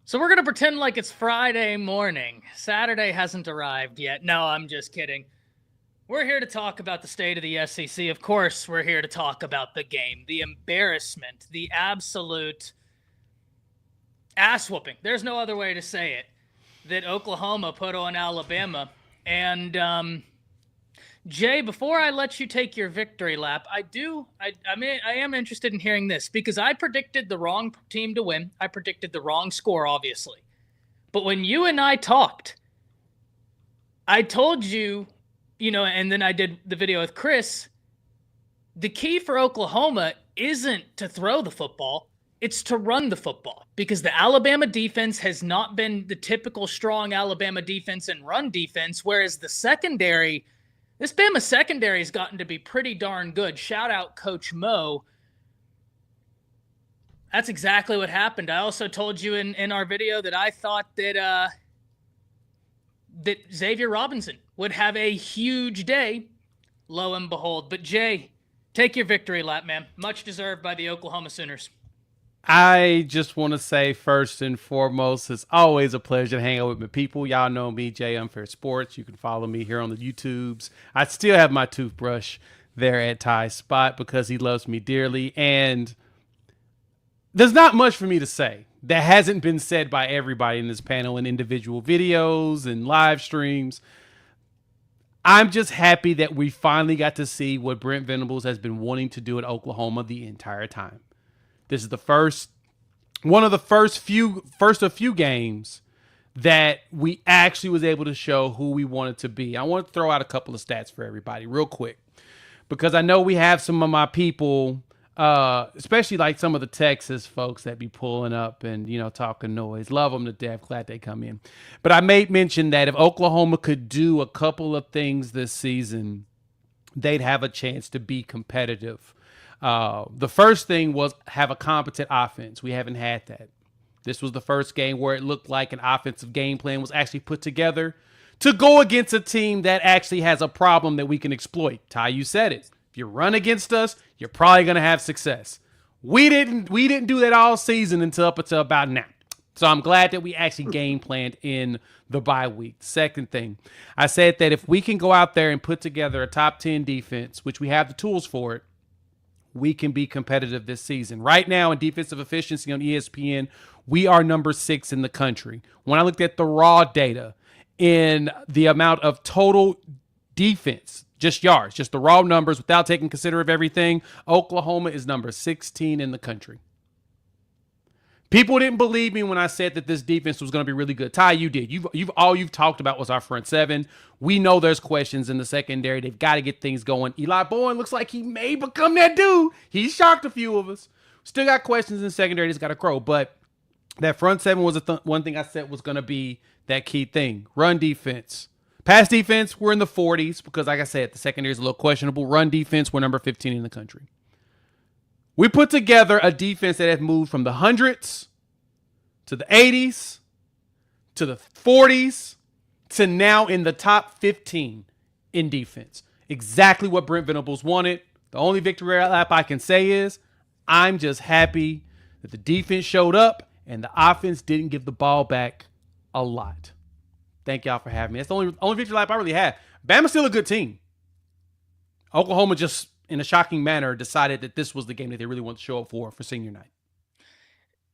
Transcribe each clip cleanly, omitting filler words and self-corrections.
So we're going to pretend like it's Friday morning. Saturday hasn't arrived yet. No, I'm just kidding. We're here to talk about the state of the SEC. Of course, we're here to talk about the game, the embarrassment, the absolute ass whooping. There's no other way to say it, that Oklahoma put on Alabama. And Jay, before I let you take your victory lap, I am interested in hearing this because I predicted the wrong team to win. I predicted the wrong score, obviously. But when you and I talked, I told you, and then I did the video with Chris, the key for Oklahoma isn't to throw the football, it's to run the football because the Alabama defense has not been the typical strong Alabama defense and run defense, whereas the secondary – this Bama secondary has gotten to be pretty darn good. Shout out Coach Mo. That's exactly what happened. I also told you in our video that I thought that Xavier Robinson would have a huge day. Lo and behold. But Jay, take your victory lap, man. Much deserved by the Oklahoma Sooners. I just want to say first and foremost, it's always a pleasure to hang out with my people. Y'all know me, Jay Unfair Sports. You can follow me here on the YouTubes. I still have my toothbrush there at Ty's spot because he loves me dearly. And there's not much for me to say that hasn't been said by everybody in this panel in individual videos and live streams. I'm just happy that we finally got to see what Brent Venables has been wanting to do at Oklahoma the entire time. This is one of the first of few games that we actually was able to show who we wanted to be. I want to throw out a couple of stats for everybody real quick because I know we have some of my people, especially like some of the Texas folks that be pulling up and, talking noise. Love them to death. Glad they come in. But I made mention that if Oklahoma could do a couple of things this season, they'd have a chance to be competitive. The first thing was have a competent offense. We haven't had that. This was the first game where it looked like an offensive game plan was actually put together to go against a team that actually has a problem that we can exploit. Ty, you said it. If you run against us, you're probably going to have success. We didn't do that all season up until about now. So I'm glad that we actually game planned in the bye week. Second thing, I said that if we can go out there and put together a top 10 defense, which we have the tools for it, we can be competitive this season. Right now in defensive efficiency on ESPN, we are number 6 in the country. When I looked at the raw data in the amount of total defense, just yards, just the raw numbers without taking consider of everything, Oklahoma is number 16 in the country. People didn't believe me when I said that this defense was going to be really good. Ty, you did. You've talked about was our front seven. We know there's questions in the secondary. They've got to get things going. Eli Bowen looks like he may become that dude. He shocked a few of us. Still got questions in the secondary. That's got to grow. But that front seven was one thing I said was going to be that key thing. Run defense. Pass defense, we're in the 40s because, like I said, the secondary is a little questionable. Run defense, we're number 15 in the country. We put together a defense that has moved from the hundreds to the 80s to the 40s to now in the top 15 in defense. Exactly what Brent Venables wanted. The only victory lap I can say is I'm just happy that the defense showed up and the offense didn't give the ball back a lot. Thank y'all for having me. That's the only victory lap I really have. Bama's still a good team. Oklahoma just, in a shocking manner, decided that this was the game that they really want to show up for senior night.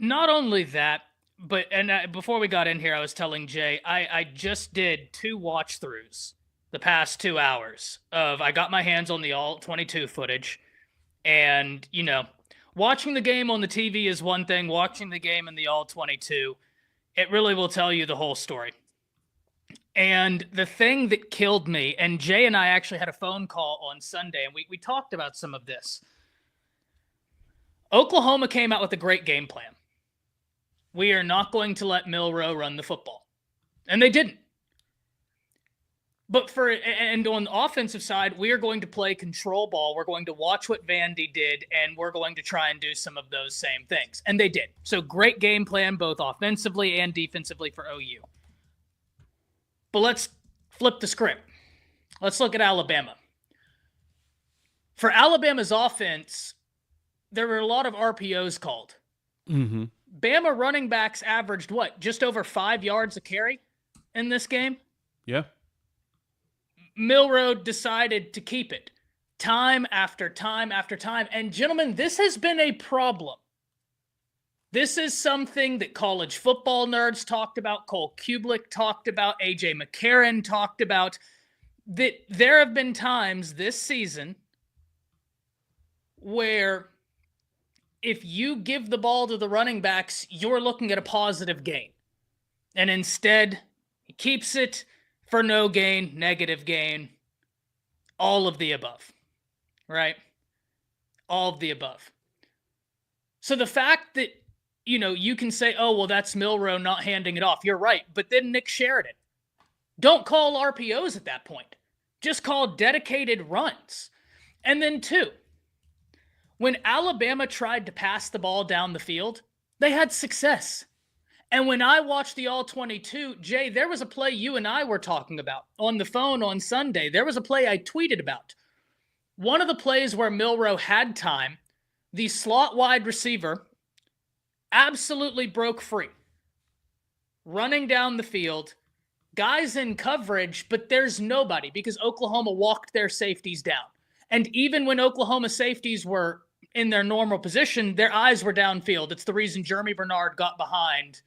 Not only that, but before we got in here, I was telling Jay, I just did 2 watch throughs the past 2 hours of I got my hands on the all 22 footage, and watching the game on the TV is one thing. Watching the game in the all 22, it really will tell you the whole story. And the thing that killed me, and Jay and I actually had a phone call on Sunday, and we talked about some of this. Oklahoma came out with a great game plan. We are not going to let Milroe run the football. And they didn't. But on the offensive side, we are going to play control ball. We're going to watch what Vandy did, and we're going to try and do some of those same things. And they did. So great game plan, both offensively and defensively for OU. But let's flip the script. Let's look at Alabama. For Alabama's offense, there were a lot of RPOs called. Mm-hmm. Bama running backs averaged what? Just over 5 yards a carry in this game? Yeah. Milroe decided to keep it time after time after time. And gentlemen, this has been a problem. This is something that college football nerds talked about, Cole Kublik talked about, AJ McCarron talked about, that there have been times this season where if you give the ball to the running backs, you're looking at a positive gain. And instead, he keeps it for no gain, negative gain, all of the above, right? All of the above. So the fact that, you can say, oh, well, that's Milroe not handing it off. You're right. But then Nick Sheridan. Don't call RPOs at that point. Just call dedicated runs. And then 2, when Alabama tried to pass the ball down the field, they had success. And when I watched the All-22, Jay, there was a play you and I were talking about on the phone on Sunday. There was a play I tweeted about. One of the plays where Milroe had time, the slot wide receiver absolutely broke free, running down the field, guys in coverage, but there's nobody because Oklahoma walked their safeties down. And even when Oklahoma safeties were in their normal position, their eyes were downfield. It's the reason Jeremy Bernard got behind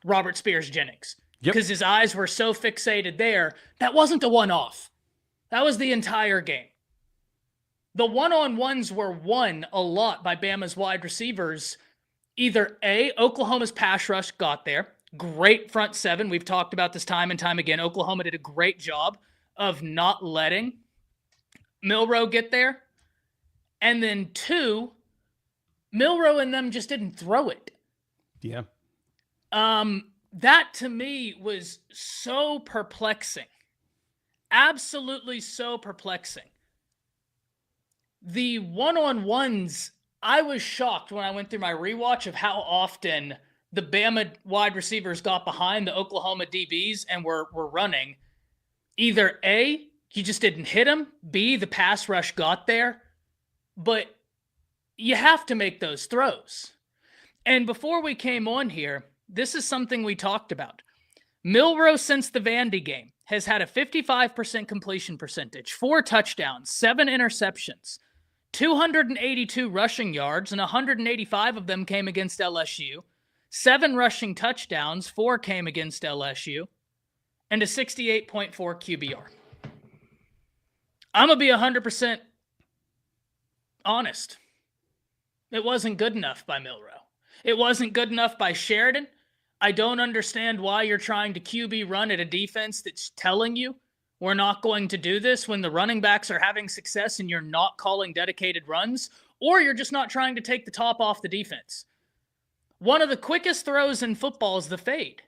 Robert Spears-Jennings because his eyes were so fixated there. That wasn't a one-off. That was the entire game. The one-on-ones were won a lot by Bama's wide receivers. Either A, Oklahoma's pass rush got there. Great front seven. We've talked about this time and time again. Oklahoma did a great job of not letting Milroe get there. And then 2, Milroe and them just didn't throw it. Yeah. That to me was so perplexing. Absolutely so perplexing. The one-on-ones, I was shocked when I went through my rewatch of how often the Bama wide receivers got behind the Oklahoma DBs and were running. Either A, you just didn't hit them. B, the pass rush got there. But you have to make those throws. And before we came on here, this is something we talked about. Milroe, since the Vandy game, has had a 55% completion percentage, 4 touchdowns, 7 interceptions, 282 rushing yards, and 185 of them came against LSU, 7 rushing touchdowns, 4 came against LSU, and a 68.4 QBR. I'm going to be 100% honest. It wasn't good enough by Milroe. It wasn't good enough by Sheridan. I don't understand why you're trying to QB run at a defense that's telling you we're not going to do this when the running backs are having success and you're not calling dedicated runs, or you're just not trying to take the top off the defense. One of the quickest throws in football is the fade.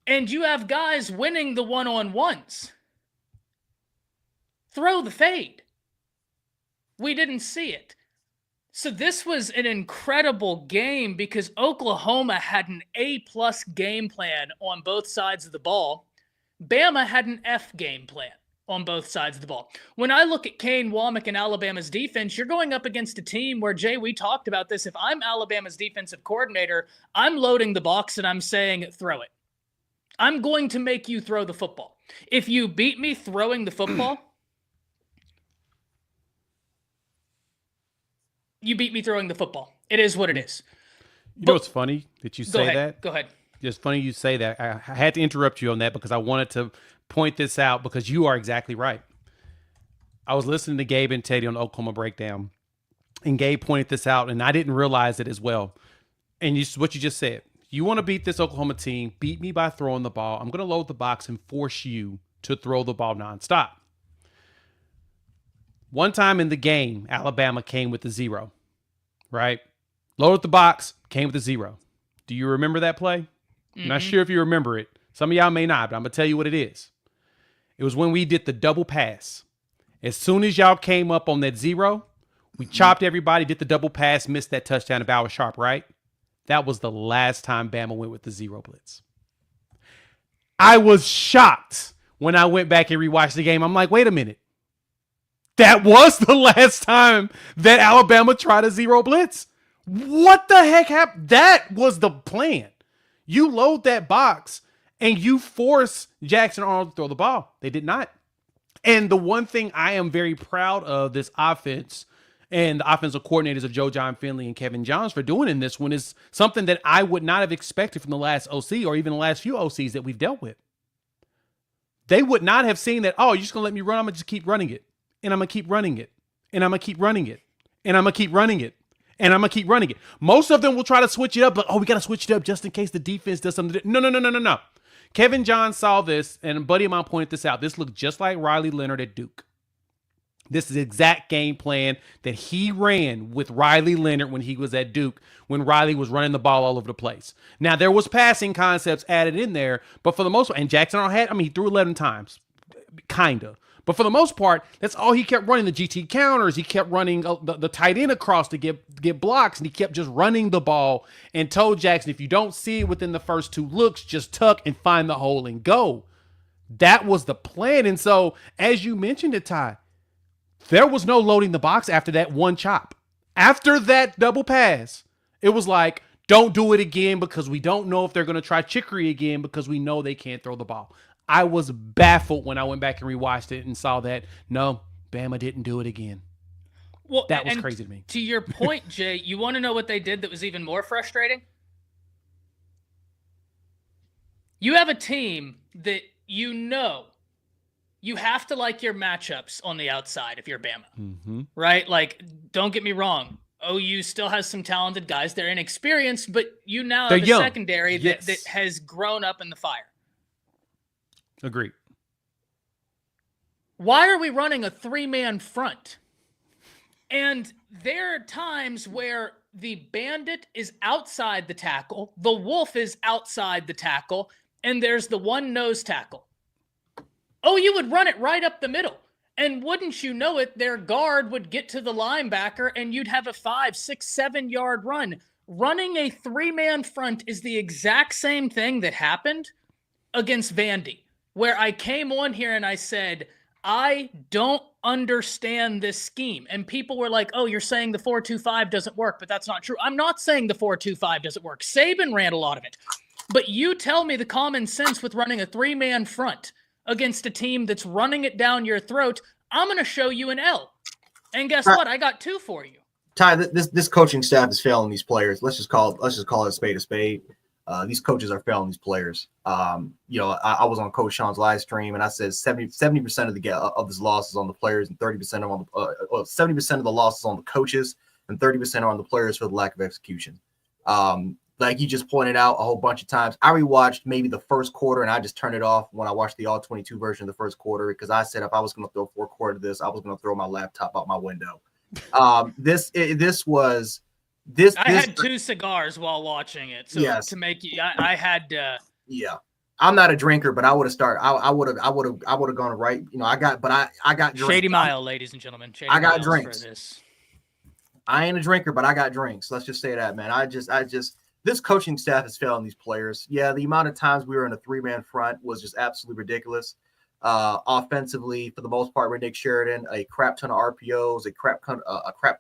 And you have guys winning the one-on-ones. Throw the fade. We didn't see it. So this was an incredible game because Oklahoma had an A-plus game plan on both sides of the ball. Bama had an F game plan on both sides of the ball. When I look at Kane Womack and Alabama's defense, you're going up against a team where, Jay, we talked about this. If I'm Alabama's defensive coordinator, I'm loading the box and I'm saying, throw it. I'm going to make you throw the football. If you beat me throwing the football, you beat me throwing the football. It is what it is. You know what's funny that you say that? Go ahead. It's funny you say that. I had to interrupt you on that because I wanted to point this out because you are exactly right. I was listening to Gabe and Teddy on the Oklahoma Breakdown, and Gabe pointed this out, and I didn't realize it as well. And what you just said. You want to beat this Oklahoma team, beat me by throwing the ball. I'm going to load the box and force you to throw the ball nonstop. One time in the game, Alabama came with a 0, right? Loaded the box, came with a 0. Do you remember that play? Mm-hmm. I'm not sure if you remember it. Some of y'all may not, but I'm going to tell you what it is. It was when we did the double pass. As soon as y'all came up on that 0, we chopped everybody, did the double pass, missed that touchdown to Bauer Sharp, right? That was the last time Bama went with the 0 blitz. I was shocked when I went back and rewatched the game. I'm like, wait a minute. That was the last time that Alabama tried a 0 blitz. What the heck happened? That was the plan. You load that box and you force Jackson Arnold to throw the ball. They did not. And the one thing I am very proud of this offense and the offensive coordinators of Joe John Finley and Kevin Johns for doing in this one is something that I would not have expected from the last OC or even the last few OCs that we've dealt with. They would not have seen that, oh, you're just going to let me run. I'm going to just keep running it. And I'm going to keep running it. And I'm going to keep running it. And I'm going to keep running it. And I'm going to keep running it. Most of them will try to switch it up, but, oh, we got to switch it up just in case the defense does something. No. Kevin John saw this, and a buddy of mine pointed this out. This looked just like Riley Leonard at Duke. This is the exact game plan that he ran with Riley Leonard when he was at Duke, when Riley was running the ball all over the place. Now, there was passing concepts added in there, but for the most part, and Jackson Arnold he threw 11 times, kind of. But for the most part, that's all he kept running, the GT counters. He kept running the tight end across to get blocks, and he kept just running the ball and told Jackson, if you don't see it within the first two looks, just tuck and find the hole and go. That was the plan. And so, as you mentioned it, Ty, there was no loading the box after that one chop. After that double pass, it was like, don't do it again because we don't know if they're going to try chicory again because we know they can't throw the ball. I was baffled when I went back and rewatched it and saw that, no, Bama didn't do it again. Well, that was crazy to me. To your point, Jay, you want to know what they did that was even more frustrating? You have a team that you have to like your matchups on the outside if you're Bama, right? Like, don't get me wrong. OU still has some talented guys. They're inexperienced, but you now have a secondary that has grown up in the fire. Agreed. Why are we running a three-man front? And there are times where the bandit is outside the tackle, the wolf is outside the tackle, and there's the one nose tackle. Oh, you would run it right up the middle. And wouldn't you know it, their guard would get to the linebacker and you'd have a 5, 6, 7-yard run. Running a three-man front is the exact same thing that happened against Vandy, where I came on here and I said, I don't understand this scheme. And people were like, oh, you're saying the 4-2-5 doesn't work, but that's not true. I'm not saying the 4-2-5 doesn't work. Saban ran a lot of it. But you tell me the common sense with running a three-man front against a team that's running it down your throat, I'm going to show you an L. And guess what? I got 2 for you. Ty, this coaching staff is failing these players. Let's just call it a spade a spade. These coaches are failing these players. I was on Coach Sean's live stream and I said 70% of this loss is on the players and 30% on 70% of the losses on the coaches and 30% on the players for the lack of execution. Like you just pointed out a whole bunch of times. I rewatched maybe the first quarter and I just turned it off when I watched the all 22 version of the first quarter because I said if I was going to throw 4 quarters of this, I was going to throw my laptop out my window. I had 2 cigars while watching it, so yes. To make you, I had. Yeah, I'm not a drinker, but I would have started. I would have gone right. I got drinks. Shady Mile, ladies and gentlemen. I got drinks. For this. I ain't a drinker, but I got drinks. Let's just say that, man. I just this coaching staff is failing these players. Yeah, the amount of times we were in a 3-man front was just absolutely ridiculous. Offensively, for the most part, with Nick Sheridan, a crap ton of RPOs, a crap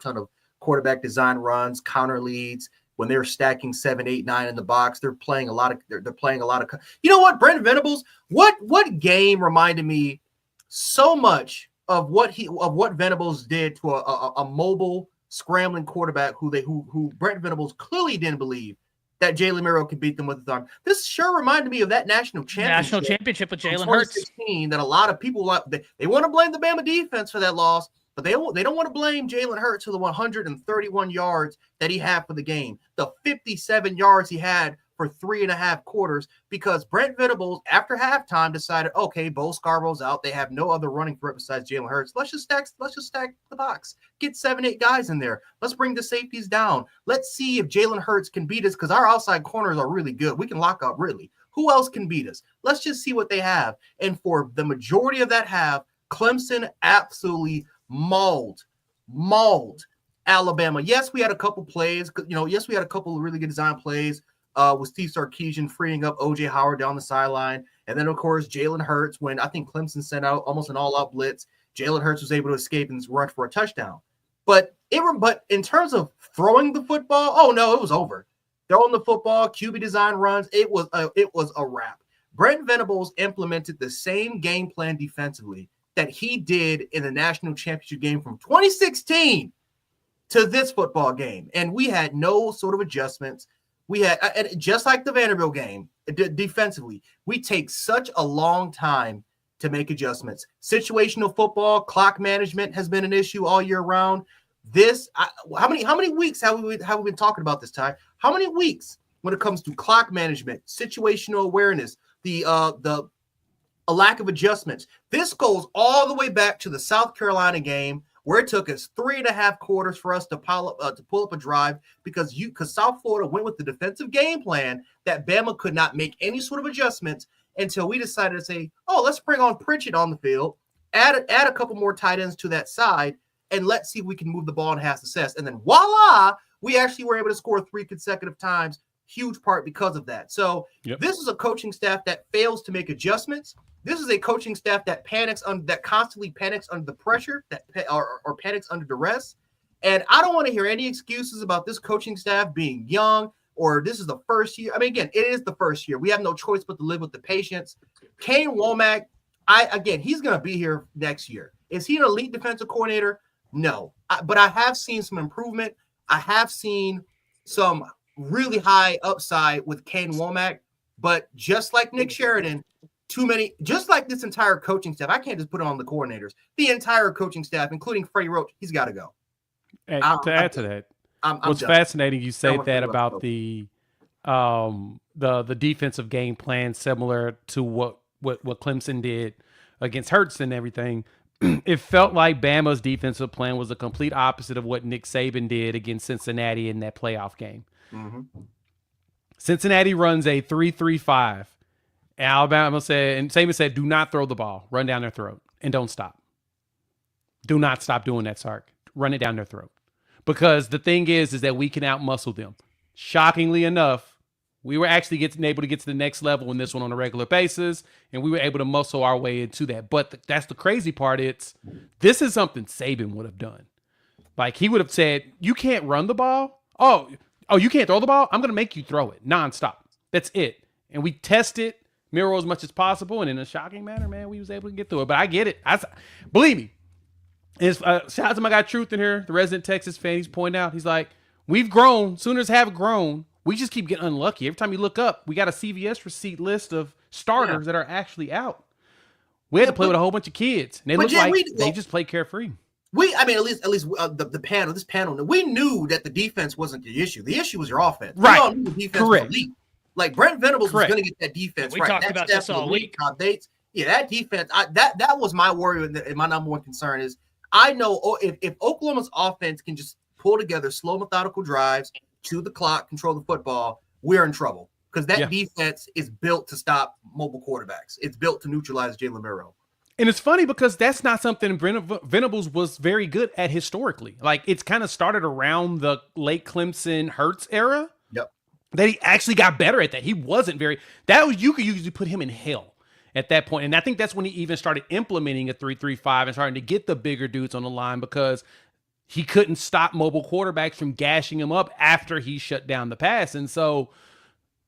ton of quarterback design runs, counter leads. When they're stacking 7, 8, 9 in the box, they're playing a lot of. You know what, Brent Venables? What game reminded me so much of what Venables did to a mobile scrambling quarterback who Brent Venables clearly didn't believe that Jalen Milroe could beat them with his arm. This sure reminded me of that national championship with Jalen Hurts. That a lot of people they want to blame the Bama defense for that loss, but they don't want to blame Jalen Hurts for the 131 yards that he had for the game, the 57 yards he had for 3.5 quarters, because Brent Venables after halftime decided, okay, Bo Scarborough's out. They have no other running threat besides Jalen Hurts. Let's just stack the box. Get 7, 8 guys in there. Let's bring the safeties down. Let's see if Jalen Hurts can beat us because our outside corners are really good. We can lock up really. Who else can beat us? Let's just see what they have. And for the majority of that half, Clemson absolutely mauled Alabama. Yes, we had a couple plays. Yes, we had a couple of really good design plays. With Steve Sarkisian freeing up O.J. Howard down the sideline. And then, of course, Jalen Hurts, when I think Clemson sent out almost an all-out blitz, Jalen Hurts was able to escape and run for a touchdown. But in terms of throwing the football, oh no, it was over. Throwing the football, QB design runs, it was a wrap. Brent Venables implemented the same game plan defensively that he did in the national championship game from 2016 to this football game, and we had no sort of adjustments. We had, just like the Vanderbilt game, defensively, we take such a long time to make adjustments. Situational football, clock management has been an issue all year round. How many weeks have we been talking about this, Ty? How many weeks when it comes to clock management, situational awareness, a lack of adjustments? This goes all the way back to the South Carolina game, where it took us 3.5 quarters for us to pull up a drive because South Florida went with the defensive game plan that Bama could not make any sort of adjustments until we decided to say, oh, let's bring on Pritchett on the field, add a couple more tight ends to that side, and let's see if we can move the ball and have success. And then voila, we actually were able to score 3 consecutive times, huge part because of that. So This is a coaching staff that fails to make adjustments. This is a coaching staff that constantly panics under the pressure, or panics under duress. And I don't want to hear any excuses about this coaching staff being young or this is the first year. I mean, again, it is the first year. We have no choice but to live with the patience. Kane Womack, he's going to be here next year. Is he an elite defensive coordinator? No. But I have seen some improvement. I have seen some really high upside with Kane Womack. But just like Nick Sheridan, just like this entire coaching staff, I can't just put it on the coordinators. The entire coaching staff, including Freddie Roach, he's got to go. And to add to that, what's fascinating, you say that about the defensive game plan, similar to what Clemson did against Hurts and everything. It felt like Bama's defensive plan was the complete opposite of what Nick Saban did against Cincinnati in that playoff game. Mm-hmm. Cincinnati runs a 3-3-5. Alabama said, and Saban said, do not throw the ball. Run down their throat and don't stop. Do not stop doing that, Sark. Run it down their throat. Because the thing is that we can outmuscle them. Shockingly enough, we were actually able to get to the next level in this one on a regular basis, and we were able to muscle our way into that. But that's the crazy part. This is something Saban would have done. Like, he would have said, you can't run the ball? Oh, you can't throw the ball? I'm going to make you throw it nonstop. That's it. And we test it, mirror as much as possible, and in a shocking manner, man, we was able to get through it. But I get it. Believe me. Shout out to my guy Truth in here, the resident Texas fan. He's pointing out, he's like, we've grown. Sooners have grown. We just keep getting unlucky. Every time you look up, we got a CVS receipt list of starters that are actually out. We had to play with a whole bunch of kids, and they look like they just play carefree. At least the panel, we knew that the defense wasn't the issue. The issue was your offense. Right. We all knew the defense was elite. Like, Brent Venables was going to get that defense we talked about this all week. Yeah, that defense, that was my worry, and my number one concern is, I know if Oklahoma's offense can just pull together slow, methodical drives, chew the clock, control the football, we're in trouble. Because that defense is built to stop mobile quarterbacks. It's built to neutralize Jalen Milroe. And it's funny because that's not something Venables was very good at historically. Like, it's kind of started around the late Clemson Hurts era. Yep. That he actually got better at that. He wasn't you could usually put him in hell at that point. And I think that's when he even started implementing a 3-3-5 and starting to get the bigger dudes on the line, because he couldn't stop mobile quarterbacks from gashing him up after he shut down the pass. And so,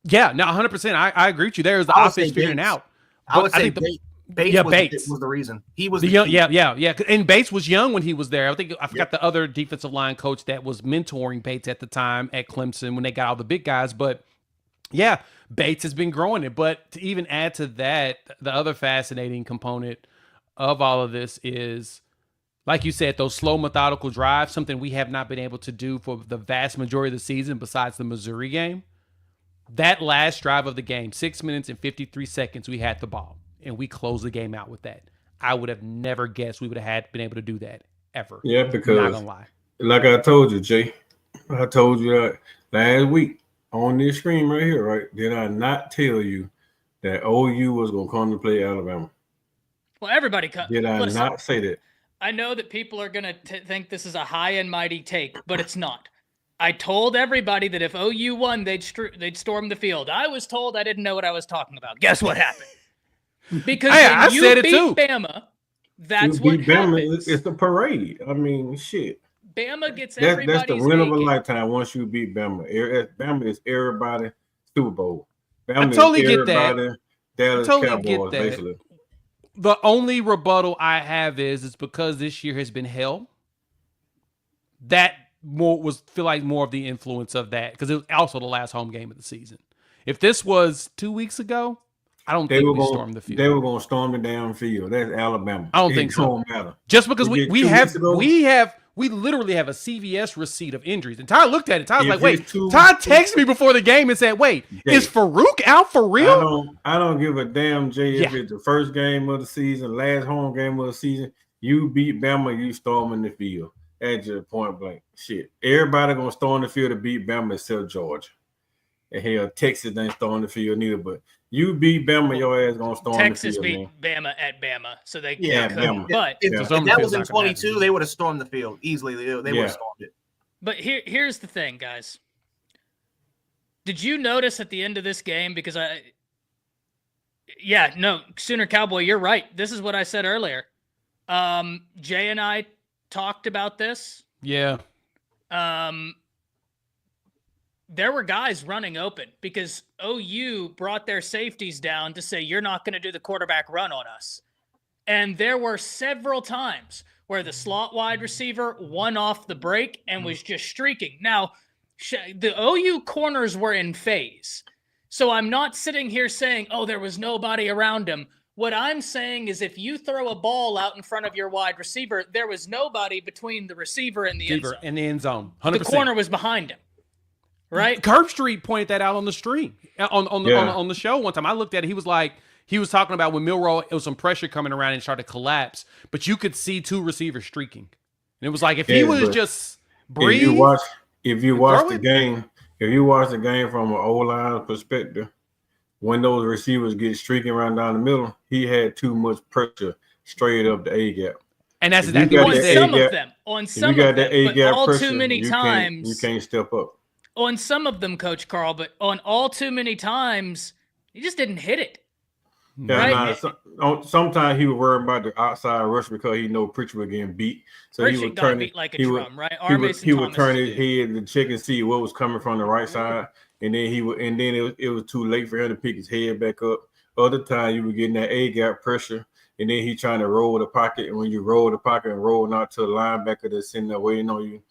100%. I agree with you. There's the offense figuring out. I would say Bates was the reason. He was yeah. And Bates was young when he was there. I forgot the other defensive line coach that was mentoring Bates at the time at Clemson when they got all the big guys. But yeah, Bates has been growing it. But to even add to that, the other fascinating component of all of this is, like you said, those slow, methodical drives, something we have not been able to do for the vast majority of the season besides the Missouri game. That last drive of the game, 6 minutes and 53 seconds, we had the ball, and we closed the game out with that. I would have never guessed we would have been able to do that ever. Yeah, because, not gonna lie, like I told you, Jay, I told you that last week on this screen right here, right? Did I not tell you that OU was going to come to play Alabama? Well, everybody did I not say that? I know that people are going to think this is a high and mighty take, but it's not. I told everybody that if OU won, they'd storm the field. I was told I didn't know what I was talking about. Guess what happened? Because when you beat Bama, that's what happens. It's the parade. I mean, shit. Bama gets That's everybody's the win of a A game. lifetime once you beat Bama. Bama is everybody Super Bowl. I Bama totally is get that. everybody I Dallas totally get Cowboys, that. basically. The only rebuttal I have is because this year has been hell. That feel like more of the influence of that, because it was also the last home game of the season. If this was 2 weeks ago, I don't think we stormed the field. They were going to storm the damn field. That's Alabama. I don't think so. It don't matter. Just because we literally have a CVS receipt of injuries. And Ty looked at it. Ty was like, wait. Ty texted me before the game and said, wait, is Farouk out for real? I don't give a damn, Jay, if it's the first game of the season, last home game of the season. You beat Bama, you storming the field. That's just point blank. Shit. Everybody going to storm the field to beat Bama except Georgia. And hell, Texas ain't storming the field neither, but you beat Bama, your ass gonna storm Texas the field. Texas beat Bama at Bama, so they couldn't. Bama. But if that was in 22, they would have stormed the field easily. They would have stormed it. But here's the thing, guys. Did you notice at the end of this game? Because Sooner Cowboy, you're right. This is what I said earlier. Jay and I talked about this. Yeah. There were guys running open because OU brought their safeties down to say, you're not going to do the quarterback run on us. And there were several times where the slot wide receiver won off the break and was just streaking. Now, the OU corners were in phase. So I'm not sitting here saying, oh, there was nobody around him. What I'm saying is if you throw a ball out in front of your wide receiver, there was nobody between the receiver and the end zone. 100%. The corner was behind him. Right, Curb Street pointed that out on the stream on the show one time. I looked at it. He was talking about when Milroe, it was some pressure coming around and started to collapse, but you could see two receivers streaking, and it was like if he was just breathe. If you watch the game from an O-line perspective, when those receivers get streaking around down the middle, he had too much pressure straight up the A gap. And that's exactly what on some of them, but all pressure, too many times you can't step up. On some of them, Coach Carl, but on all too many times, he just didn't hit it. Yeah, right? Sometimes he was worried about the outside rush because he know Pritchard was getting beat. So Pritchard he would got beat like a drum, right? He would turn his head to check and see what was coming from the right side, and then it was too late for him to pick his head back up. Other time you were getting that A gap pressure, and then he trying to roll the pocket, and when you roll the pocket and roll out to the linebacker that's sitting there waiting on you.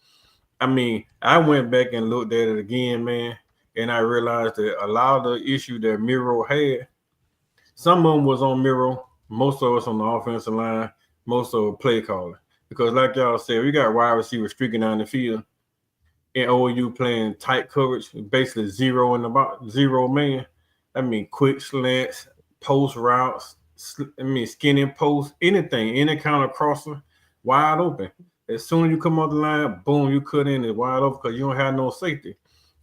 I mean, I went back and looked at it again, man, and I realized that a lot of the issue that Miro had, some of them was on Miro, most of us on the offensive line, most of it play calling. Because like y'all said, we got wide receivers streaking down the field, and OU playing tight coverage, basically zero in the box, zero man. I mean, quick slants, post routes, skinny post, anything, any kind of crosser, wide open. As soon as you come off the line, boom, you cut in it wide open because you don't have no safety.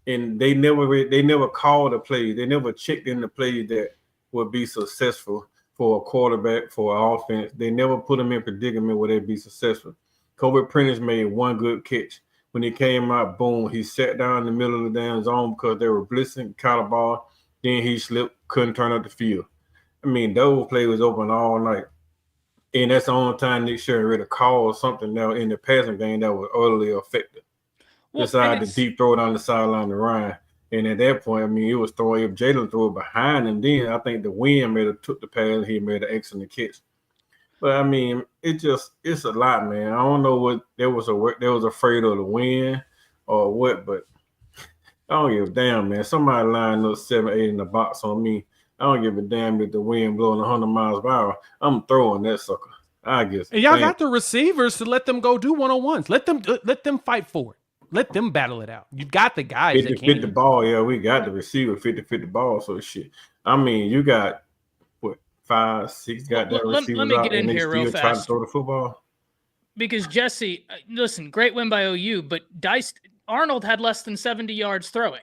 And they never called a play. They never checked in the play that would be successful for a quarterback, for an offense. They never put them in predicament where they'd be successful. Kobe Prentice made one good catch. When he came out, boom, he sat down in the middle of the damn zone because they were blitzing, caught a ball. Then he slipped, couldn't turn up the field. I mean, those play was open all night. And that's the only time Nick Sherman really called something now in the passing game that was utterly effective. Besides the deep throw down the sideline to Ryan. And at that point, I mean, it was throwing, if Jalen threw it behind him, then I think the wind took the pass and he made an excellent catch. But I mean, it's a lot, man. I don't know what they was afraid of the wind or what, but I don't give a damn, man. Somebody lined up 7-8 in the box on me. I don't give a damn if the wind blowing 100 miles per hour. I'm throwing that sucker. I guess. And y'all got the receivers to let them go do one-on-ones. Let them fight for it. Let them battle it out. You got the guys that can fit the ball. Yeah, we got the receiver fit the ball. So shit. I mean, you got what 5, 6 got that receivers let me out get in and they here still real try to fast. throw the football. Because Jesse, listen, great win by OU, but Arnold had less than 70 yards throwing.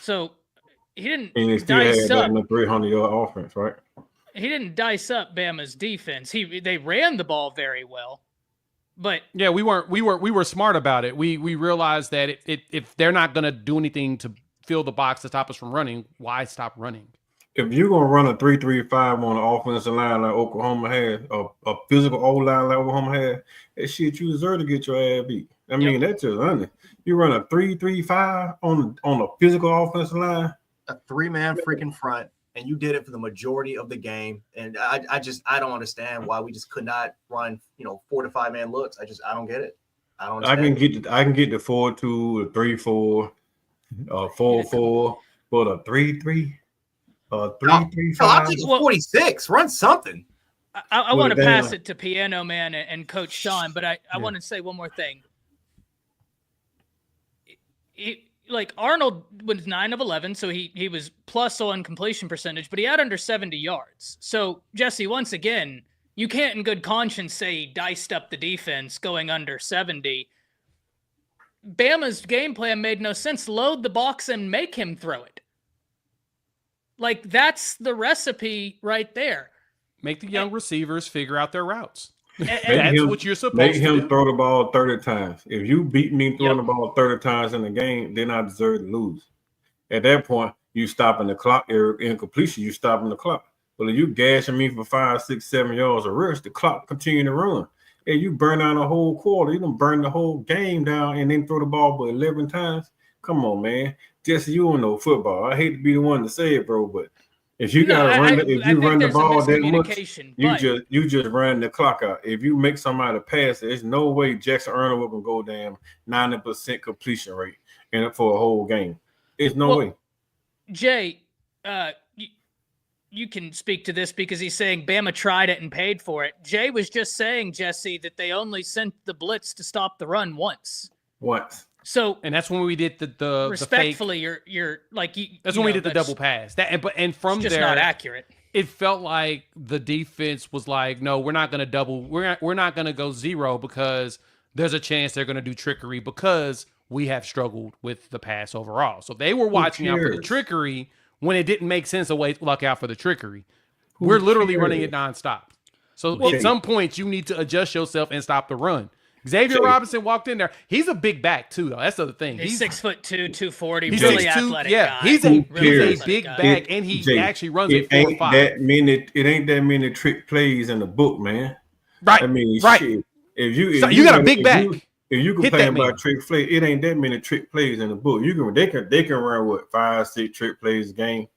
So he didn't and they still dice had up. that 300-yard offense, right? He didn't dice up Bama's defense. They ran the ball very well. But yeah, we were smart about it. We realized that if they're not going to do anything to fill the box to stop us from running, why stop running? if you're gonna run a 3-3-5 on the offensive line like Oklahoma has, a physical O line like Oklahoma has, that shit you deserve to get your ass beat. I mean, that's just honest. You run a 3-3-5 on a physical offensive line, a 3-man freaking front, and you did it for the majority of the game. And I don't understand why we just could not run 4 to 5 man looks. I don't get it. I don't understand. I can get the 4-2, the 3-4, 4-4, but a 3-3. 3-3-5. I'll take a 46. Run something. I want to pass it to Piano Man and Coach Sean, but I want to say one more thing. Like Arnold was 9 of 11, so he was plus on completion percentage, but he had under 70 yards. So Jesse, once again, you can't in good conscience say he diced up the defense going under 70. Bama's game plan made no sense. Load the box and make him throw it. Like, that's the recipe right there. Make the young receivers figure out their routes. That's what you're supposed to do. Make him throw the ball 30 times. If you beat me throwing the ball 30 times in the game, then I deserve to lose. At that point, you stopping the clock. In completion, you stopping the clock. But if you gashing me for 5, 6, 7 yards of rush, the clock continue to run. And you burn down the whole quarter. You done burn the whole game down and then throw the ball but 11 times. Come on, man. Jesse, you don't know football. I hate to be the one to say it, bro, but if you run the ball that much, you just run the clock out. If you make somebody pass, there's no way Jackson Arnold can go down 90% completion rate and for a whole game. There's no way. Jay, you can speak to this because he's saying Bama tried it and paid for it. Jay was just saying, Jesse, that they only sent the blitz to stop the run once. So, and that's when we did the respectfully, the fake, you're like that's when we did the double pass. And from just there, not accurate. It felt like the defense was like, no, we're not going to double. We're not going to go zero because there's a chance they're going to do trickery because we have struggled with the pass overall. So they were watching out for the trickery when it didn't make sense to look out for the trickery. We're literally running it nonstop. So at some point you need to adjust yourself and stop the run. Xavier Robinson walked in there. He's a big back too, though. That's the other thing. He's 6'2", 240. He's really 6'2", athletic. Yeah, guy. he's a really big back, and he actually runs at 4 or 5. It ain't that many trick plays in the book, man. Right. I mean, right. Shit. If you got a big back. If you complain about trick play, it ain't that many trick plays in the book. They can run what 5, 6 trick plays a game.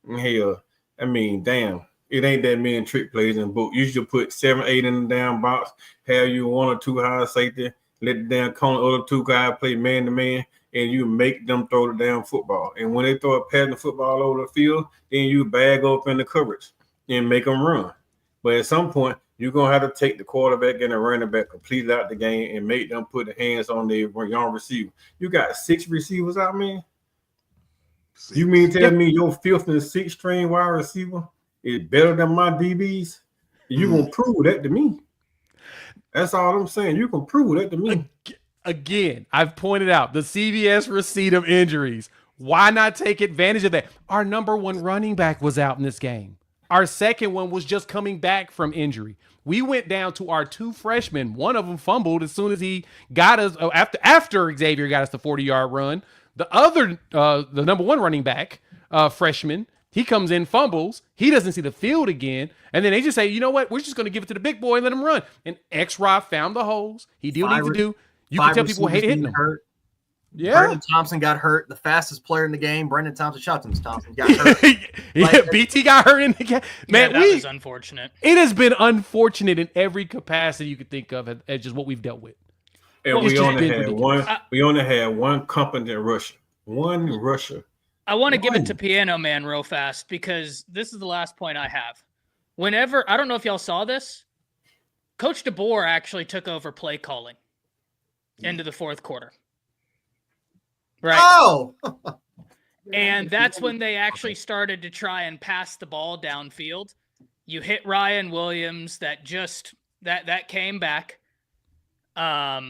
Hell, I mean, damn. It ain't that many trick plays in the book. You should put 7, 8 in the down box, have you 1 or 2 high safety, let the damn corner other 2 guys play man to man, and you make them throw the damn football. And when they throw a passing football over the field, then you bag up in the coverage and make them run. But at some point, you're gonna have to take the quarterback and the running back completely out the game and make them put the hands on their young receiver. You got 6 receivers out, man. You mean tell me your 5th and 6th string wide receiver is better than my DBs? You gonna prove that to me? That's all I'm saying. You can prove that to me. Again, I've pointed out the CVS receipt of injuries. Why not take advantage of that? Our number 1 running back was out in this game. Our second one was just coming back from injury. We went down to our 2 freshmen. One of them fumbled as soon as he got us after Xavier got us the 40-yard run. The other, the number 1 running back, freshman, he comes in, fumbles. He doesn't see the field again. And then they just say, you know what? We're just going to give it to the big boy and let him run. And X-Rod found the holes. He did what he needed to do. You can tell people hate hitting him. Hurt. Yeah. Brendan Thompson got hurt. The fastest player in the game, Brendan Thompson, Thompson got hurt. BT got hurt in the game. Man, that was unfortunate. It has been unfortunate in every capacity you could think of as just what we've dealt with. And we only had one competent rusher. One rusher. I want to give it to Piano Man real fast because this is the last point I have. Whenever, I don't know if y'all saw this, Coach DeBoer actually took over play calling into the 4th quarter. Right. Oh! And that's when they actually started to try and pass the ball downfield. You hit Ryan Williams that came back. That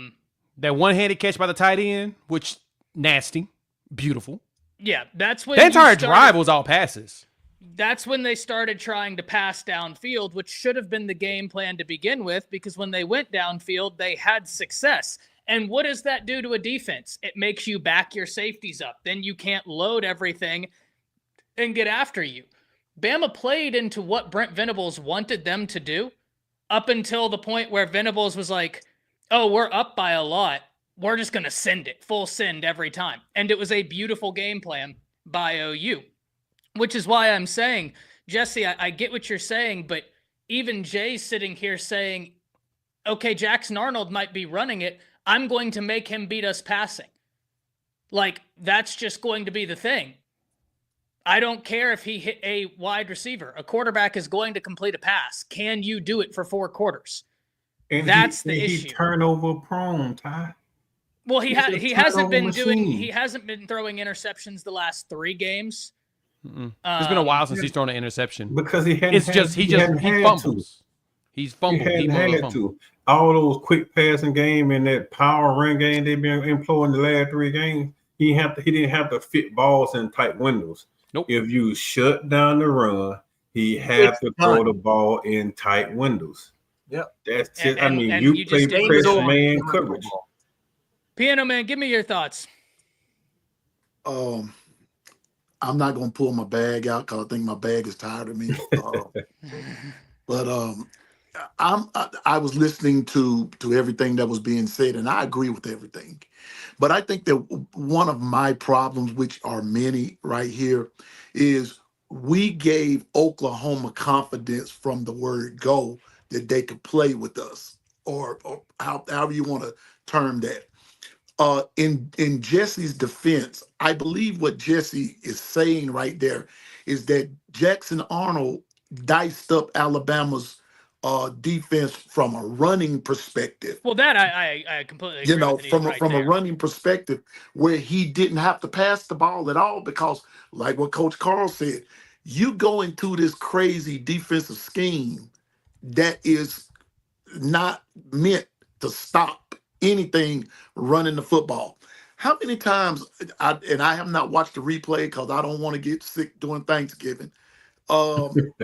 one-handed catch by the tight end, which nasty, beautiful. Yeah, that's when the entire drive was all passes. That's when they started trying to pass downfield, which should have been the game plan to begin with, because when they went downfield, they had success. And what does that do to a defense? It makes you back your safeties up. Then you can't load everything and get after you. Bama played into what Brent Venables wanted them to do up until the point where Venables was like, oh, we're up by a lot. We're just going to send it, full send every time. And it was a beautiful game plan by OU, which is why I'm saying, Jesse, I get what you're saying, but even Jay's sitting here saying, okay, Jackson Arnold might be running it. I'm going to make him beat us passing. Like, that's just going to be the thing. I don't care if he hit a wide receiver. A quarterback is going to complete a pass. Can you do it for 4 quarters? And that's the issue. He's turnover prone, Ty. Well, he hasn't been he hasn't been throwing interceptions the last 3 games. It's been a while since he's thrown an interception because he fumbles. He's fumbled. He had to. All those quick passing game and that power run game they've been employing the last 3 games. He didn't have to fit balls in tight windows. Nope. If you shut down the run, he had to throw the ball in tight windows. Yep. That's it. I mean, you play press man coverage. Piano Man, give me your thoughts. I'm not going to pull my bag out because I think my bag is tired of me. But I was listening to everything that was being said, and I agree with everything. But I think that one of my problems, which are many right here, is we gave Oklahoma confidence from the word go that they could play with us, or however you want to term that. In Jesse's defense, I believe what Jesse is saying right there is that Jackson Arnold diced up Alabama's defense from a running perspective. Well, that I completely agree. You know, with from right a running perspective, where he didn't have to pass the ball at all, because, like what Coach Carl said, you go into this crazy defensive scheme that is not meant to stop anything running the football. How many times, I have not watched the replay because I don't want to get sick during Thanksgiving. That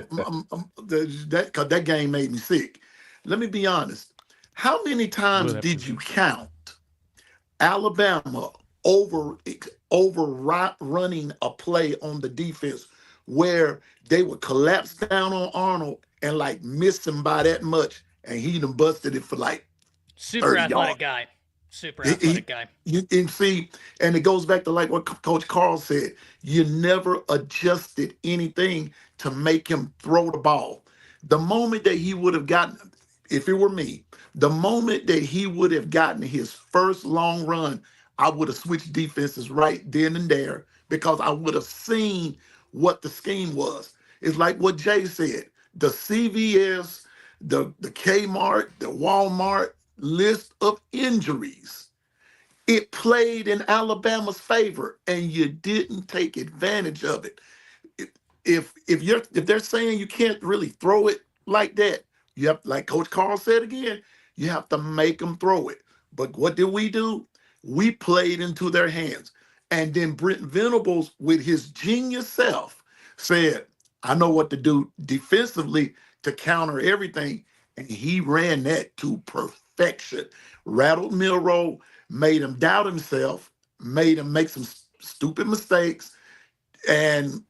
game made me sick. Let me be honest. How many times did you count Alabama running a play on the defense where they would collapse down on Arnold and like miss him by that much, and he done busted it for like super athletic guy. Super athletic guy. And it goes back to like what Coach Carl said. You never adjusted anything to make him throw the ball. The moment that he would have gotten, if it were me, the moment that he would have gotten his first long run, I would have switched defenses right then and there, because I would have seen what the scheme was. It's like what Jay said. The CVS, the Kmart, the Walmart list of injuries. It played in Alabama's favor, and you didn't take advantage of it. If they're saying you can't really throw it like that, you have, like Coach Carl said again, you have to make them throw it. But what did we do? We played into their hands. And then Brent Venables, with his genius self, said, I know what to do defensively to counter everything. And he ran that to perfection. Rattled Milroe, made him doubt himself, made him make some stupid mistakes, and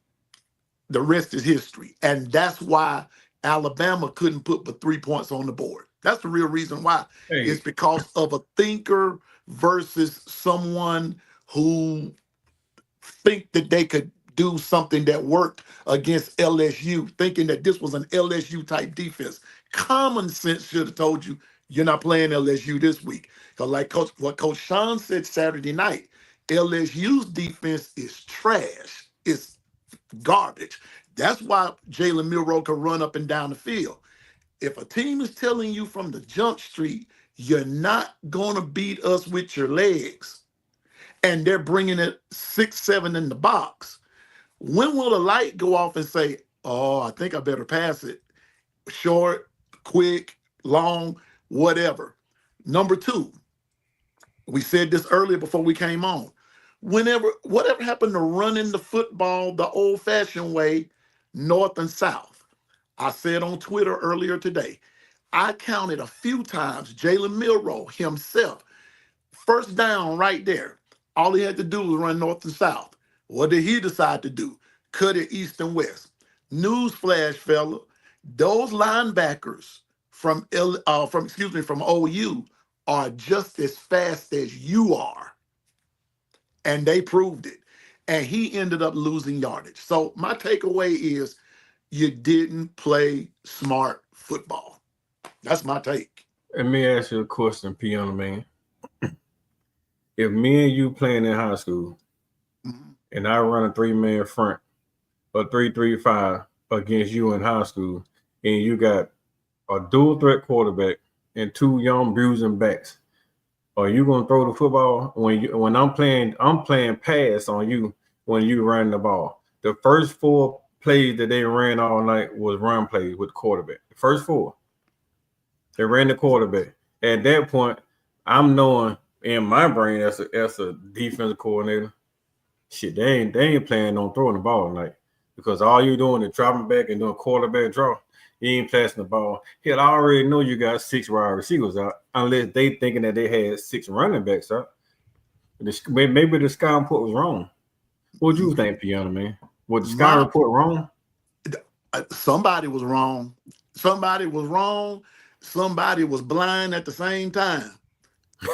the rest is history. And that's why Alabama couldn't put but 3 points on the board. That's the real reason why. It's because of a thinker versus someone who think that they could do something that worked against LSU, thinking that this was an LSU type defense. Common sense should have told you, you're not playing LSU this week. Because like what Coach Sean said Saturday night, LSU's defense is trash. It's garbage. That's why Jalen Milroe can run up and down the field. If a team is telling you from the jump street, you're not going to beat us with your legs, and they're bringing it 6-7 in the box, when will the light go off and say, oh, I think I better pass it? Short, quick, long, whatever. Number 2, we said this earlier before we came on. Whatever happened to running the football the old-fashioned way, north and south? I said on Twitter earlier today, I counted a few times Jalen Milroe himself, first down right there. All he had to do was run north and south. What did he decide to do? Cut it east and west. Newsflash, fella, those linebackers from OU are just as fast as you are, and they proved it. And he ended up losing yardage. So my takeaway is you didn't play smart football. That's my take. Let me ask you a question, Piano Man. If me and you playing in high school, and I run a 3-man front, or 3-3-5 against you in high school, and you got a dual threat quarterback and 2 young bruising backs, are you gonna throw the football when I'm playing pass on you when you run the ball? The first 4 plays that they ran all night was run plays with the quarterback. The first 4. They ran the quarterback. At that point, I'm knowing in my brain as a defensive coordinator, shit, they ain't planning on throwing the ball tonight. Because all you're doing is dropping back and doing quarterback draw. You ain't passing the ball. Hell, I already know you got 6 wide receivers out, unless they thinking that they had 6 running backs out. Maybe the scout report was wrong. What you think, Piano Man? Was the scout report wrong? Somebody was wrong. Somebody was wrong. Somebody was blind at the same time.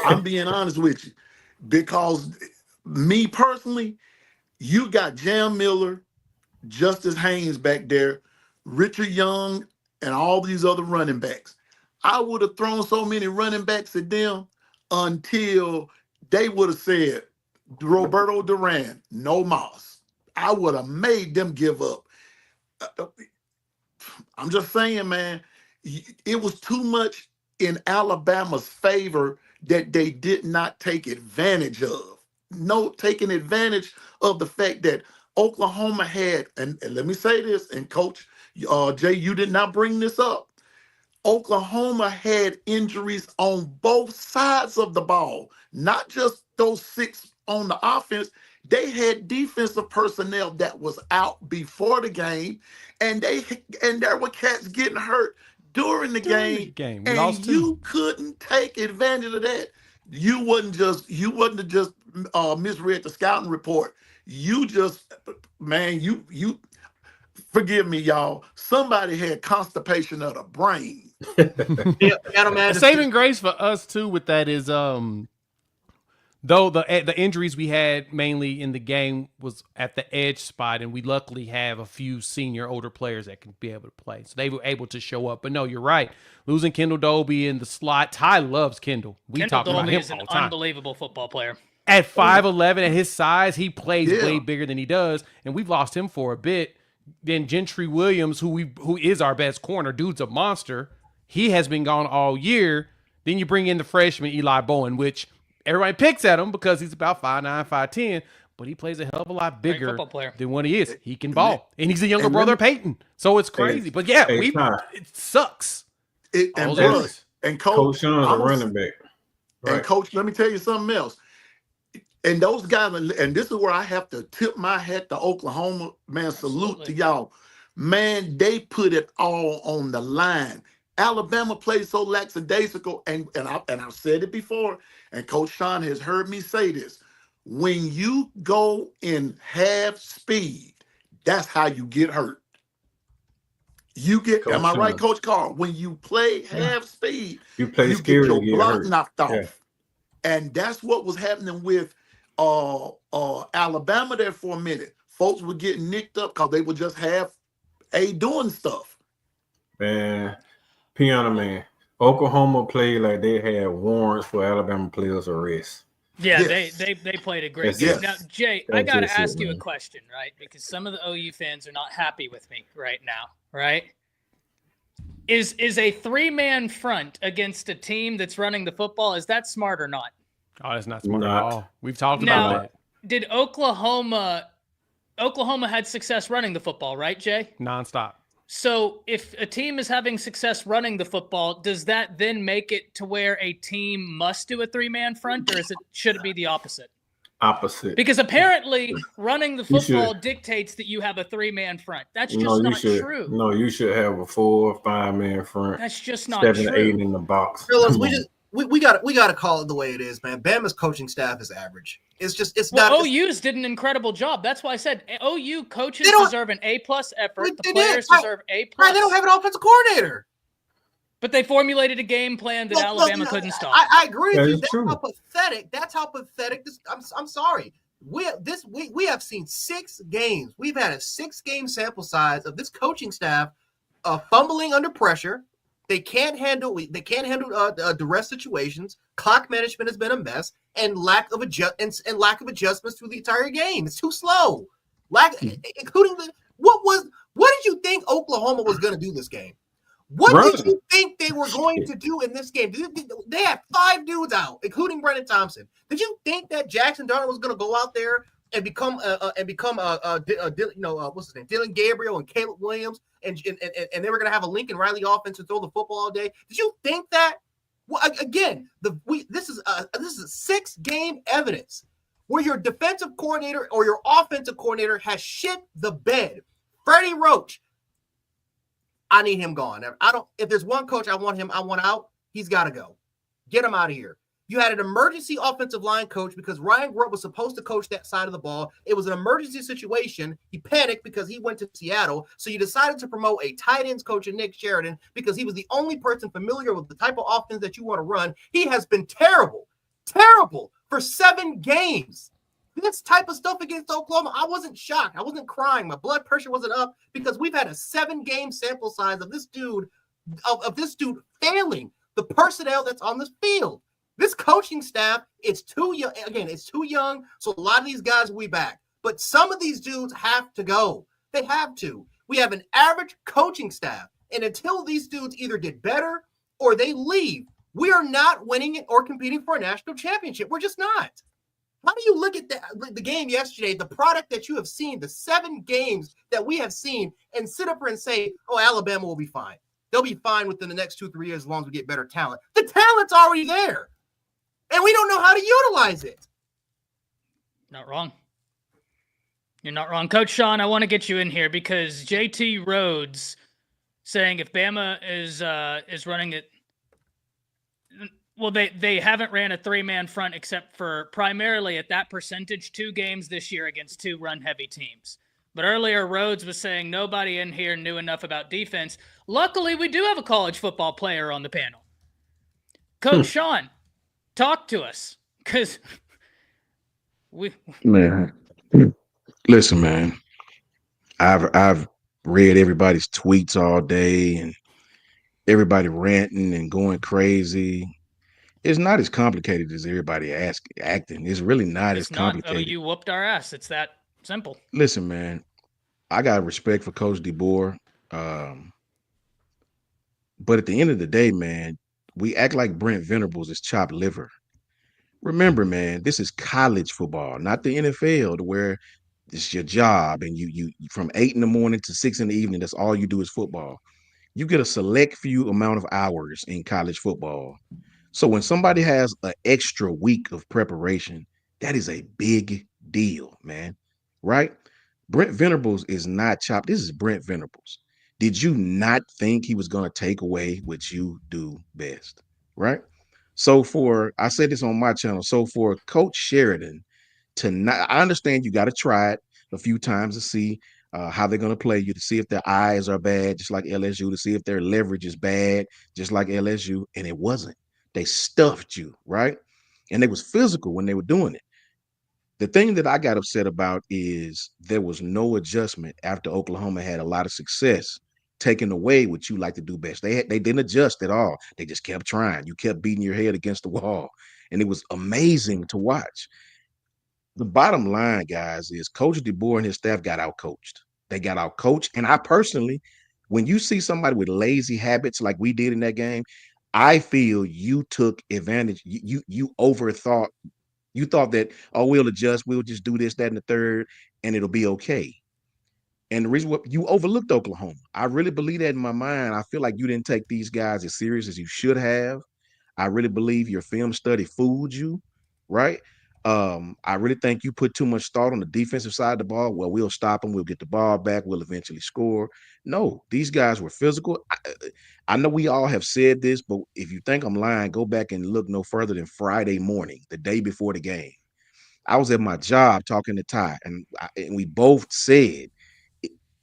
I'm being honest with you. Because me personally, you got Jam Miller, Justice Haynes back there, Richard Young, and all these other running backs. I would have thrown so many running backs at them until they would have said, Roberto Duran, no Moss. I would have made them give up. I'm just saying, man, it was too much in Alabama's favor that they did not take advantage of. No, taking advantage of the fact that Oklahoma had, and let me say this, and Coach Jay, you did not bring this up. Oklahoma had injuries on both sides of the ball, not just those 6 on the offense. They had defensive personnel that was out before the game, and there were cats getting hurt during the game. We lost 2. You couldn't take advantage of that. You wasn't just misread the scouting report. You just, man, you forgive me, y'all. Somebody had constipation of the brain. The saving grace for us too with that is though the injuries we had mainly in the game was at the edge spot, and we luckily have a few senior older players that can be able to play, so they were able to show up. But no, you're right. Losing Kendall Dolby in the slot. Ty loves Kendall. We talk about him all the time. Unbelievable football player. At 5'11", at his size, he plays way bigger than he does, and we've lost him for a bit. Then Gentry Williams, who is our best corner, dude's a monster. He has been gone all year. Then you bring in the freshman Eli Bowen, which everybody picks at him because he's about 5'9", 5'10", but he plays a hell of a lot bigger than what he is. He can ball, and he's a younger brother of Peyton, so it's crazy. But yeah, it sucks. And Coach Sean's a running back. Right. And Coach, let me tell you something else. And those guys, and this is where I have to tip my hat to Oklahoma, man. Salute to y'all, man. They put it all on the line. Alabama plays so lackadaisical, and I've said it before, and Coach Sean has heard me say this. When you go in half speed, that's how you get hurt. You get, Coach am I right, Coach Carl? When you play half speed, you get your block knocked off. Yeah. And that's what was happening with Alabama there for a minute. Folks were getting nicked up because they were just half doing stuff. Man, Piano Man, Oklahoma played like they had warrants for Alabama players' arrest. Yeah, yes. they played a great game. Now, Jay, I got to ask you a question, right? Because some of the OU fans are not happy with me right now, right? Is a 3-man front against a team that's running the football, is that smart or not? Oh, that's not smart at all. We've talked about that. Did Oklahoma had success running the football, right, Jay? Nonstop. So if a team is having success running the football, does that then make it to where a team must do a 3-man front, or should it be the opposite? Opposite. Because apparently running the football dictates that you have a 3-man front. That's just not true. No, you should have a 4 or 5-man front. That's just not 7 true. 8 in the box. Fellas, we got to call it the way it is, man. Bama's coaching staff is average. It's well, not. OU's did an incredible job. That's why I said OU coaches deserve an A+ effort. The players deserve A+. Right, they don't have an offensive coordinator. But they formulated a game plan that Alabama couldn't stop. I agree with you. That's true. How pathetic. That's how pathetic this. I'm sorry. We have seen 6 games. We've had a 6-game sample size of this coaching staff fumbling under pressure. They can't handle duress situations. Clock management has been a mess, and lack of adjustments through the entire game. It's too slow. Including what did you think Oklahoma was going to do this game? What did you think they were going to do in this game? They had 5 dudes out, including Brennan Thompson. Did you think that Jackson Darnold was going to go out there and become what's his name, Dylan Gabriel and Caleb Williams, and they were going to have a Lincoln Riley offense and throw the football all day? Did you think that? Well, again, this is a 6-game evidence where your defensive coordinator or your offensive coordinator has shit the bed. Freddie Roach. I need him gone. If there's one coach I want out, he's got to go. Get him out of here. You had an emergency offensive line coach because Ryan Grubb was supposed to coach that side of the ball. It was an emergency situation. He panicked because he went to Seattle. So you decided to promote a tight ends coach in Nick Sheridan because he was the only person familiar with the type of offense that you want to run. He has been terrible for 7 games. This type of stuff against Oklahoma, I wasn't shocked. I wasn't crying. My blood pressure wasn't up because we've had a 7-game sample size of this dude, failing the personnel that's on this field. This coaching staff, it's too young. Again, it's too young, so a lot of these guys will be back. But some of these dudes have to go. They have to. We have an average coaching staff, and until these dudes either get better or they leave, we are not winning it or competing for a national championship. We're just not. How do you look at the game yesterday, the product that you have seen, the 7 games that we have seen, and sit up here and say, oh, Alabama will be fine. They'll be fine within the next 2-3 years as long as we get better talent. The talent's already there, and we don't know how to utilize it. Not wrong. You're not wrong. Coach Sean, I want to get you in here because JT Rhodes saying if Bama is running it, well, they haven't ran a 3-man front except for primarily at that percentage 2 games this year against 2 run-heavy teams. But earlier, Rhodes was saying nobody in here knew enough about defense. Luckily, we do have a college football player on the panel. Coach Sean, talk to us, because Man, listen, man. I've read everybody's tweets all day and everybody ranting and going crazy. It's not as complicated as everybody acting. It's really not as complicated. You whooped our ass. It's that simple. Listen, man, I got respect for Coach DeBoer. But at the end of the day, man, we act like Brent Venables is chopped liver. Remember, man, this is college football, not the NFL, to where it's your job and you from 8 in the morning to 6 in the evening, that's all you do is football. You get a select few amount of hours in college football. So when somebody has an extra week of preparation, that is a big deal, man. Right? Brent Venables is not chopped. This is Brent Venables. Did you not think he was going to take away what you do best? Right? So I said this on my channel. So for Coach Sheridan to not, I understand you got to try it a few times to see how they're going to play you, to see if their eyes are bad, just like LSU, to see if their leverage is bad, just like LSU. And it wasn't. They stuffed you, right? And they was physical when they were doing it. The thing that I got upset about is there was no adjustment after Oklahoma had a lot of success, taking away what you like to do best. They didn't adjust at all. They just kept trying. You kept beating your head against the wall. And it was amazing to watch. The bottom line, guys, is Coach DeBoer and his staff got outcoached. They got outcoached. And I personally, when you see somebody with lazy habits like we did in that game, I feel you took advantage. You overthought. You thought that, oh, we'll adjust. We'll just do this, that, and the third, and it'll be okay. And the reason what you overlooked Oklahoma, I really believe that in my mind. I feel like you didn't take these guys as serious as you should have. I really believe your film study fooled you, right? I really think you put too much thought on the defensive side of the ball. Well, we'll stop them. We'll get the ball back. We'll eventually score. No, these guys were physical. I know we all have said this, but if you think I'm lying, go back and look no further than Friday morning, the day before the game. I was at my job talking to Ty, and we both said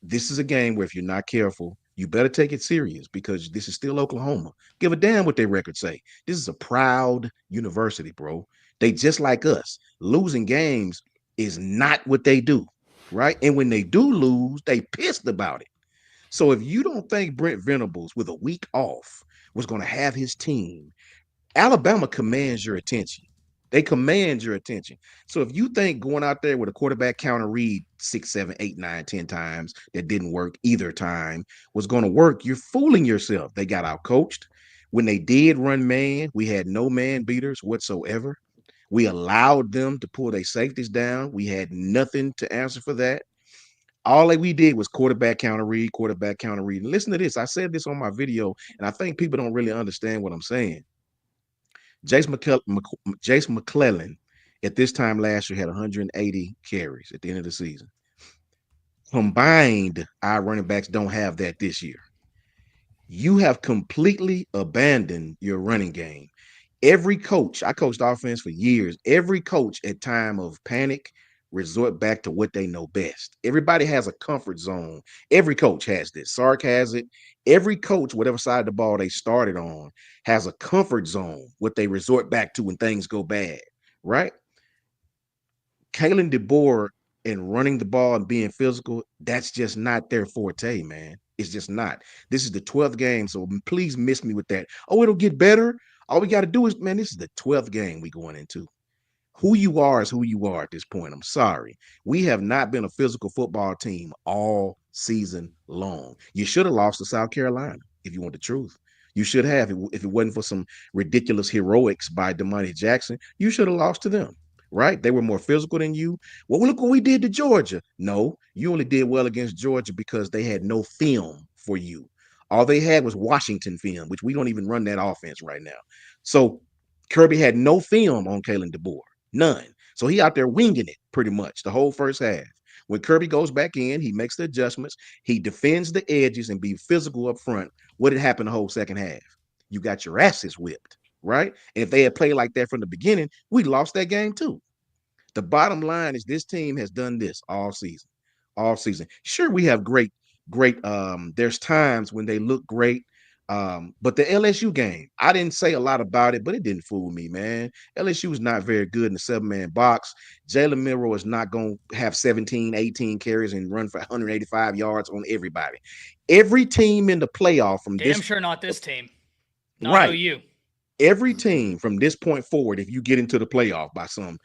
this is a game where if you're not careful, you better take it serious because this is still Oklahoma. Give a damn what their records say. This is a proud university, bro. They just like us. Losing games is not what they do, right? And when they do lose, they pissed about it. So if you don't think Brent Venables with a week off was going to have his team, Alabama commands your attention. They command your attention. So if you think going out there with a quarterback counter read 6, 7, 8, 9, 10 times that didn't work either time was going to work, you're fooling yourself. They got out coached. When they did run man, we had no man beaters whatsoever. We allowed them to pull their safeties down. We had nothing to answer for that. All that we did was quarterback counter read, quarterback counter read. And listen to this. I said this on my video, and I think people don't really understand what I'm saying. Jace McClellan at this time last year had 180 carries at the end of the season. Combined, our running backs don't have that this year. You have completely abandoned your running game. Every coach, I coached offense for years. Every coach at time of panic resort back to what they know best. Everybody has a comfort zone. Every coach has this. Sark has it. Every coach, whatever side of the ball they started on, has a comfort zone, what they resort back to when things go bad, right? Kalen DeBoer and running the ball and being physical, that's just not their forte, man. It's just not. This is the 12th game, so please miss me with that. Oh, it'll get better. All we got to do is, man, this is the 12th game we going into. Who you are is who you are at this point. I'm sorry. We have not been a physical football team all season long. You should have lost to South Carolina, if you want the truth. You should have. If it wasn't for some ridiculous heroics by Damani Jackson, you should have lost to them, right? They were more physical than you. Well, look what we did to Georgia. No, you only did well against Georgia because they had no film for you. All they had was Washington film, which we don't even run that offense right now. So Kirby had no film on Kalen DeBoer. None. So he out there winging it pretty much the whole first half. When Kirby goes back in, he makes the adjustments. He defends the edges and be physical up front. What had happened the whole second half? You got your asses whipped, right? And if they had played like that from the beginning, we lost that game too. The bottom line is this team has done this all season. All season. Sure, we have great. There's times when they look great. But the LSU game, I didn't say a lot about it, but it didn't fool me, man. LSU is not very good in the 7-man box. Jalen Milroe is not going to have 17, 18 carries and run for 185 yards on everybody. Every team in the playoff from Damn sure not this team. Not right. OU. Every team from this point forward, if you get into the playoff by some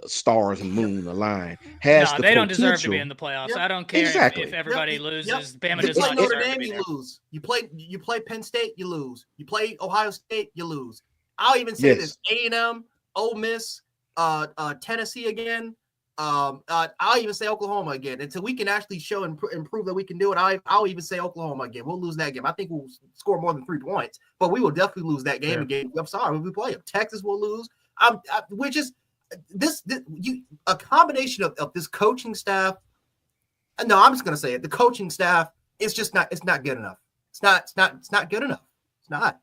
stars and moon align, has the they don't potential. deserve to be in the playoffs. Yep. I don't care Exactly. if everybody loses. Bama You does play not Notre deserve Dame, to be you there. lose. You play Penn State, you lose. You play Ohio State, you lose. I'll even say this: A&M, Ole Miss, Tennessee again. I'll even say Oklahoma again. Until we can actually show and prove that we can do it, I'll even say Oklahoma again. We'll lose that game. I think we'll score more than 3 points, but we will definitely lose that game again. I'm sorry, if we play them. Texas will lose. We're just a combination of this coaching staff. No, I'm just gonna say it. The coaching staff is just not. It's not good enough. It's not good enough. It's not.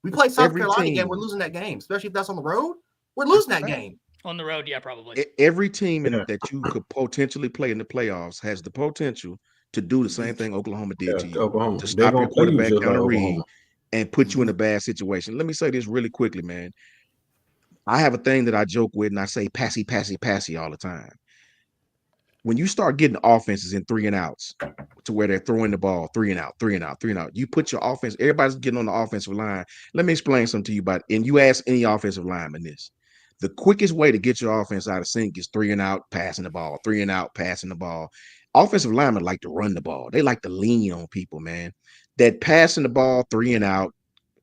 We play South Carolina again. We're losing that game, especially if that's on the road. We're losing that game. On the road, yeah, probably. Every team that you could potentially play in the playoffs has the potential to do the same thing Oklahoma did to you. Oklahoma. To stop your quarterback counter read and put you in a Mm-hmm. bad situation. Let me say this really quickly, man. I have a thing that I joke with and I say passy, passy, passy all the time. When you start getting offenses in 3 and outs to where they're throwing the ball 3 and out, 3 and out, 3 and out, you put your offense, everybody's getting on the offensive line. Let me explain something to you about it. And you ask any offensive lineman this. The quickest way to get your offense out of sync is 3 and out, passing the ball, 3 and out, passing the ball. Offensive linemen like to run the ball. They like to lean on people, man. That passing the ball, 3 and out,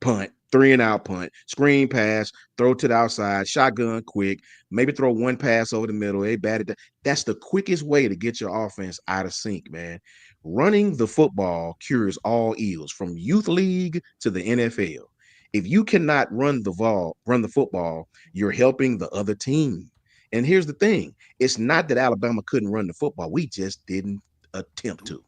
punt, 3 and out, punt, screen pass, throw to the outside, shotgun quick, maybe throw one pass over the middle. They batted that. That's the quickest way to get your offense out of sync, man. Running the football cures all ills from youth league to the NFL. If you cannot run the football, you're helping the other team. And here's the thing. It's not that Alabama couldn't run the football. We just didn't attempt to.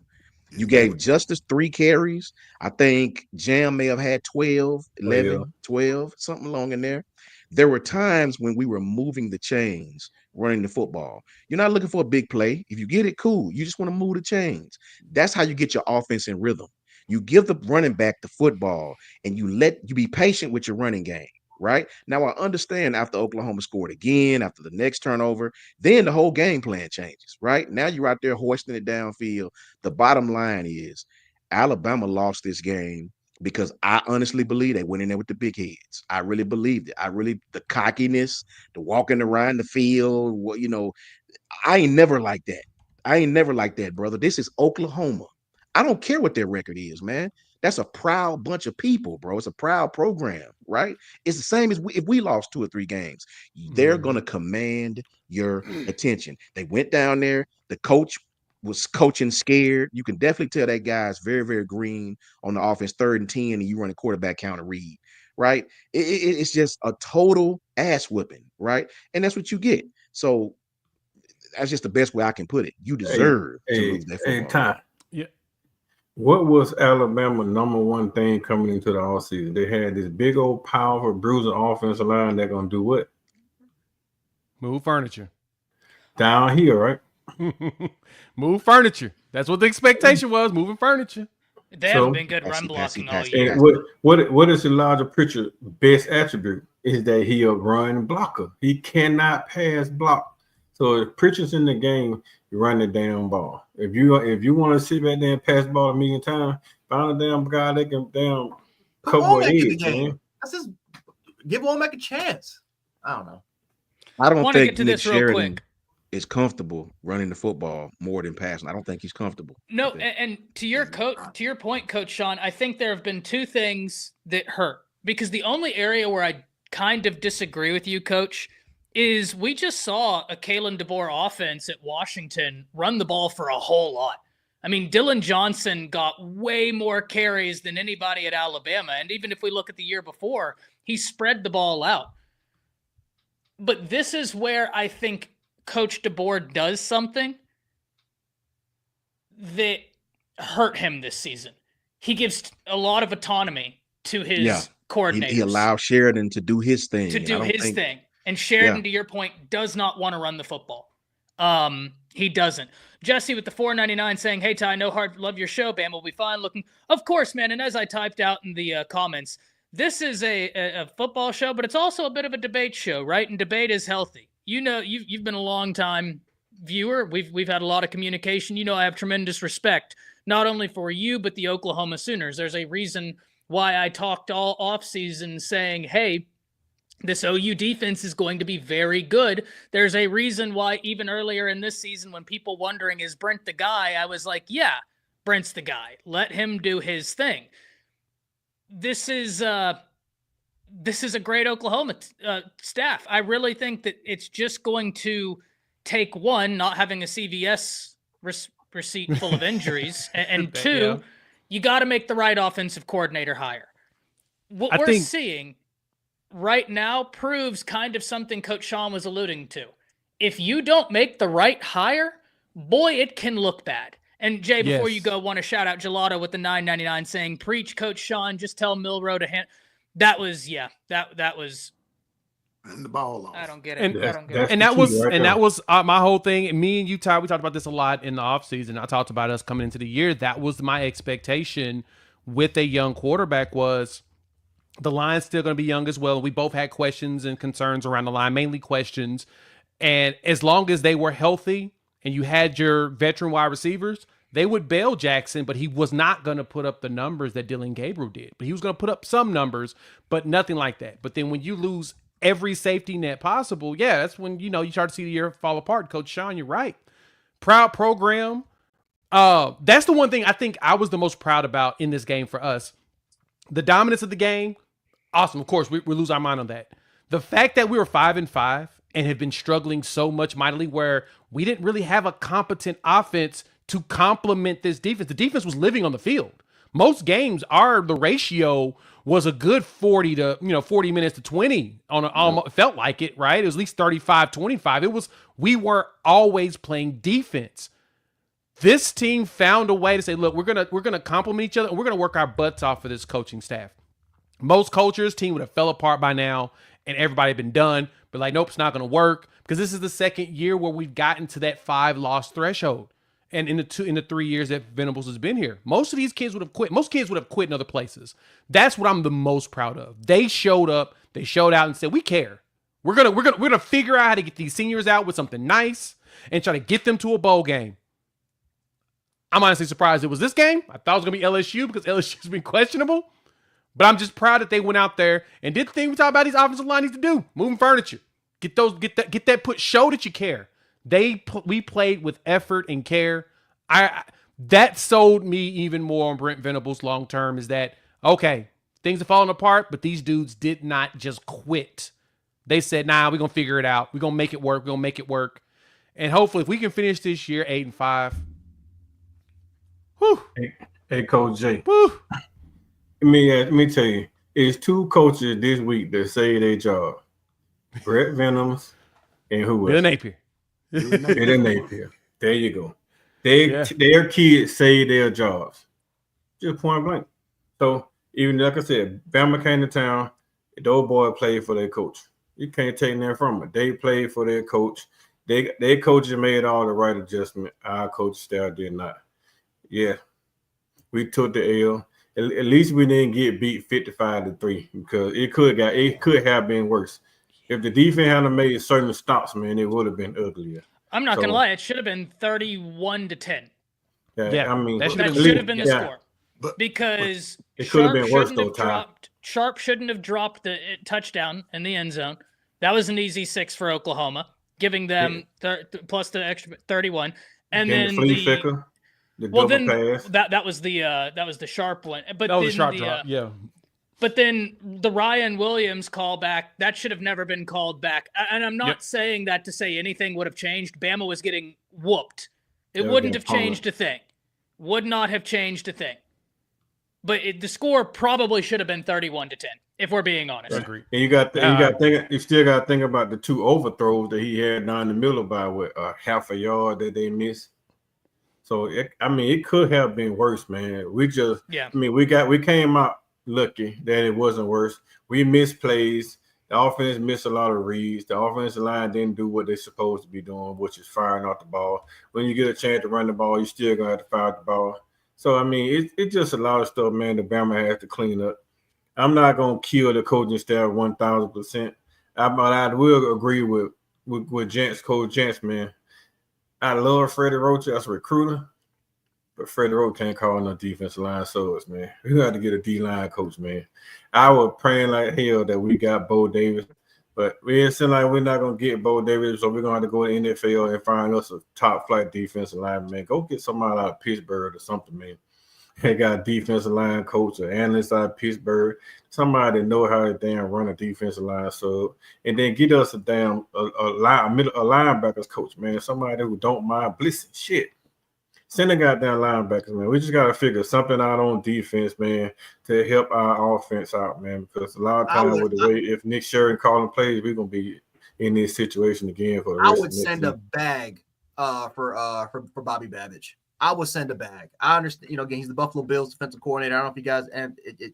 You gave Justice 3 carries. I think Jam may have had 12, 11, 12, something along in there. There were times when we were moving the chains, running the football. You're not looking for a big play. If you get it, cool. You just want to move the chains. That's how you get your offense in rhythm. You give the running back the football and you be patient with your running game. Right now, I understand after Oklahoma scored again, after the next turnover, then the whole game plan changes. Right now, you're out there hoisting it downfield. The bottom line is Alabama lost this game because I honestly believe they went in there with the big heads. I really believed it. The cockiness, the walking around the field, I ain't never like that. I ain't never like that, brother. This is Oklahoma. I don't care what their record is, man. That's a proud bunch of people, bro. It's a proud program, right? It's the same as if we lost 2 or 3 games. They're going to command your attention. They went down there. The coach was coaching scared. You can definitely tell that guy's very, very green on the offense, 3rd and 10, and you run a quarterback counter read, right? It's just a total ass whipping, right? And that's what you get. So that's just the best way I can put it. You deserve to lose that football. Time. Yeah. What was Alabama's number one thing coming into the offseason? They had this big old powerful bruising offensive line. They're gonna do what? Move furniture. Down here, right? Move furniture. That's what the expectation was. Moving furniture. They haven't been good run blocking all year. And what is Elijah Pritchard's best attribute? Is that he a run blocker. He cannot pass block. So if Pritchard's in the game, you run the damn ball. If you want to sit back there and pass the ball a million times, find a damn guy that can damn cover the game. That's just give Womack a chance. I don't know. I don't think Nick Sheridan is comfortable running the football more than passing. I don't think he's comfortable. No, and to your point, Coach Sean, I think there have been 2 things that hurt, because the only area where I kind of disagree with you, Coach, is we just saw a Kalen DeBoer offense at Washington run the ball for a whole lot. I mean, Dylan Johnson got way more carries than anybody at Alabama. And even if we look at the year before, he spread the ball out. But this is where I think Coach DeBoer does something that hurt him this season. He gives a lot of autonomy to his coordinators. He allows Sheridan to do his thing. Thing. And Sheridan, to your point, does not want to run the football. He doesn't. Jesse with the $4.99 saying, "Hey, Ty, no hard, love your show. Bam, we'll be fine looking." Of course, man. And as I typed out in the comments, this is a football show, but it's also a bit of a debate show, right? And debate is healthy. You know, you've been a long time viewer. We've had a lot of communication. You know, I have tremendous respect, not only for you, but the Oklahoma Sooners. There's a reason why I talked all offseason saying, hey, this OU defense is going to be very good. There's a reason why even earlier in this season, when people wondering, is Brent the guy? I was like, yeah, Brent's the guy. Let him do his thing. This is a great Oklahoma staff. I really think that it's just going to take, one, not having a CVS receipt full of injuries, and two, you got to make the right offensive coordinator hire. What we're seeing right now proves kind of something Coach Sean was alluding to. If you don't make the right hire, boy, it can look bad. And Jay, before you go, want to shout out Gelato with the $9.99 saying, "Preach, Coach Sean. Just tell Milroe to hand." That was that was. And the ball off. I don't get it. And that was my whole thing. Me and you, Ty, we talked about this a lot in the offseason. I talked about us coming into the year. That was my expectation with a young quarterback was the line's still going to be young as well. We both had questions and concerns around the line, mainly questions. And as long as they were healthy and you had your veteran wide receivers, they would bail Jackson, but he was not going to put up the numbers that Dylan Gabriel did. But he was going to put up some numbers, but nothing like that. But then when you lose every safety net possible, that's when, you start to see the year fall apart. Coach Sean, you're right. Proud program. That's the one thing I think I was the most proud about in this game for us. The dominance of the game, awesome. Of course, we lose our mind on that. The fact that we were 5-5 and have been struggling so much mightily where we didn't really have a competent offense to complement this defense. The defense was living on the field. Most games the ratio was a good 40 minutes to 20 almost felt like it, right? It was at least 35-25. We weren't always playing defense. This team found a way to say, look, we're gonna complement each other and we're gonna work our butts off for this coaching staff. Most cultures, team would have fell apart by now and everybody had been done, but like, nope, it's not gonna work because this is the second year where we've gotten to that 5-loss threshold. And in the 3 years that Venables has been here, most of these kids would have quit. Most kids would have quit in other places. That's what I'm the most proud of. They showed up, they showed out and said, we care. We're gonna figure out how to get these seniors out with something nice and try to get them to a bowl game. I'm honestly surprised it was this game. I thought it was gonna be LSU because LSU's been questionable. But I'm just proud that they went out there and did the thing we talk about these offensive line needs to do: moving furniture, get that show that you care. We played with effort and care. That sold me even more on Brent Venables long term. Is that okay? Things are falling apart, but these dudes did not just quit. They said, "Nah, we're gonna figure it out. We're gonna make it work. We're gonna make it work." And hopefully, if we can finish this year 8-5. Whew. Hey, Coach J. Whew. Let me tell you, it's 2 coaches this week that saved their job: Brett Venables and who else? Bill Napier. Bill Napier. There you go. Their kids saved their jobs, just point blank. So even like I said, Bama came to town. Those boys played for their coach. You can't take that from them. They played for their coach. Their coaches made all the right adjustment. Our coach staff did not. Yeah, we took the L. At least we didn't get beat 55-3 because it could have been worse. If the defense hadn't made certain stops, man, it would have been uglier. I'm not gonna lie, it should have been 31-10. Yeah, I mean that should have been the score. Because it could have been worse though, Ty. Sharp shouldn't have dropped the touchdown in the end zone. That was an easy 6 for Oklahoma, giving them plus the extra 31. And then the flea flicker. Pass. That was the Sharp one. But that was a sharp drop. Yeah. But then the Ryan Williams callback, that should have never been called back. And I'm not saying that to say anything would have changed. Bama was getting whooped. It wouldn't have changed a thing. Would not have changed a thing. But the score probably should have been 31-10, if we're being honest. Agreed. And you still got to think about the 2 overthrows that he had down the middle by half a yard that they missed. So it could have been worse, man. We came out lucky that it wasn't worse. We missed plays. The offense missed a lot of reads. The offensive line didn't do what they're supposed to be doing, which is firing off the ball. When you get a chance to run the ball, you still gonna have to fire the ball. So it's just a lot of stuff, man. The Bama has to clean up. I'm not gonna kill the coaching staff 1,000%. I will agree with Coach Jantz, man. I love Freddie Roach as a recruiter, but Freddie Roach can't call no defensive line subs, man. We got to get a D-line coach, man. I was praying like hell that we got Bo Davis, but it seems like we're not going to get Bo Davis, so we're going to have to go to the NFL and find us a top-flight defensive line, man. Go get somebody out of Pittsburgh or something, man. They got a defensive line coach or analyst out of Pittsburgh, somebody that know how to damn run a defensive line sub, and then get us a linebackers coach, man. Somebody who don't mind blitzing shit. Send the goddamn linebackers, man. We just got to figure something out on defense, man, to help our offense out, man, because a lot of times if Nick Sherman calling plays, we're going to be in this situation again for the rest of the I would send a bag for Bobby Babbage. I would send a bag. I understand, again, he's the Buffalo Bills defensive coordinator. I don't know if you guys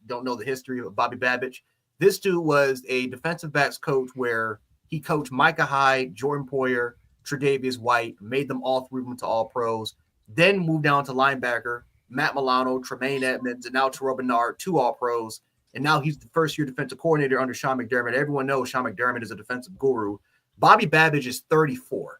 don't know the history of Bobby Babbage. This dude was a defensive backs coach where he coached Micah Hyde, Jordan Poyer, Tre'Davious White, made them all 3 of them to all pros, then moved down to linebacker, Matt Milano, Tremaine Edmonds, and now Terrell Bernard, 2 all pros. And now he's the first-year defensive coordinator under Sean McDermott. Everyone knows Sean McDermott is a defensive guru. Bobby Babbage is 34.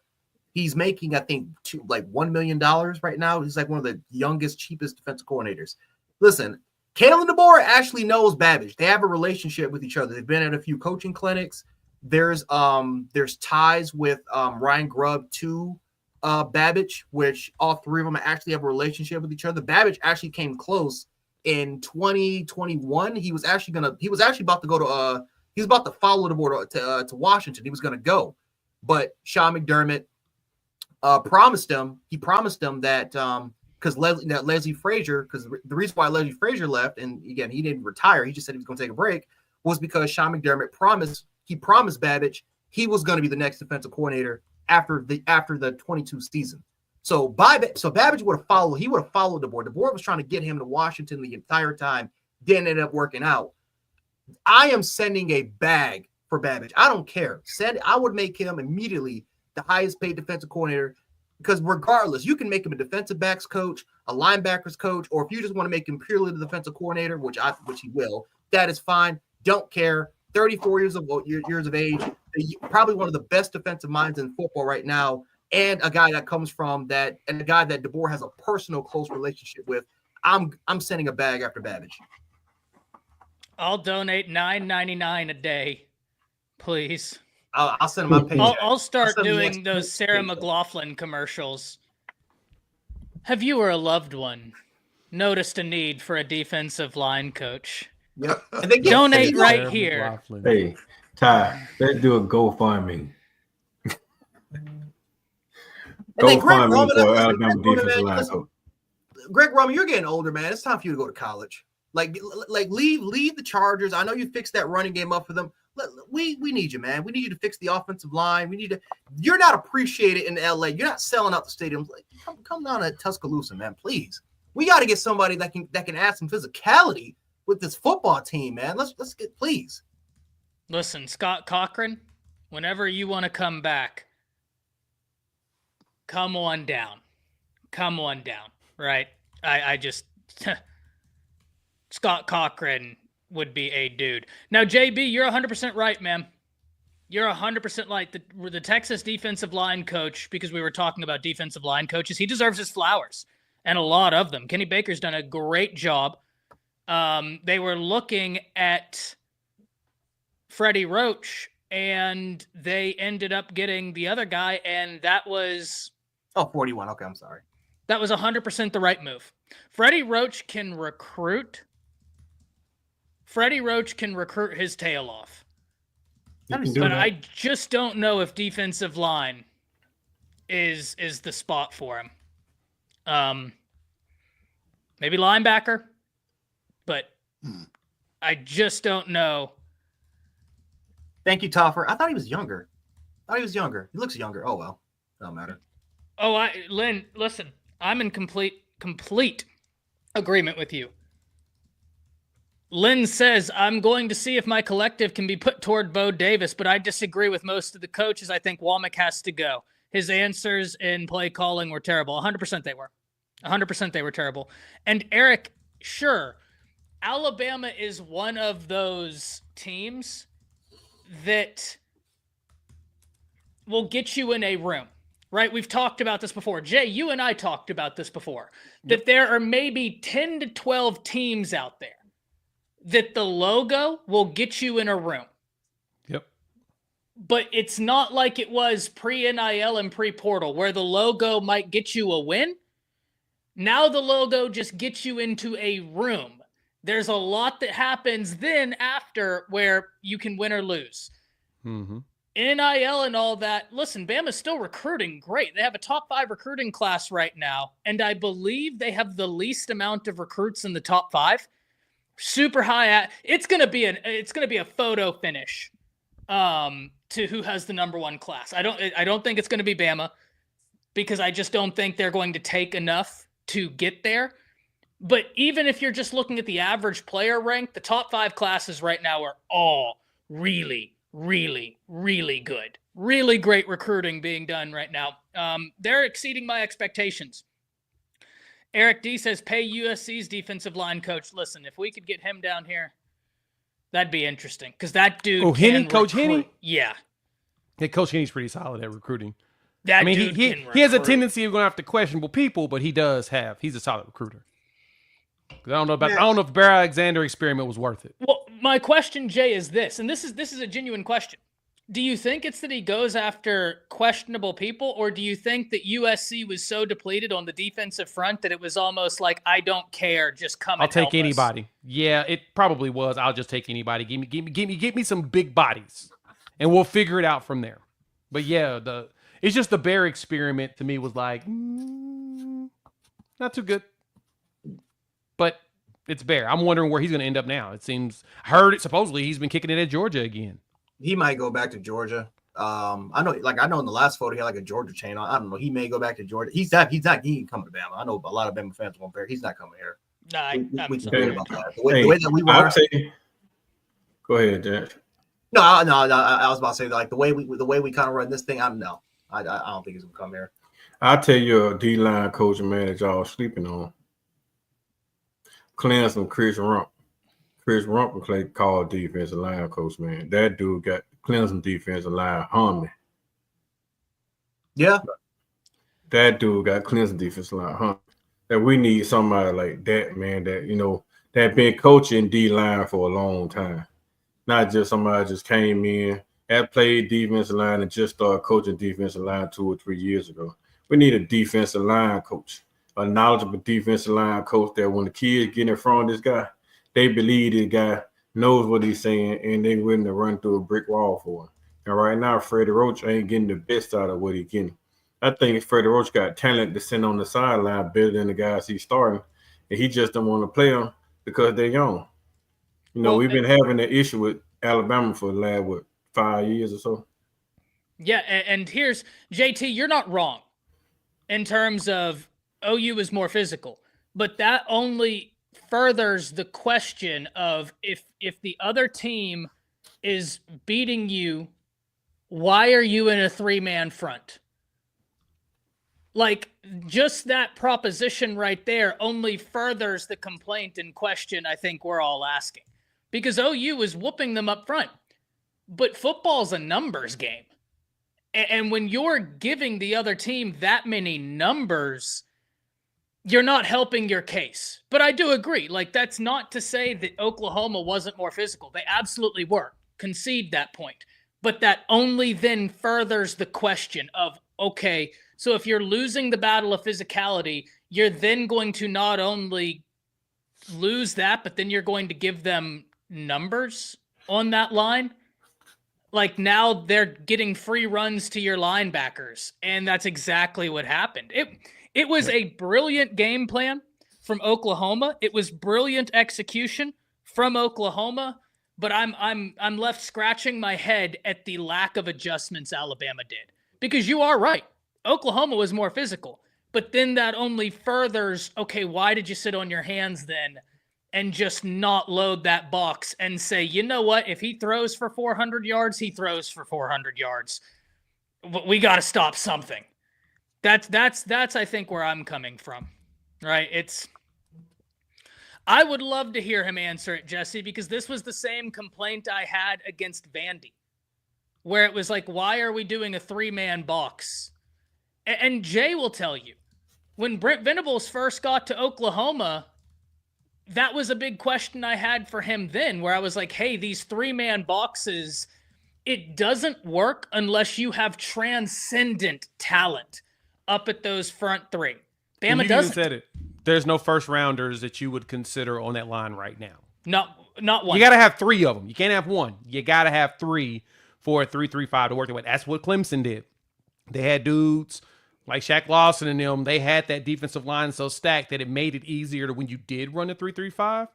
He's making, I think, $1 million right now. He's like one of the youngest, cheapest defensive coordinators. Listen, Kalen DeBoer actually knows Babbage. They have a relationship with each other. They've been at a few coaching clinics. There's ties with Ryan Grubb to Babbage, which all 3 of them actually have a relationship with each other. Babbage actually came close in 2021. He was actually about to go to he was about to follow the board to Washington. He was going to go, but Sean McDermott promised him that because Leslie Frazier, because the reason why Leslie Frazier left, and again, he didn't retire, he just said he was going to take a break, was because Sean McDermott promised Babbage he was going to be the next defensive coordinator after the 22 season. So Babbage would have followed. He would have followed the board. The board was trying to get him to Washington the entire time. Didn't end up working out. I am sending a bag for Babbage. I don't care. I would make him immediately the highest paid defensive coordinator, because regardless, you can make him a defensive backs coach, a linebackers coach, or if you just want to make him purely the defensive coordinator, which he will, that is fine. Don't care. 34 years of age, probably one of the best defensive minds in football right now, and a guy that comes from that, and a guy that DeBoer has a personal, close relationship with. I'm sending a bag after Babbage. I'll donate $9.99 a day, please. I'll send him my page. I'll start doing those Sarah McLachlan commercials. Have you or a loved one noticed a need for a defensive line coach? Yep. Donate right here. Hey, Ty, let's do a GoFundMe. GoFundMe for Alabama defensive line coach. Greg Roman, you're getting older, man. It's time for you to go to college. Like leave the Chargers. I know you fixed that running game up for them. We need you, man. We need you to fix the offensive line. You're not appreciated in LA. You're not selling out the stadiums. Like, come down to Tuscaloosa, man. Please. We got to get somebody that can add some physicality with this football team, man. Let's get, please. Listen, Scott Cochran, whenever you want to come back, come on down. Come on down. Right? I just Scott Cochran would be a dude. Now, JB, you're 100% right, man. You're 100% right. The Texas defensive line coach, because we were talking about defensive line coaches, he deserves his flowers, and a lot of them. Kenny Baker's done a great job. They were looking at Freddie Roach, and they ended up getting the other guy, and that was... 41. Okay, I'm sorry. That was 100% the right move. Freddie Roach can recruit. Freddie Roach can recruit his tail off. But I just don't know if defensive line is the spot for him. Maybe linebacker, but I just don't know. Thank you, Toffer. I thought he was younger. He looks younger. Oh, well. Don't matter. Oh, Lynn, listen. I'm in complete agreement with you. Lynn says, I'm going to see if my collective can be put toward Bo Davis, but I disagree with most of the coaches. I think Womack has to go. His answers in play calling were terrible. 100% they were. 100% they were terrible. And Eric, sure, Alabama is one of those teams that will get you in a room. Right? We've talked about this before. Jay, you and I talked about this before. That there are maybe 10 to 12 teams out there that the logo will get you in a room. Yep. But it's not like it was pre-NIL and pre-portal where the logo might get you a win. Now the logo just gets you into a room. There's a lot that happens then after where you can win or lose. Mm-hmm. NIL and all that. Listen, Bama's still recruiting great. They have a top 5 recruiting class right now, and I believe they have the least amount of recruits in the top 5. Super high. It's gonna be a photo finish to who has the number 1 class. I don't think it's gonna be Bama, because I just don't think they're going to take enough to get there. But even if you're just looking at the average player rank, the top 5 classes right now are all really, really, really good. Really great recruiting being done right now. They're exceeding my expectations. Eric D says, pay USC's defensive line coach. Listen, if we could get him down here, that'd be interesting. Because that dude Coach Henny? Yeah. Yeah, Coach Henny's pretty solid at recruiting. He has a tendency of going after questionable people, but he's a solid recruiter. I don't know if Bear Alexander experiment was worth it. Well, my question, Jay, is this, and this is a genuine question. Do you think it's that he goes after questionable people, or do you think that USC was so depleted on the defensive front that it was almost like, I don't care, just come I'll and help take anybody. Yeah, it probably was. I'll just take anybody. Give me some big bodies, and we'll figure it out from there. But yeah, it's just the Bear experiment to me was like, Not too good. But it's Bear. I'm wondering where he's going to end up now. It seems, supposedly he's been kicking it at Georgia again. He might go back to Georgia. I know in the last photo he had like a Georgia chain on. I don't know. He may go back to Georgia. He ain't coming to Bama. I know a lot of Bama fans won't Bear. He's not coming here. Nah, We sorry. about that. The way that we were. Go ahead, Jack. No. I was about to say like the way we kind of run this thing. I don't think he's gonna come here. I'll tell you a D-line coach and man that y'all sleeping on. Clemson, Chris Rump. Chris Rump called defensive line coach, man. That dude got Clemson defensive line humming. Yeah. That dude got Clemson defensive line humming. That we need somebody like that, man, that been coaching D-line for a long time. Not just somebody just came in, had played defensive line and just started coaching defensive line 2 or 3 years ago. We need a defensive line coach, a knowledgeable defensive line coach that when the kids get in front of this guy, they believe this guy knows what he's saying and they willing to run through a brick wall for him. And right now, Freddie Roach ain't getting the best out of what he's getting. I think Freddie Roach got talent to send on the sideline better than the guys he's starting, and he just don't want to play them because they're young. We've been having an issue with Alabama for the last, 5 years or so? Yeah, and here's, JT, you're not wrong in terms of OU is more physical, but that only furthers the question of if the other team is beating you, why are you in a 3-man front? Like, just that proposition right there only furthers the complaint and question I think we're all asking. Because OU is whooping them up front. But football's a numbers game. And when you're giving the other team that many numbers, you're not helping your case. But I do agree. Like, that's not to say that Oklahoma wasn't more physical. They absolutely were. Concede that point. But that only then furthers the question of, okay, so if you're losing the battle of physicality, you're then going to not only lose that, but then you're going to give them numbers on that line. Like, now they're getting free runs to your linebackers, and that's exactly what happened. It was a brilliant game plan from Oklahoma. It was brilliant execution from Oklahoma, but I'm left scratching my head at the lack of adjustments Alabama did. Because you are right. Oklahoma was more physical, but then that only furthers, okay, why did you sit on your hands then and just not load that box and say, you know what, if he throws for 400 yards, he throws for 400 yards. We got to stop something. That's I think where I'm coming from, right? I would love to hear him answer it, Jesse, because this was the same complaint I had against Vandy, where it was like, why are we doing a 3-man box? And Jay will tell you, when Brent Venables first got to Oklahoma, that was a big question I had for him then, where I was like, hey, these 3-man boxes, it doesn't work unless you have transcendent talent up at those front 3. Bama doesn't. You said it. There's no first rounders that you would consider on that line right now. Not one. You got to have 3 of them. You can't have one. You got to have 3 for a 3-3-5 to work their way. That's what Clemson did. They had dudes like Shaq Lawson and them. They had that defensive line so stacked that it made it easier to when you did run the 3-3-5.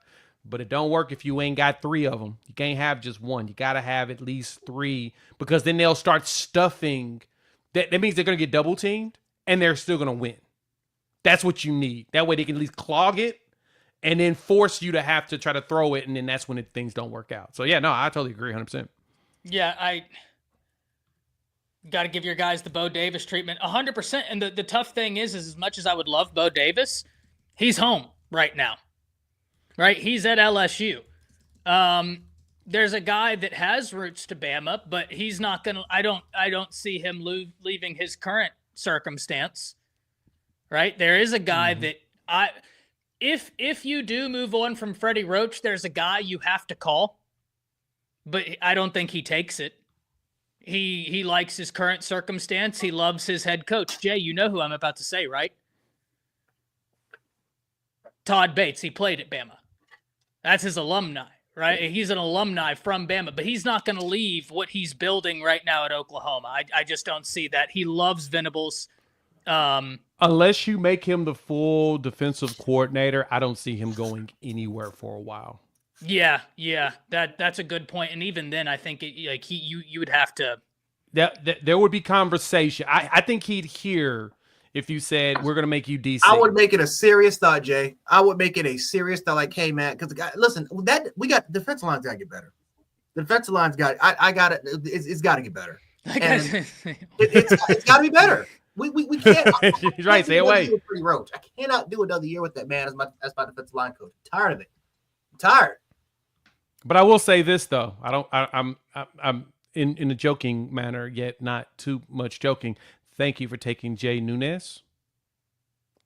But it don't work if you ain't got 3 of them. You can't have just one. You got to have at least 3 because then they'll start stuffing. That means they're going to get double teamed and they're still going to win. That's what you need. That way they can at least clog it and then force you to have to try to throw it. And then that's when things don't work out. So, yeah, no, I totally agree 100%. Yeah, I got to give your guys the Bo Davis treatment 100%. And the tough thing is as much as I would love Bo Davis, he's home right now, right? He's at LSU. There's a guy that has roots to Bama, but he's not going to, I don't see him leaving his current circumstance, right? There is a guy that if you do move on from Freddie Roach, there's a guy you have to call, but I don't think he takes it. He likes his current circumstance. He loves his head coach. Jay, you know who I'm about to say, right? Todd Bates. He played at Bama. That's his alumni, right? He's an alumni from Bama, but he's not going to leave what he's building right now at Oklahoma. I just don't see that. He loves Venables. Unless you make him the full defensive coordinator, I don't see him going anywhere for a while. Yeah, that's a good point. And even then, I think you would have to. There would be conversation. I think he'd hear if you said we're going to make you DC. I would make it a serious thought, Jay. I would make it a serious thought, like, hey man, because listen, that we got defensive line's got to get better. The defensive line's got. I got it. It's got to get better. And it's got to be better. We can't. He's right. Stay away. Pretty roach. I cannot do another year with that man as my defensive line coach. I'm tired of it. I'm tired. But I will say this though. I'm in a joking manner, yet not too much joking. Thank you for taking Jay Nunez.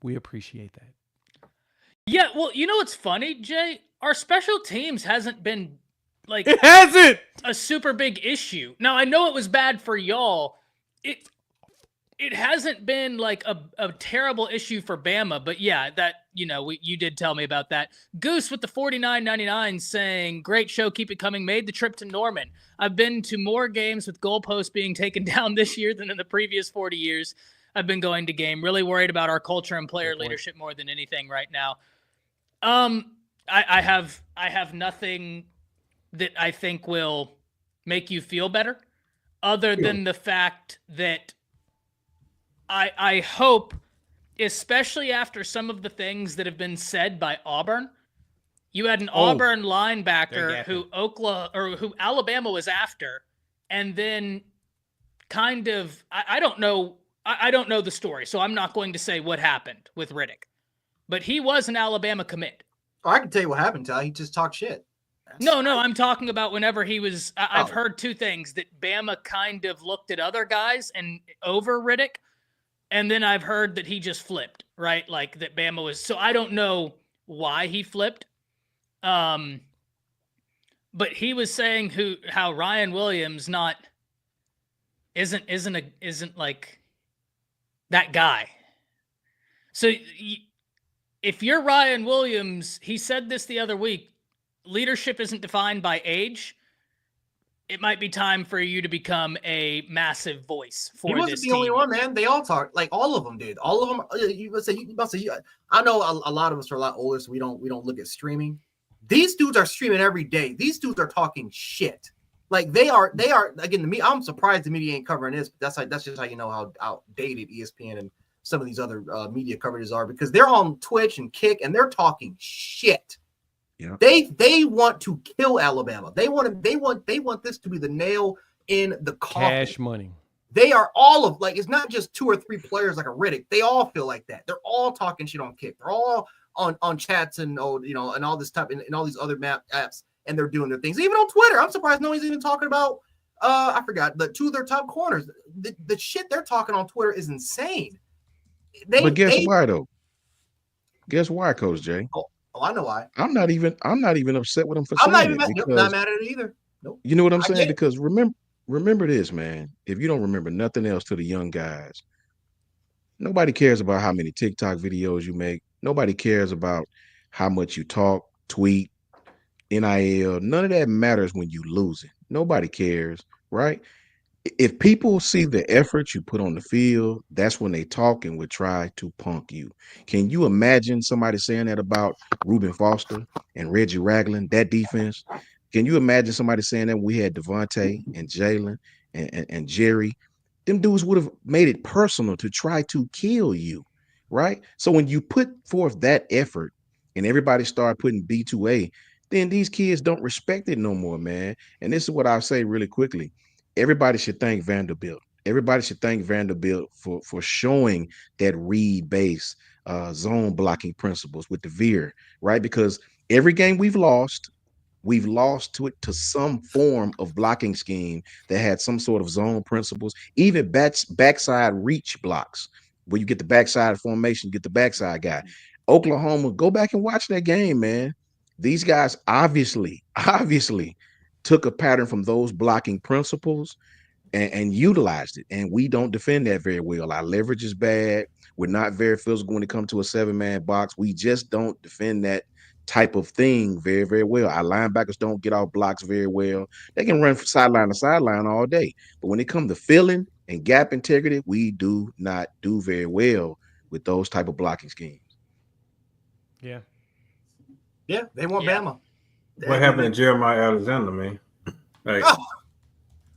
We appreciate that. Yeah, well, you know what's funny, Jay? Our special teams hasn't been like it hasn't a super big issue. Now I know it was bad for y'all. It hasn't been like a terrible issue for Bama, but yeah, that you did tell me about that. Goose with the 49.99 saying, "Great show, keep it coming. Made the trip to Norman. I've been to more games with goalposts being taken down this year than in the previous 40 years. I've been going to game. Really worried about our culture and player leadership more than anything right now." I have nothing that I think will make you feel better, other than the fact that I hope, especially after some of the things that have been said by Auburn, you had an Auburn linebacker who Alabama was after, and then kind of I don't know the story, so I'm not going to say what happened with Riddick, but he was an Alabama commit. Oh, I can tell you what happened, Ty. He just talked shit. No, I'm talking about whenever he was. I've heard two things: that Bama kind of looked at other guys and over Riddick. And then I've heard that he just flipped, right? Like that Bama was. So I don't know why he flipped. But he was saying how Ryan Williams isn't like that guy. So if you're Ryan Williams, he said this the other week, leadership isn't defined by age. It might be time for you to become a massive voice for this team. He wasn't the only one, man. They all talk, like all of them did. All of them. I know a lot of us are a lot older, so we don't look at streaming. These dudes are streaming every day. These dudes are talking shit. Like they are again. To me, I'm surprised the media ain't covering this. But that's just how you know how outdated ESPN and some of these other media coverages are, because they're on Twitch and Kick and they're talking shit. Yeah. They want to kill Alabama. They want this to be the nail in the coffin. Cash money. They are all of, like, it's not just 2 or 3 players like a Riddick. They all feel like that. They're all talking shit on Kick. They're all on chats and and all this type and all these other map apps, and they're doing their things. Even on Twitter, I'm surprised no one's even talking about. I forgot the 2 of their top corners. The shit they're talking on Twitter is insane. But guess why though? Guess why, Coach Jay? Oh, I know why. I'm not even upset with him for saying it. I'm not mad at it either. Nope. You know what I'm saying? Because remember this, man. If you don't remember nothing else to the young guys, nobody cares about how many TikTok videos you make. Nobody cares about how much you talk, tweet, NIL. None of that matters when you lose it. Nobody cares, right? If people see the effort you put on the field, that's when they talk and would try to punk you. Can you imagine somebody saying that about Reuben Foster and Reggie Ragland, that defense? Can you imagine somebody saying that when we had Devontae and Jalen and Jerry? Them dudes would have made it personal to try to kill you, right? So when you put forth that effort and everybody start putting B2A, then these kids don't respect it no more, man. And this is what I'll say really quickly. Everybody should thank Vanderbilt. Everybody should thank Vanderbilt for showing that read-based zone blocking principles with the veer, right? Because every game we've lost to some form of blocking scheme that had some sort of zone principles, even backside reach blocks, where you get the backside formation, you get the backside guy. Oklahoma, go back and watch that game, man. These guys obviously took a pattern from those blocking principles and utilized it. And we don't defend that very well. Our leverage is bad. We're not very physical when it comes to a 7-man box. We just don't defend that type of thing very, very well. Our linebackers don't get off blocks very well. They can run from sideline to sideline all day. But when it comes to filling And gap integrity, we do not do very well with those type of blocking schemes. Yeah. Yeah, they want Yeah. Bama. What happened to Jeremiah Alexander, man? Like, Oh,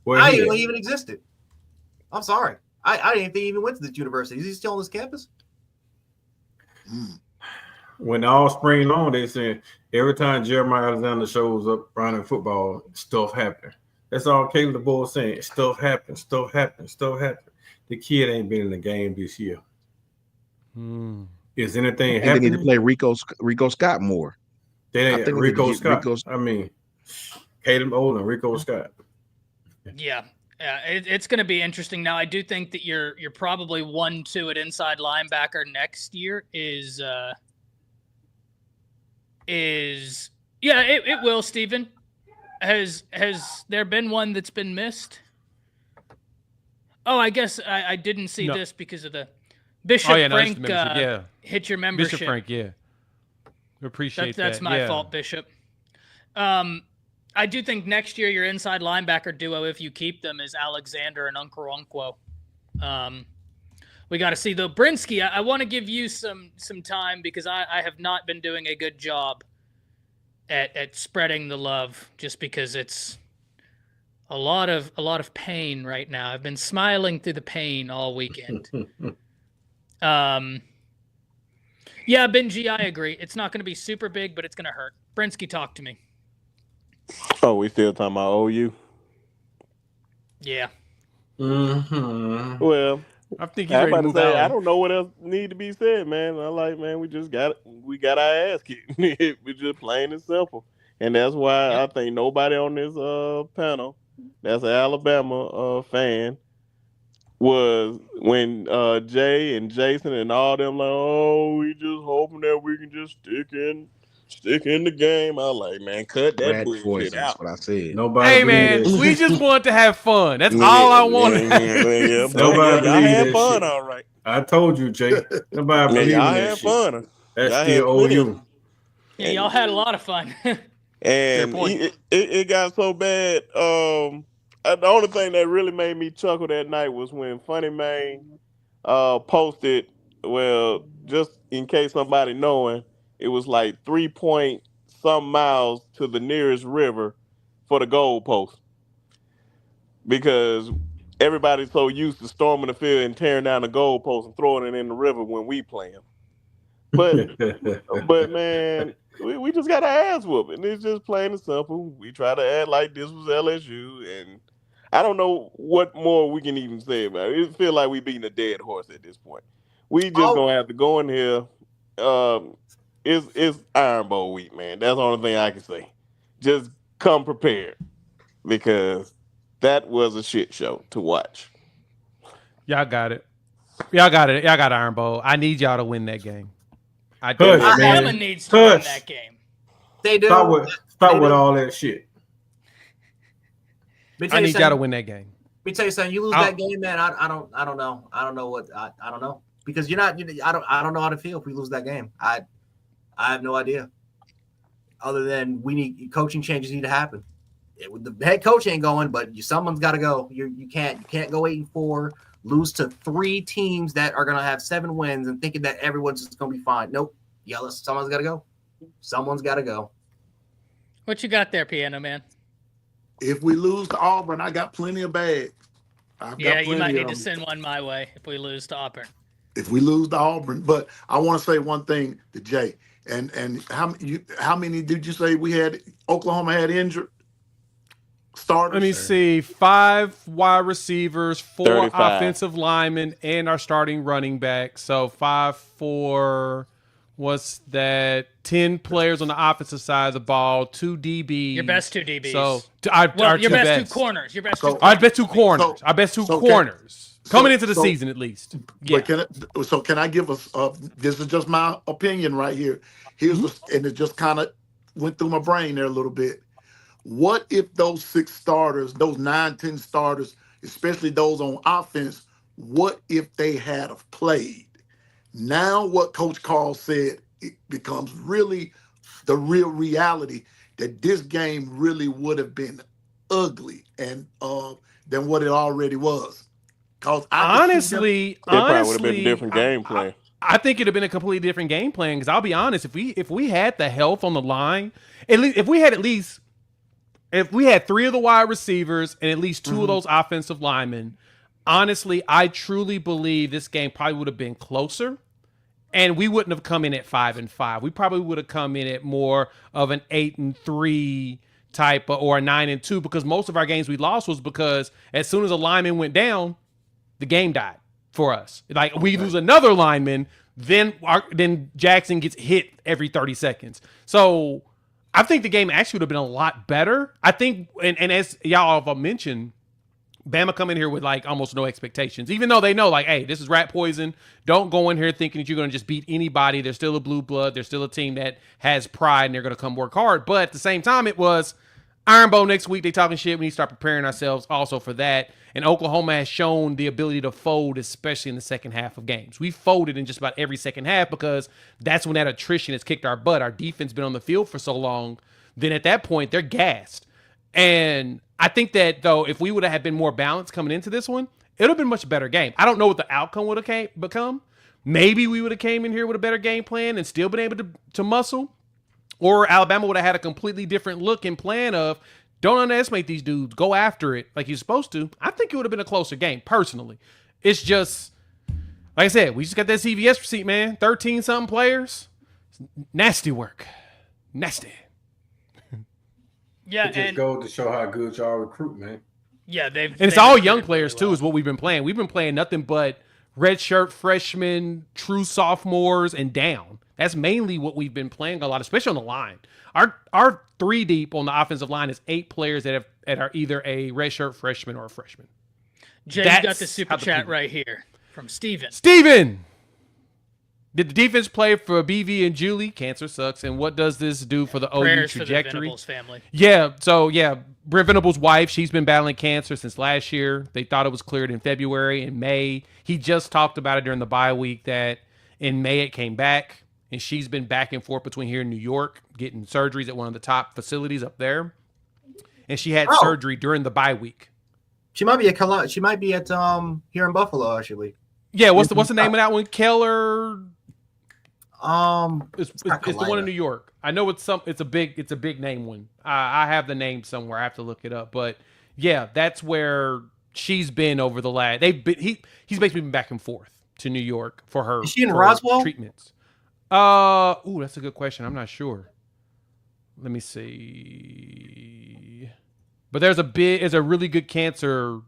where I he didn't know at? he even existed. I'm sorry. I didn't think he even went to this university. Is he still on this campus? When all spring long, they said every time Jeremiah Alexander shows up running football, stuff happens. That's all Caleb the Bull saying. Stuff happens, stuff happens, stuff happens. The kid ain't been in the game this year. Is anything I think they need to happening? play Rico Scott more. They I ain't think they need to Rico get Scott. Rico. I mean, Caleb Olin, Rico Scott. Yeah. It's going to be interesting. Now, I do think that you're probably 1-2 at inside linebacker next year is it will, Stephen. Has there been one that's been missed? Oh, I guess I didn't see this because of the Bishop Oh, yeah, no, it's Frank the membership, yeah. hit your membership. Bishop Frank, yeah. We appreciate that. That's my fault, Bishop. I do think next year your inside linebacker duo, if you keep them, is Alexander and Okoronkwo. We got to see, though. Brinsky, I want to give you some time because I have not been doing a good job at spreading the love, just because it's a lot of pain right now. I've been smiling through the pain all weekend. Yeah, Benji, I agree. It's not going to be super big, but it's going to hurt. Brinsky, talk to me. Oh, we still talking about OU? Yeah. Mm-hmm. Well, I think he's I'm ready to about to move say, out. I don't know what else need to be said, man. I like, man, we got our ass kicked. We just plain and simple. And that's why I think nobody on this panel that's an Alabama fan was when Jay and Jason and all them like, oh, we just hoping that we can just stick in the game. I like, man, cut that Rat bullshit poison. That's out. what I said. Nobody Hey, believe man, that shit. we just want to have fun. That's all I want. Yeah, Nobody y'all believe had that fun, shit. all right. I told you, Jay. Nobody Yeah, believe y'all in that had shit. fun. That's Y'all still had plenty of OU. Yeah, y'all had a lot of fun. And point. it got so bad. The only thing that really made me chuckle that night was when Funny Man posted, well, just in case somebody knowing, it was like 3 point some miles to the nearest river for the goal post. Because everybody's so used to storming the field and tearing down the goal post and throwing it in the river when we play them. But man, we just got our ass whooping. It's just plain and simple. We try to act like this was LSU, and I don't know what more we can even say about it. It feels like we beating a dead horse at this point. We just gonna have to go in here. It's Iron Bowl week, man. That's the only thing I can say. Just come prepared, because that was a shit show to watch. Y'all got it. Y'all got it. Y'all got Iron Bowl. I need y'all to win that game. I do. Hush, Alabama man. needs to win Hush. that game. They do. Stop They with do. all that shit. Let me tell I you need y'all to something. win that game. Let me tell you something. You lose that game, man. I don't know. I don't know because I don't know how to feel if we lose that game. I have no idea. Other than coaching changes need to happen. The head coach ain't going, but someone's got to go. You can't go 8-4, lose to 3 teams that are gonna have 7 wins and thinking that everyone's just gonna be fine. Nope. Yeah, someone's got to go. Someone's got to go. What you got there, Piano Man? If we lose to Auburn, I got plenty of bags. Yeah, you might need to send one my way if we lose to Auburn. If we lose to Auburn, but I want to say one thing to Jay. And how many did you say we had? Oklahoma had injured starters. Let me see. 5 wide receivers, 4 35. offensive linemen, and our starting running back. So 5, 4. What's that? 10 players on the offensive side of the ball, 2 DBs. Your best 2 DBs. So your best 2 corners. Your best 2 corners. Our best 2 corners. Our best 2 corners. Coming into the season, at least. Yeah. But can I give us? This is just my opinion right here. And it just kind of went through my brain there a little bit. What if those 6 starters, those 9, 10 starters, especially those on offense, what if they had have played? Now, what Coach Carl said, it becomes really the real reality that this game really would have been ugly and than what it already was. Because Honestly, It probably would have been a different game plan. I think it'd have been a completely different game plan. Because I'll be honest, if we had the health on the line, at least if we had 3 of the wide receivers and at least 2 of those offensive linemen, honestly, I truly believe this game probably would have been closer. And we wouldn't have come in at 5-5. We probably would have come in at more of an 8-3 type or a 9-2, because most of our games we lost was because as soon as a lineman went down, the game died for us. Like we lose another lineman, then Jackson gets hit every 30 seconds. So I think the game actually would have been a lot better. I think, and as y'all have mentioned, Bama come in here with like almost no expectations, even though they know like, hey, this is rat poison. Don't go in here thinking that you're going to just beat anybody. They're still a blue blood. They're still a team that has pride and they're going to come work hard. But at the same time, it was Iron Bowl next week. They talking shit. We need to start preparing ourselves also for that. And Oklahoma has shown the ability to fold, especially in the second half of games. We folded in just about every second half because that's when that attrition has kicked our butt. Our defense been on the field for so long. Then at that point, they're gassed. And I think that, though, if we would have been more balanced coming into this one, it would have been a much better game. I don't know what the outcome would have become. Maybe we would have came in here with a better game plan and still been able to muscle. Or Alabama would have had a completely different look and plan of, don't underestimate these dudes. Go after it like you're supposed to. I think it would have been a closer game, personally. It's just, like I said, we just got that CVS receipt, man. 13-something players. Nasty work. Nasty. Yeah, It just goes to show how good y'all recruit, man. Yeah, and it's all young players too, is what we've been playing. We've been playing nothing but redshirt freshmen, true sophomores, and down. That's mainly what we've been playing a lot, especially on the line. Our 3 deep on the offensive line is 8 players that are either a redshirt freshman or a freshman. Jay, you got the super chat right here from Steven. Steven! Did the defense play for BV and Julie? Cancer sucks. And what does this do for the OU trajectory? For the Venables family. Yeah. So, Brent Venables' wife, she's been battling cancer since last year. They thought it was cleared in February and May. He just talked about it during the bye week that in May it came back. And she's been back and forth between here and New York, getting surgeries at one of the top facilities up there. And she had surgery during the bye week. She might be at She might be at here in Buffalo, actually. Yeah. What's the name of that one? Keller. It's the one in New York. I know it's a big name one. I have the name somewhere. I have to look it up. But yeah, that's where she's been over the last. He's basically been back and forth to New York for her. Is she in Roswell treatments? That's a good question. I'm not sure. Let me see. But there's a really good cancer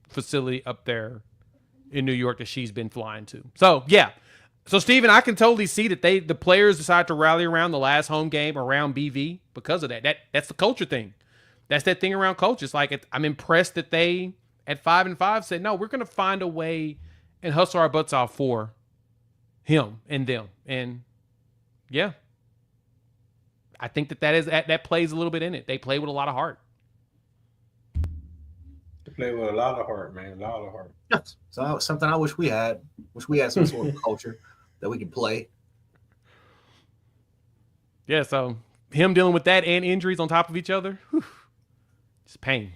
facility up there in New York that she's been flying to. So yeah. So, Steven, I can totally see that the players decided to rally around the last home game around BV because of that. That's the culture thing. That's that thing around culture. It's like I'm impressed that they, at 5-5, said, no, we're going to find a way and hustle our butts off for him and them. And, yeah, I think that plays a little bit in it. They play with a lot of heart. They play with a lot of heart, man. A lot of heart. Yes. So something I wish we had. Wish we had some sort of culture that we could play. Yeah, so him dealing with that and injuries on top of each other, it's pain.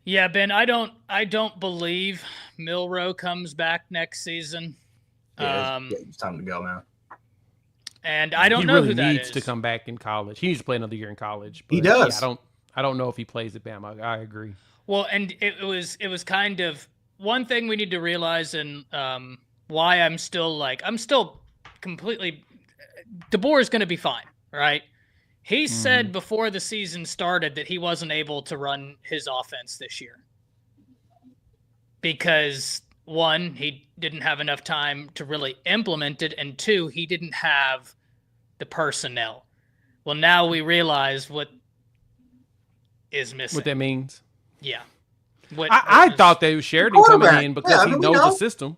Yeah, Ben, I don't believe Milroe comes back next season. Yeah, it's time to go, man. And I don't know who that is. He needs to come back in college. He needs to play another year in college. He does. Yeah, I don't know if he plays at Bama. I agree. Well, and it was kind of one thing we need to realize, and why I'm still completely. DeBoer is going to be fine, right? He said before the season started that he wasn't able to run his offense this year because 1, he didn't have enough time to really implement it, and 2, he didn't have the personnel. Well, now we realize what is missing. What that means? Yeah. I thought they was Sheridan coming in because he knows the system.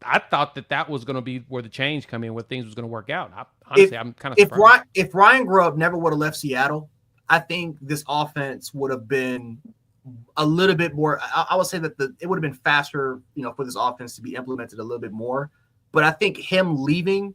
I thought that was going to be where the change come in, where things was going to work out. I'm kind of surprised. If Ryan Grubb never would have left Seattle, I think this offense would have been a little bit more. I would say that it would have been faster, for this offense to be implemented a little bit more. But I think him leaving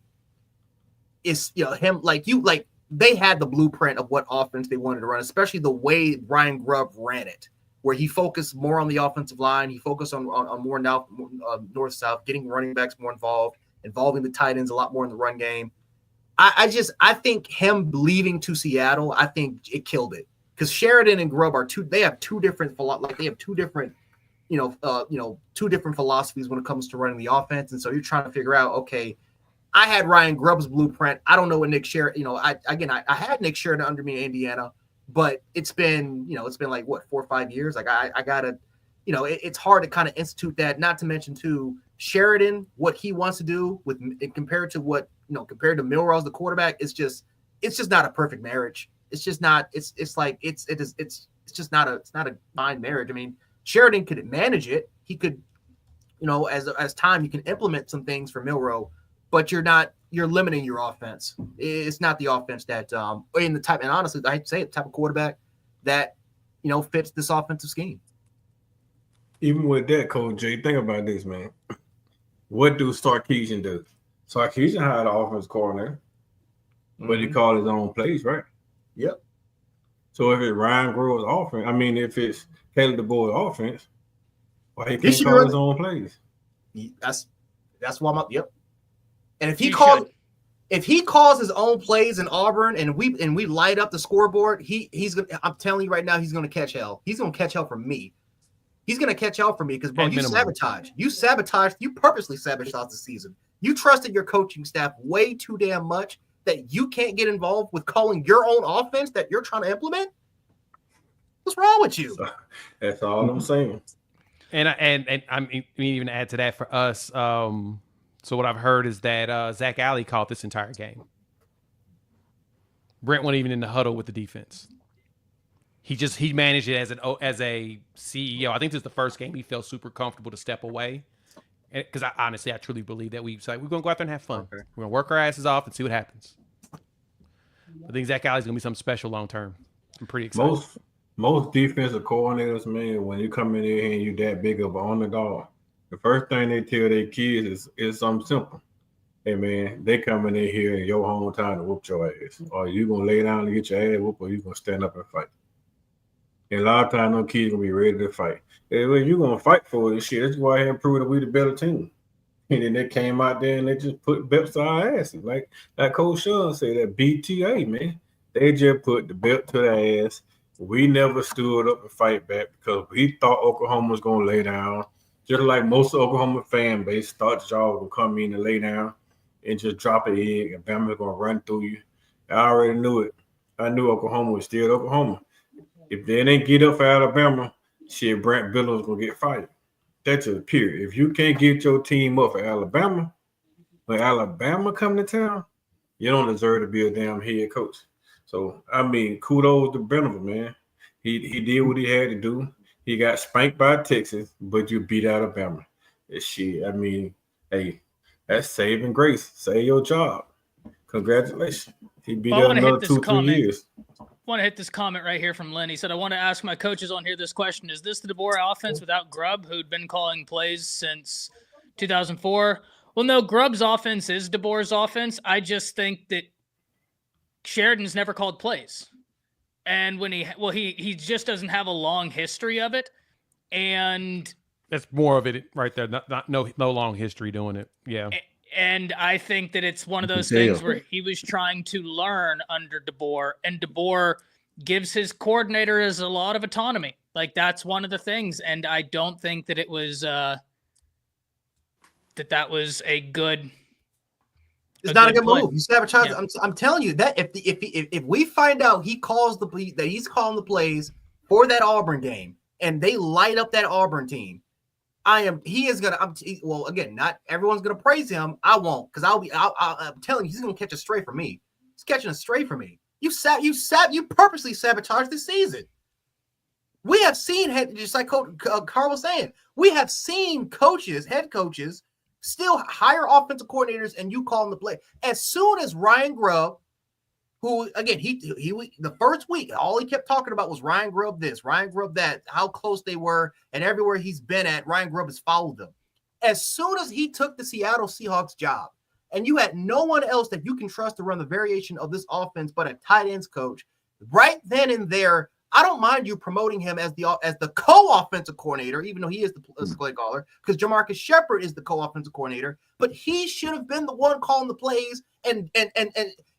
is, they had the blueprint of what offense they wanted to run, especially the way Ryan Grubb ran it. where he focused more on the offensive line. He focused on more north-south, getting running backs more involved, involving the tight ends a lot more in the run game. I think him leaving to Seattle, I think it killed it, because Sheridan and Grubb they have two different two different philosophies when it comes to running the offense. And so you're trying to figure out, okay, I had Ryan Grubb's blueprint. I don't know what Nick Sheridan, I had Nick Sheridan under me in Indiana, but it's been like what, 4 or 5 years. Like I gotta, it's hard to kind of institute that, not to mention too, Sheridan, what he wants to do compared to Milrose, the quarterback, it's just not a perfect marriage. It's just not, it's just not a fine marriage. I mean, Sheridan could manage it. He could, as time, you can implement some things for Milroe, but you're limiting your offense. It's not the offense that, and honestly, I hate to say it, the type of quarterback that, fits this offensive scheme. Even with that, Coach J, think about this, man. What do Sarkisian do? Sarkisian had an offense coordinator, but he called his own plays, right? Yep. So if it's Ryan Grove's offense, if it's Caleb DeBoer's offense, why he can't call his own plays? That's why I'm up. Yep. And if he calls his own plays in Auburn and we light up the scoreboard, he's gonna. I'm telling you right now, he's gonna catch hell. He's gonna catch hell from me. He's gonna catch hell from me because, bro, you purposely sabotaged the season. You trusted your coaching staff way too damn much that you can't get involved with calling your own offense that you're trying to implement. What's wrong with you? That's all I'm saying. And I mean, even add to that for us. So what I've heard is that Zach Alley called this entire game. Brent wasn't even in the huddle with the defense. He managed it as a CEO. I think this is the first game he felt super comfortable to step away. Because I truly believe that we're going to go out there and have fun. Okay. We're going to work our asses off and see what happens. I think Zach Alley's going to be something special long term. I'm pretty excited. Most defensive coordinators, man, when you come in here and you that big of an underdog, the first thing they tell their kids is something simple. Hey, man, they coming in here in your hometown to whoop your ass. Or you going to lay down and get your ass whooped, or you going to stand up and fight. And a lot of times, no kids going to be ready to fight. Hey, well, you're going to fight for this shit. That's why I have proved that we the better team. And then they came out there and they just put belts to our asses. Like Coach Sean said, that BTA, man. They just put the belt to their ass. We never stood up and fight back because we thought Oklahoma was going to lay down. Just like most of Oklahoma fan base thought y'all were going to come in and lay down and just drop an egg and Bama's going to run through you. I already knew it. I knew Oklahoma was still Oklahoma. If they didn't get up for Alabama, shit, Brent Billings was going to get fired. That's a period. If you can't get your team up for Alabama, when Alabama come to town, you don't deserve to be a damn head coach. So, kudos to Benova, man. He did what he had to do. He got spanked by Texas, but you beat Alabama. Shit, hey, that's saving grace. Save your job. Congratulations. He beat out another 2-3 years. I want to hit this comment right here from Lynn. He said, I want to ask my coaches on here this question. Is this the DeBoer offense without Grubb, who'd been calling plays since 2004? Well, no, Grubb's offense is DeBoer's offense. I just think that Sheridan's never called plays. And when he just doesn't have a long history of it. And that's more of it right there. No long history doing it. Yeah. And I think that it's one of those things where he was trying to learn under DeBoer, and DeBoer gives his coordinators a lot of autonomy. Like, that's one of the things. And I don't think that it was that was a good. It's not a good move. You sabotage. Yeah. I'm telling you that if we find out he's calling the plays for that Auburn game and they light up that Auburn team, not everyone's gonna praise him. I won't, because I'm telling you, he's gonna catch a stray from me. He's catching a stray from me. You purposely sabotaged this season. We have seen, just like Carl was saying, we have seen head coaches, still hire offensive coordinators, and you call them the play. As soon as Ryan Grubb, who again he the first week, all he kept talking about was Ryan Grubb this, Ryan Grubb that, how close they were, and everywhere he's been at, Ryan Grubb has followed them. As soon as he took the Seattle Seahawks job, and you had no one else that you can trust to run the variation of this offense but a tight ends coach, right then and there, I don't mind you promoting him as the co-offensive coordinator, even though he is the play caller, because Jamarcus Shepard is the co-offensive coordinator. But he should have been the one calling the plays. And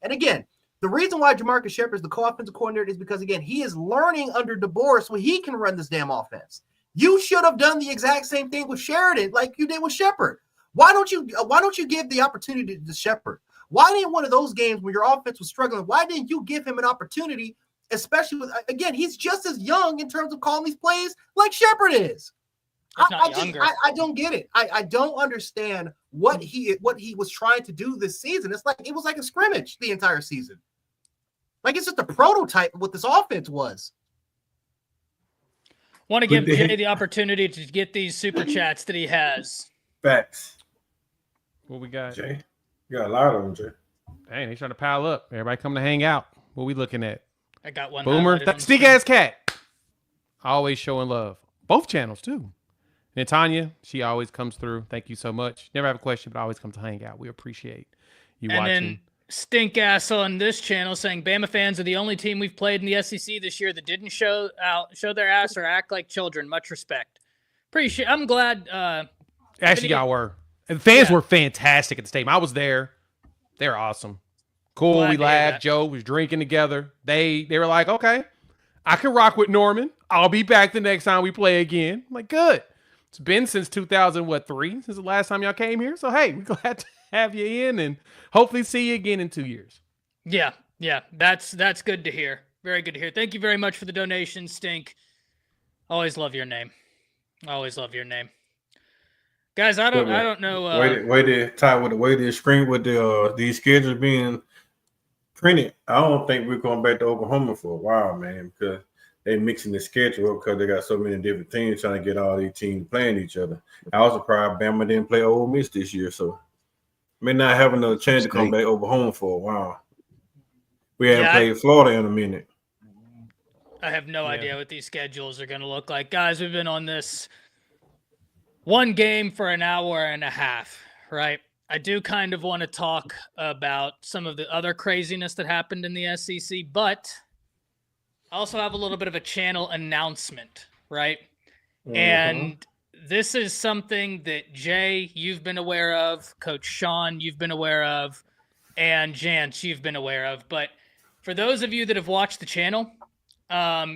again, the reason why Jamarcus Shepard is the co-offensive coordinator is because, again, he is learning under DeBoer so he can run this damn offense. You should have done the exact same thing with Sheridan like you did with Shepard. Why don't you give the opportunity to Shepard? Why didn't one of those games when your offense was struggling, why didn't you give him an opportunity, especially with, again, he's just as young in terms of calling these plays like Shepard is. I don't get it. I don't understand what he was trying to do this season. It was like a scrimmage the entire season. Like it's just a prototype of what this offense was. Want to give Jay the opportunity to get these super chats that he has. Facts. What we got? Jay, you got a lot of them, Jay. Dang, they trying to pile up. Everybody come to hang out. What we looking at? I got one. Boomer, that sneak ass cat. Always showing love. Both channels too. And Tanya, she always comes through. Thank you so much. Never have a question, but always come to hang out. We appreciate you watching. And then Stink Ass on this channel saying Bama fans are the only team we've played in the SEC this year that didn't show their ass or act like children. Much respect. Appreciate. I'm glad. Actually, y'all were. And the fans were fantastic at the stadium. I was there. They're awesome. Cool. Glad we to hear laughed. that. Joe was drinking together. They were like, okay, I can rock with Norman. I'll be back the next time we play again. I'm like, good. It's been since 2003 since the last time y'all came here. So hey, we're glad to have you in and hopefully see you again in 2 years. Yeah. That's good to hear. Very good to hear. Thank you very much for the donation, Stink. Always love your name. Always love your name. Guys, I don't know. Way the screen with these schedules being printed. I don't think we're going back to Oklahoma for a while, man, because they mixing the schedule up because they got so many different teams trying to get all these teams playing each other. I was surprised Bama didn't play Ole Miss this year, so may not have another chance to come back Oklahoma for a while. We haven't played Florida in a minute. I have no idea what these schedules are going to look like. Guys, we've been on this one game for an hour and a half, right? I do kind of want to talk about some of the other craziness that happened in the SEC, but I also have a little bit of a channel announcement, right? Mm-hmm. And this is something that Jay, you've been aware of, Coach Sean, you've been aware of, and Jance, you've been aware of. But for those of you that have watched the channel,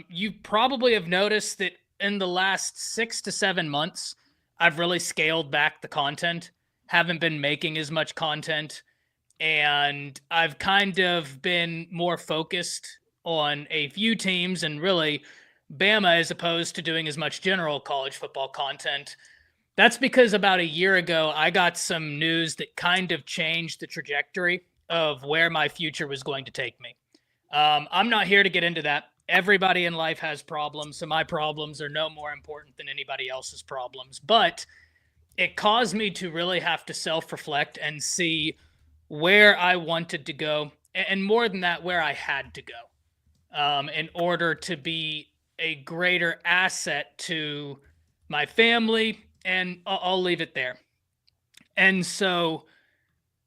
you probably have noticed that in the last 6 to 7 months, I've really scaled back the content, haven't been making as much content, and I've kind of been more focused on a few teams and really Bama as opposed to doing as much general college football content. That's because about a year ago, I got some news that kind of changed the trajectory of where my future was going to take me. I'm not here to get into that. Everybody in life has problems, so my problems are no more important than anybody else's problems. But it caused me to really have to self-reflect and see where I wanted to go, and more than that, where I had to go in order to be a greater asset to my family, and I'll leave it there. And so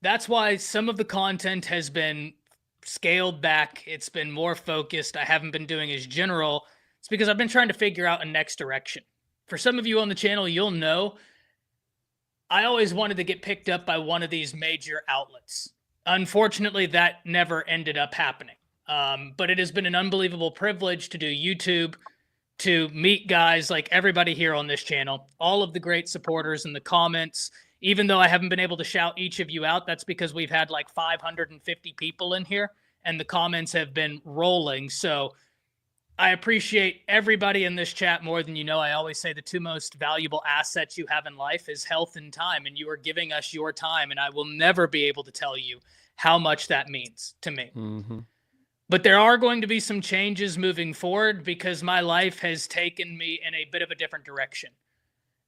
that's why some of the content has been scaled back. It's been more focused. I haven't been doing as general. It's because I've been trying to figure out a next direction. For some of you on the channel, you'll know I always wanted to get picked up by one of these major outlets. Unfortunately, that never ended up happening. But it has been an unbelievable privilege to do YouTube, to meet guys like everybody here on this channel, all of the great supporters in the comments. Even though I haven't been able to shout each of you out, that's because we've had like 550 people in here and the comments have been rolling. So I appreciate everybody in this chat more than you know. I always say the two most valuable assets you have in life is health and time, and you are giving us your time, and I will never be able to tell you how much that means to me. Mm-hmm. But there are going to be some changes moving forward because my life has taken me in a bit of a different direction.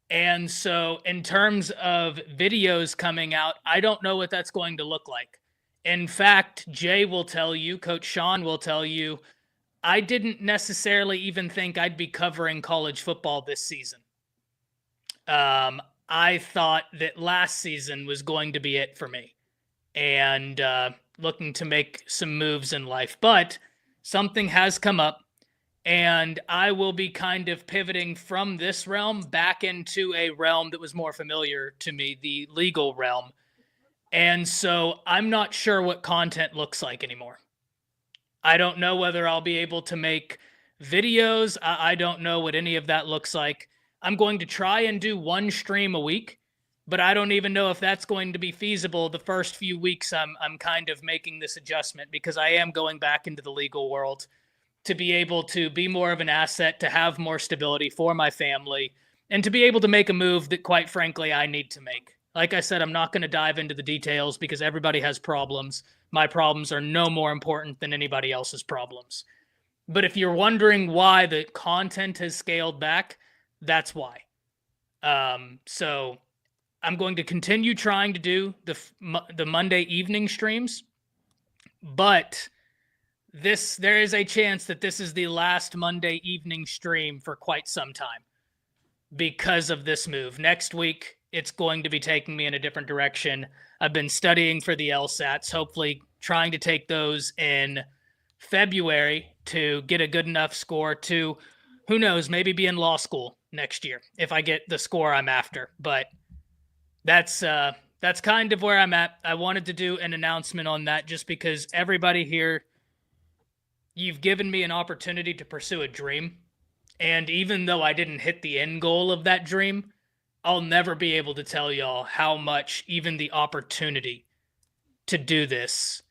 And so in terms of videos coming out, I don't know what that's going to look like. In fact, Jay will tell you, Coach Sean will tell you, I didn't necessarily even think I'd be covering college football this season. I thought that last season was going to be it for me and looking to make some moves in life. But something has come up, And I will be kind of pivoting from this realm back into a realm that was more familiar to me, the legal realm. And so I'm not sure what content looks like anymore. I don't know whether I'll be able to make videos. I don't know what any of that looks like. I'm going to try and do one stream a week, but I don't even know if that's going to be feasible the first few weeks. I'm kind of making this adjustment because I am going back into the legal world to be able to be more of an asset, to have more stability for my family, and to be able to make a move that, quite frankly, I need to make. Like I said, I'm not going to dive into the details because everybody has problems. My problems are no more important than anybody else's problems. But if you're wondering why the content has scaled back, that's why. So I'm going to continue trying to do the Monday evening streams, but there is a chance that this is the last Monday evening stream for quite some time because of this move. Next week, it's going to be taking me in a different direction. I've been studying for the LSATs, hopefully trying to take those in February to get a good enough score to, who knows, maybe be in law school next year if I get the score I'm after. But that's kind of where I'm at. I wanted to do an announcement on that just because everybody here, you've given me an opportunity to pursue a dream. And even though I didn't hit the end goal of that dream, I'll never be able to tell y'all how much even the opportunity to do this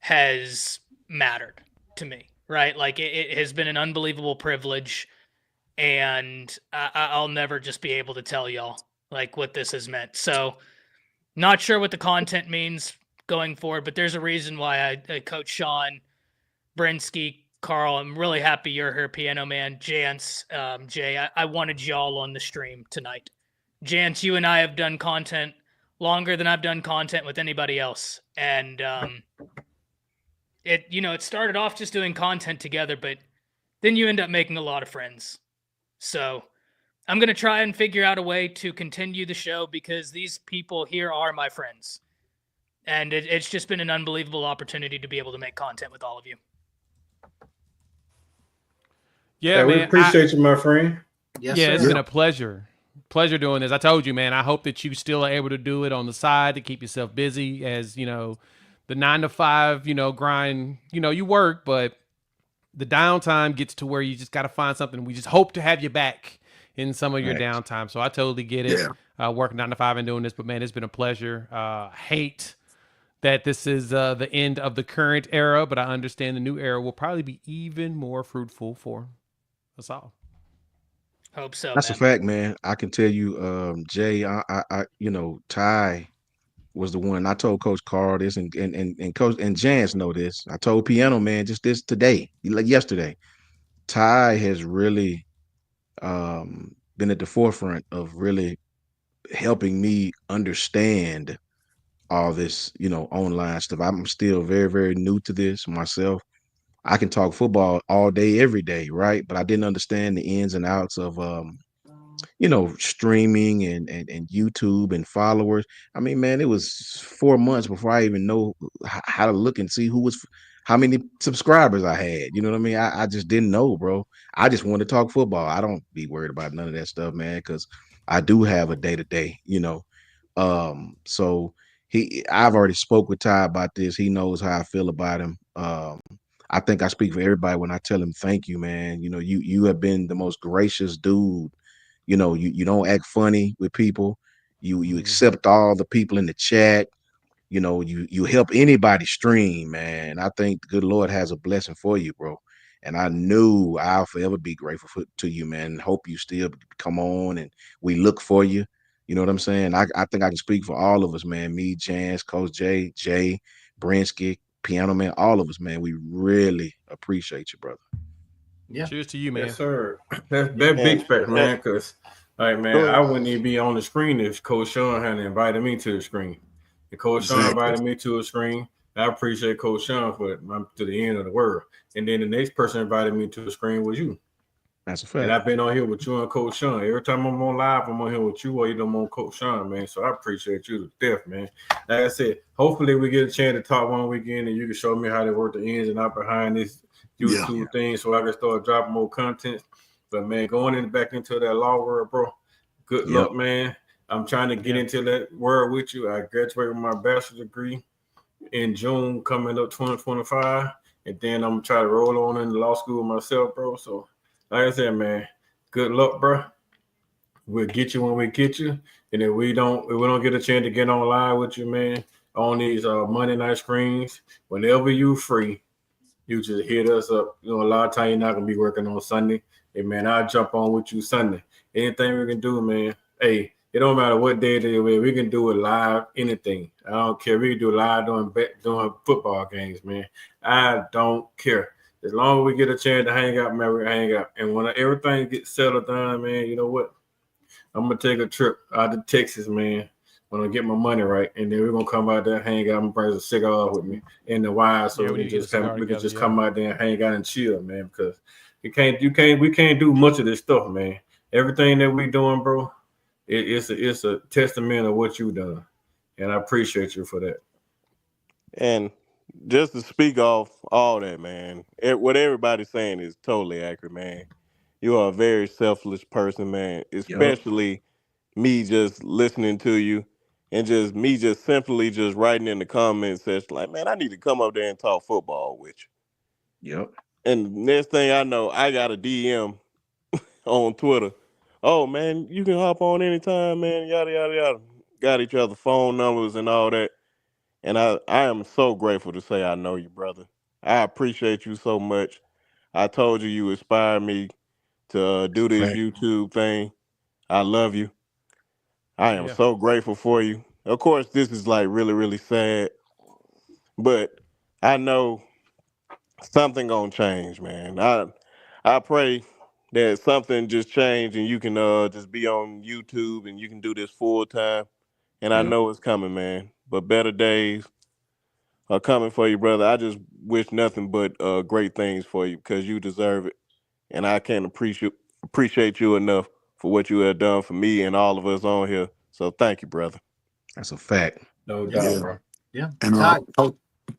has mattered to me, right? Like it has been an unbelievable privilege, and I'll never just be able to tell y'all like what this has meant. So not sure what the content means going forward, but there's a reason why I Coach Sean, Brinsky, Carl, I'm really happy you're here, Piano Man, Jance, Jay. I wanted y'all on the stream tonight. Jance, you and I have done content longer than I've done content with anybody else. And it started off just doing content together, but then you end up making a lot of friends. So I'm going to try and figure out a way to continue the show because these people here are my friends. And it's just been an unbelievable opportunity to be able to make content with all of you. Yeah, we man. appreciate you, my friend. Yes, Yeah, sir. it's been a pleasure. Pleasure doing this. I told you, man, I hope that you still are able to do it on the side to keep yourself busy as, the 9 to 5, grind, you work, but the downtime gets to where you just got to find something. We just hope to have you back in some of your downtime. So I totally get it. Working 9 to 5 and doing this, but man, it's been a pleasure. Hate that this is the end of the current era, but I understand the new era will probably be even more fruitful for us all. Hope so. That's a fact, man. I can tell you, Jay, Ty was the one. I told Coach Carl this, and Coach and Jance know this. I told Piano Man just this today, like yesterday. Ty has really been at the forefront of really helping me understand all this, online stuff. I'm still very, very new to this myself. I can talk football all day, every day, right? But I didn't understand the ins and outs of streaming and YouTube and followers. I mean, man, it was 4 months before I even know how to look and see how many subscribers I had. You know what I mean? I just didn't know, bro. I just wanted to talk football. I don't be worried about none of that stuff, man, because I do have a day-to-day, So I've already spoke with Ty about this. He knows how I feel about him. I think I speak for everybody when I tell him thank you, man. You have been the most gracious dude. You don't act funny with people. You accept all the people in the chat. You help anybody stream, man. I think the good Lord has a blessing for you, bro. And I knew I'll forever be grateful to you, man. Hope you still come on and we look for you. You know what I'm saying? I think I can speak for all of us, man. Me, Jance, Coach Jay, Brinsky, Piano Man, all of us, man. We really appreciate you, brother. Yeah. Cheers to you, man. Yes, sir. That big fact, man. Because, I wouldn't even be on the screen if Coach Sean hadn't invited me to the screen. If Coach Sean invited me to a screen, I appreciate Coach Sean for it to the end of the world. And then the next person invited me to the screen was you. That's a fact. And I've been on here with you and Coach Sean. Every time I'm on live, I'm on here with you or you don't on Coach Sean, man. So I appreciate you to death, man. Like I said, hopefully we get a chance to talk one weekend and you can show me how to work the ins and out behind this YouTube thing so I can start dropping more content. But man, back into that law world, bro. Good luck, man. I'm trying to get into that world with you. I graduated with my bachelor's degree in June coming up 2025. And then I'm gonna try to roll on into law school myself, bro. So like I said, man, good luck, bro. We'll get you when we get you. And if we don't get a chance to get on live with you, man, on these Monday night screens, whenever you free, you just hit us up. You know, a lot of times you're not gonna be working on Sunday. Hey man, I'll jump on with you Sunday. Anything we can do, man. Hey, it don't matter what day it is, man. We can do it live, anything. I don't care. We can do it live during football games, man. I don't care. As long as we get a chance to hang out, man, we hang out. And when everything gets settled down, man, you know what? I'm gonna take a trip out to Texas, man. When I get my money right, and then we're gonna come out there, hang out, and bring a cigar with me in the wild, so we can just come out there and hang out and chill, man. Because we can't do much of this stuff, man. Everything that we doing, bro, it's a testament of what you done, and I appreciate you for that. And just to speak off all that, man, what everybody's saying is totally accurate, man. You are a very selfless person, man, especially me just listening to you and just me just simply just writing in the comments section like, man, I need to come up there and talk football with you. Yep. And next thing I know, I got a DM on Twitter. Oh, man, you can hop on anytime, man, yada, yada, yada. Got each other phone numbers and all that. And I am so grateful to say I know you, brother. I appreciate you so much. I told you inspired me to do this YouTube thing. I love you. I am so grateful for you. Of course, this is like really, really sad, but I know something gonna change, man. I pray that something just change and you can just be on YouTube and you can do this full time. And I know it's coming, man. But better days are coming for you, brother. I just wish nothing but great things for you because you deserve it. And I can't appreciate you enough for what you have done for me and all of us on here. So thank you, brother. That's a fact. No doubt, bro. Yeah. And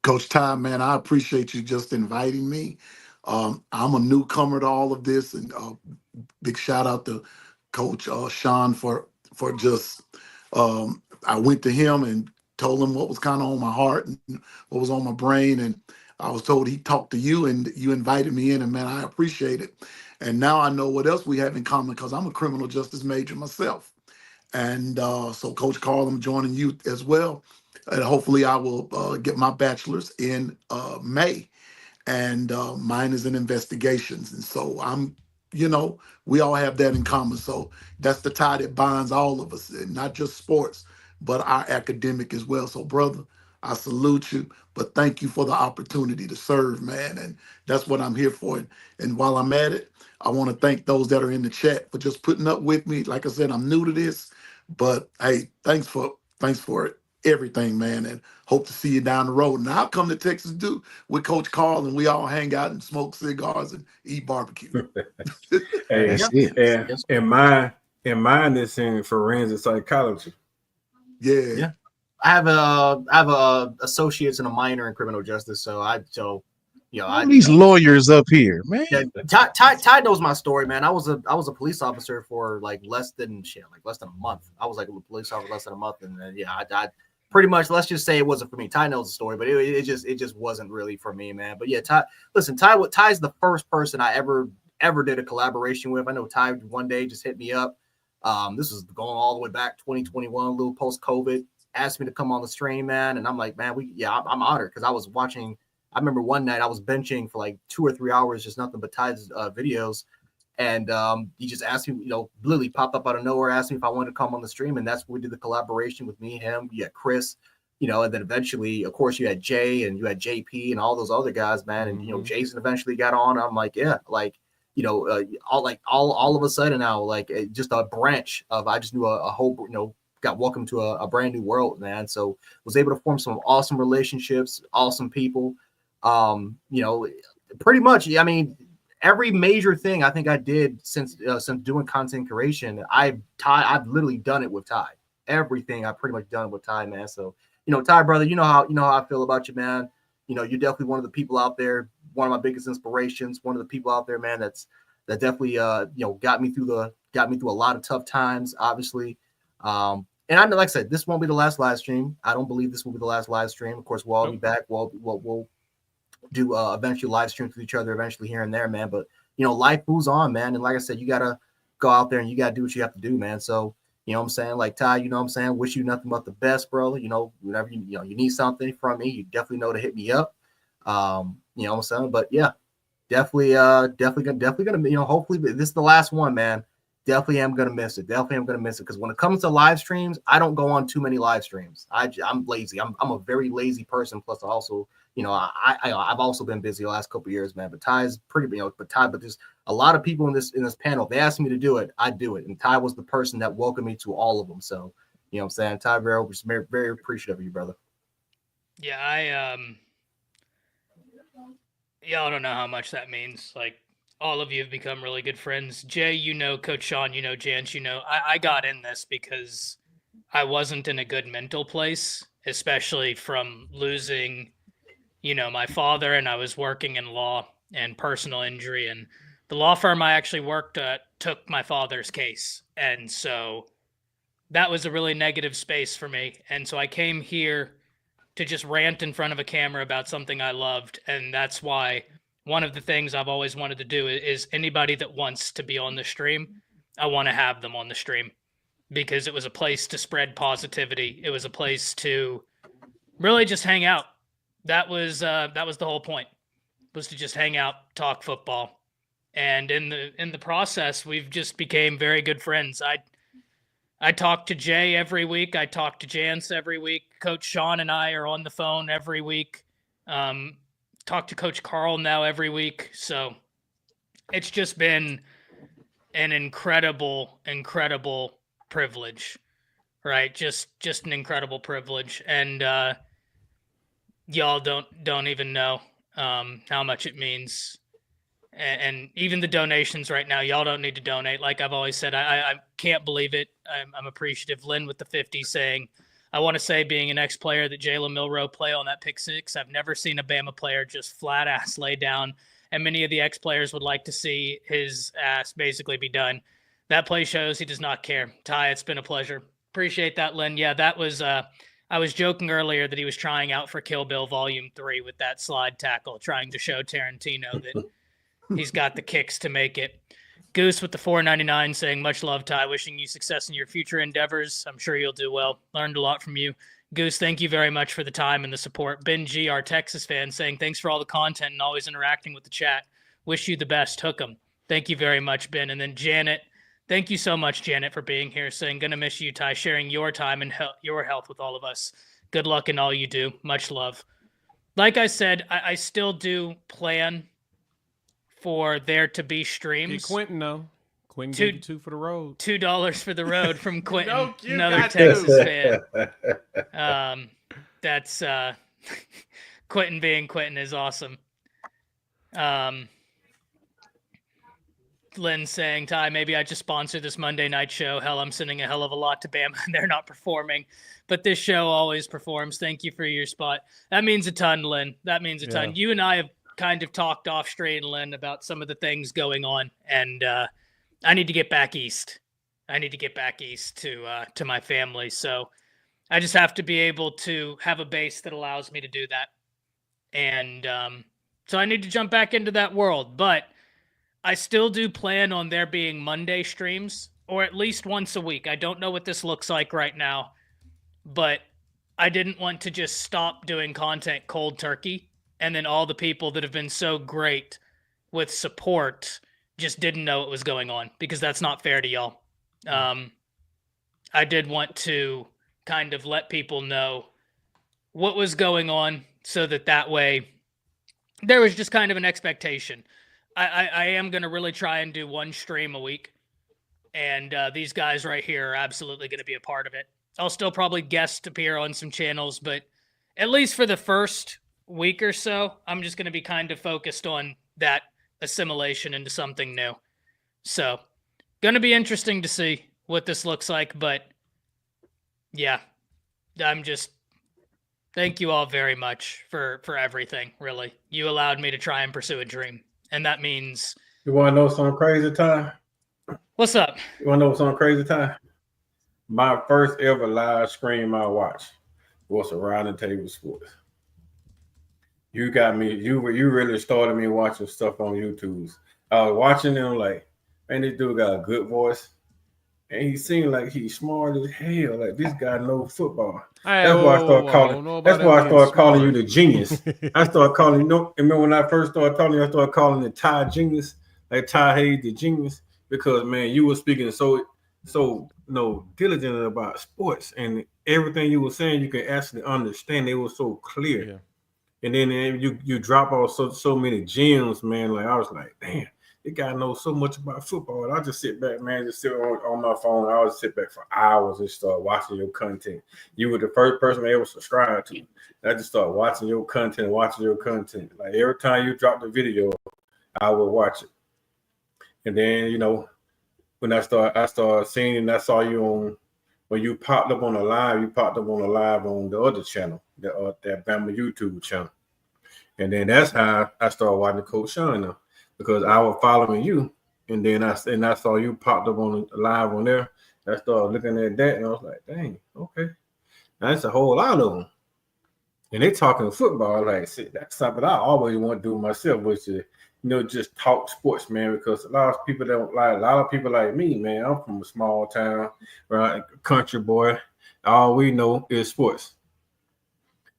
Coach Ty, man, I appreciate you just inviting me. I'm a newcomer to all of this, and big shout out to Coach Sean for just. I went to him and told him what was kind of on my heart and what was on my brain, and I was told he talked to you and you invited me in, and man, I appreciate it. And now I know what else we have in common because I'm a criminal justice major myself. And so, Coach Carl, I'm joining you as well. And hopefully I will get my bachelor's in May. And mine is in investigations. And so we all have that in common. So that's the tie that binds all of us, and not just sports, but our academic as well. So, brother, I salute you, but thank you for the opportunity to serve, man. And that's what I'm here for. And while I'm at it, I want to thank those that are in the chat for just putting up with me. Like I said, I'm new to this, but hey, thanks for everything, man. And hope to see you down the road. And I'll come to Texas with Coach Carl, and we all hang out and smoke cigars and eat barbecue. Hey, That's it. And mine is in forensic psychology. Yeah. I have a associates and a minor in criminal justice. These lawyers up here, man. Yeah, Ty knows my story, man. I was a police officer for less than a month. I was a police officer less than a month, and then I pretty much, let's just say it wasn't for me. Ty knows the story, but it just wasn't really for me, man. But yeah, Ty's the first person I ever did a collaboration with. I know Ty one day just hit me up. This was going all the way back 2021, a little post COVID. Asked me to come on the stream, man, and I'm like, man, I'm honored because I was watching. I remember one night I was benching for 2 or 3 hours, just nothing but Ty's videos. And he just asked me, literally popped up out of nowhere, asked me if I wanted to come on the stream. And that's when we did the collaboration with me, him, you had Chris, and then eventually, of course, you had Jay and you had JP and all those other guys, man. And, Jason eventually got on. I'm like, yeah, all of a sudden now, just a branch of, I just knew a whole, got welcomed to a brand new world, man. So was able to form some awesome relationships, awesome people. Pretty much, I mean, every major thing I think I did since doing content creation, I've literally done it with Ty. Everything I've pretty much done with Ty, man. So, Ty, brother, you know how I feel about you, man. You're definitely one of the people out there one of my biggest inspirations, one of the people out there, man, that definitely got me through a lot of tough times, obviously. And I know, like I said, this won't be the last live stream. I don't believe this will be the last live stream. Of course, we'll all be back. We'll do eventually live streams with each other eventually here and there, man. But life moves on, man. And like I said, you gotta go out there and you gotta do what you have to do, man. So you know what I'm saying? Like Ty, you know what I'm saying? Wish you nothing but the best, bro. Whenever you need something from me, you definitely know to hit me up. You know what I'm saying? But yeah, definitely gonna, hopefully this is the last one, man. Definitely am gonna miss it. Because when it comes to live streams, I don't go on too many live streams. I'm lazy. I'm a very lazy person. Plus, also, I've also been busy the last couple of years, man. But Ty's pretty, but there's a lot of people in this panel. They asked me to do it, I do it, and Ty was the person that welcomed me to all of them. So, you know what I'm saying, Ty, very, very appreciative of you, brother. Yeah, y'all don't know how much that means. Like, all of you have become really good friends. Jay, Coach Sean, Jance, I got in this because I wasn't in a good mental place, especially from losing, my father, and I was working in law and personal injury, and the law firm I actually worked at took my father's case. And so that was a really negative space for me. And so I came here to just rant in front of a camera about something I loved. And that's why one of the things I've always wanted to do is anybody that wants to be on the stream, I want to have them on the stream, because it was a place to spread positivity. It was a place to really just hang out. That was the whole point, was to just hang out, talk football. And in the process, we've just became very good friends. I talk to Jay every week. I talk to Jance every week. Coach Sean and I are on the phone every week. Talk to Coach Carl now every week. So it's just been an incredible privilege, right? Just an incredible privilege. And y'all don't even know how much it means. And even the donations right now, y'all don't need to donate. Like I've always said, I can't believe it. I'm appreciative. Lynn with the 50 saying, I want to say, being an ex-player, that Jalen Milroe play on that pick six, I've never seen a Bama player just flat ass lay down. And many of the ex-players would like to see his ass basically be done. That play shows he does not care. Ty, it's been a pleasure. Appreciate that, Lynn. Yeah, that was I was joking earlier that he was trying out for Kill Bill Volume 3 with that slide tackle, trying to show Tarantino that he's got the kicks to make it. Goose with the $4.99 saying, much love, Ty. Wishing you success in your future endeavors. I'm sure you'll do well. Learned a lot from you. Goose, thank you very much for the time and the support. Ben G, our Texas fan, saying, thanks for all the content and always interacting with the chat. Wish you the best. Hook 'em. Thank you very much, Ben. And then Janet, thank you so much, Janet, for being here, saying, gonna miss you, Ty, sharing your time and your health with all of us. Good luck in all you do. Much love. Like I said, I still do plan for there to be streams. Get Quentin, though. Quentin gave you $2 for the road. $2 for the road from Quentin, No, you another got Texas to. fan. That's Quentin being Quentin is awesome. Lynn saying, Ty, maybe I just sponsor this Monday night show. Hell, I'm sending a hell of a lot to Bama and they're not performing. But this show always performs. Thank you for your spot. That means a ton, Lynn. That means a ton. You and I have kind of talked off straight, Lynn, about some of the things going on, and I need to get back east. I need to get back east to my family. So I just have to be able to have a base that allows me to do that. And so I need to jump back into that world. But I still do plan on there being Monday streams, or at least once a week. I don't know what this looks like right now, but I didn't want to just stop doing content cold turkey. And then all the people that have been so great with support just didn't know what was going on, because that's not fair to y'all. I did want to kind of let people know what was going on, so that way there was just kind of an expectation. I am going to really try and do one stream a week. And these guys right here are absolutely going to be a part of it. I'll still probably guest appear on some channels, but at least for the first week or so, I'm just going to be kind of focused on that assimilation into something new. So, going to be interesting to see what this looks like, but yeah, I'm just Thank you all very much for everything, really. You allowed me to try and pursue a dream. And that means... You want to know some crazy time? What's up? You want to know some crazy time? My first ever live stream I watched was Around the Table Sports. You got me. You really started me watching stuff on YouTube. I was watching them like, man, this dude got a good voice, and he seemed like he's smart as hell. Like this guy knows football. Hey, That's why I started I calling. don't know about That's why I him started being calling you smart. the genius. I started calling. You know, remember when I first started talking, I started calling it Ty Genius, like Ty Hayes the genius, because man, you were speaking so diligent about sports, and everything you were saying, you could actually understand. It was so clear. Yeah. And then you drop off so many gems, man. Like I was like, damn, this guy knows so much about football. And I just sit back, man, just sit on my phone. I would sit back for hours and start watching your content. You were the first person I ever subscribed to. I just started watching your content. Like every time you drop the video, I would watch it. And then when I started seeing, and I saw you on when you popped up on the live. You popped up on the live on the other channel, that Bama YouTube channel. And then that's how I started watching Coach Sean now, because I was following you, and then I saw you popped up on the live on there. I started looking at that, and I was like, dang, okay, that's a whole lot of them. And they talking football, like shit, that's something I always want to do myself, which is just talk sports, man. Because a lot of people like me, man. I'm from a small town, right, country boy. All we know is sports.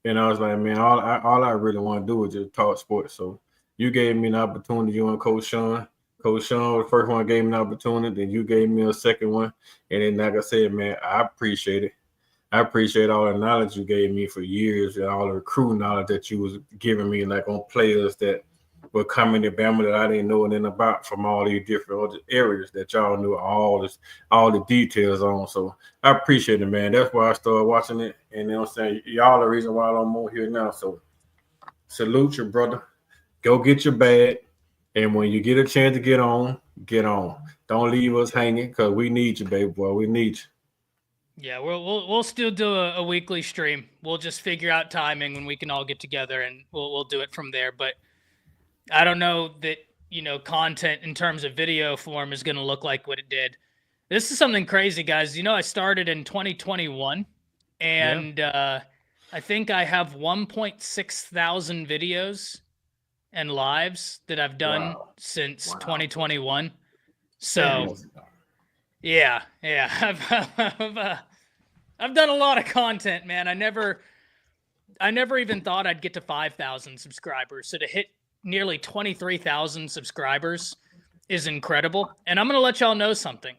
And I was like, man, all I really want to do is just talk sports. So you gave me an opportunity, you and Coach Sean. Coach Sean was the first one gave me an opportunity, then you gave me a second one. And then, like I said, man, I appreciate it. I appreciate all the knowledge you gave me for years and all the recruiting knowledge that you was giving me, like on players that were coming to Bama that I didn't know anything about from all these different other areas that y'all knew all the details on. So I appreciate it, man. That's why I started watching it. And you know what I'm saying? Y'all the reason why I'm on here now. So salute your brother. Go get your bag. And when you get a chance to get on, get on. Don't leave us hanging, because we need you, baby boy. We need you. Yeah, we'll still do a weekly stream. We'll just figure out timing when we can all get together, and we'll do it from there. But I don't know that content in terms of video form is going to look like what it did. This is something crazy, guys. I started in 2021, and I think I have 1.6 thousand videos and lives that I've done since 2021. So. Yeah. I've done a lot of content, man. I never even thought I'd get to 5,000 subscribers. So to hit nearly 23,000 subscribers is incredible. And I'm going to let y'all know something.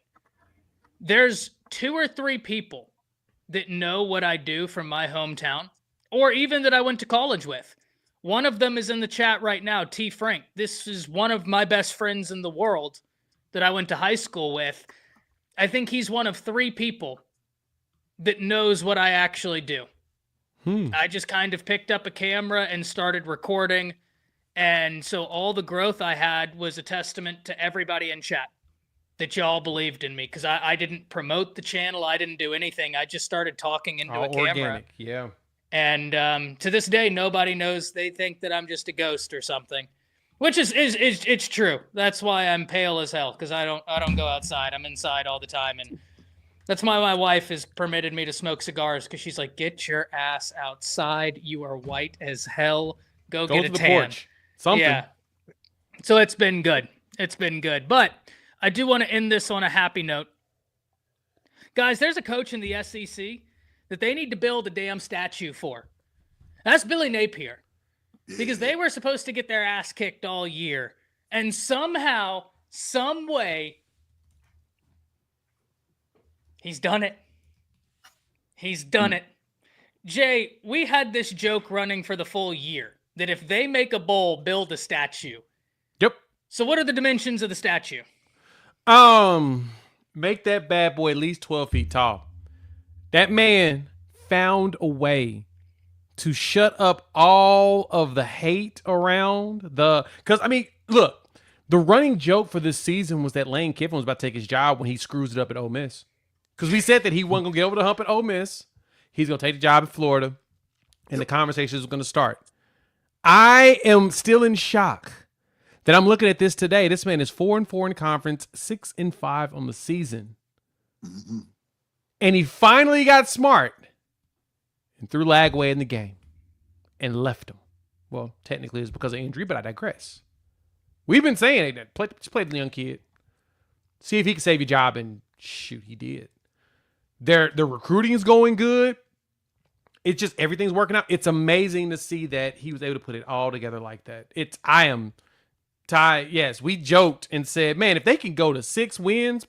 There's 2 or 3 people that know what I do from my hometown, or even that I went to college with. One of them is in the chat right now, T. Frank. This is one of my best friends in the world that I went to high school with. I think he's one of 3 people that knows what I actually do. I just kind of picked up a camera and started recording. And so all the growth I had was a testament to everybody in chat that y'all believed in me, because I didn't promote the channel. I didn't do anything. I just started talking into a camera. Organic, yeah. And to this day, nobody knows. They think that I'm just a ghost or something. Which is it's true. That's why I'm pale as hell, because I don't go outside. I'm inside all the time, and that's why my wife has permitted me to smoke cigars, because she's like, "Get your ass outside. You are white as hell. Go get a to the tan." porch. Something. Yeah. So it's been good. It's been good. But I do want to end this on a happy note. Guys, there's a coach in the SEC that they need to build a damn statue for. That's Billy Napier. Because they were supposed to get their ass kicked all year. And somehow, some way, he's done it. He's done it. Jay, we had this joke running for the full year, that if they make a bowl, build a statue. Yep. So what are the dimensions of the statue? Make that bad boy at least 12 feet tall. That man found a way to shut up all of the hate around because I mean, look, the running joke for this season was that Lane Kiffin was about to take his job when he screws it up at Ole Miss. Because we said that he wasn't going to get over the hump at Ole Miss. He's going to take the job at Florida. and the conversation is going to start. I am still in shock that I'm looking at this today. This man is 4-4 in conference, 6-5 on the season. Mm-hmm. And he finally got smart and threw Lagway in the game and left him. Well, technically it's because of injury, but I digress. We've been saying it. Just play the young kid. See if he can save your job, and shoot, he did. The recruiting is going good. It's just everything's working out. It's amazing to see that he was able to put it all together like that. I am Ty. Yes, we joked and said, man, if they can go to 6 wins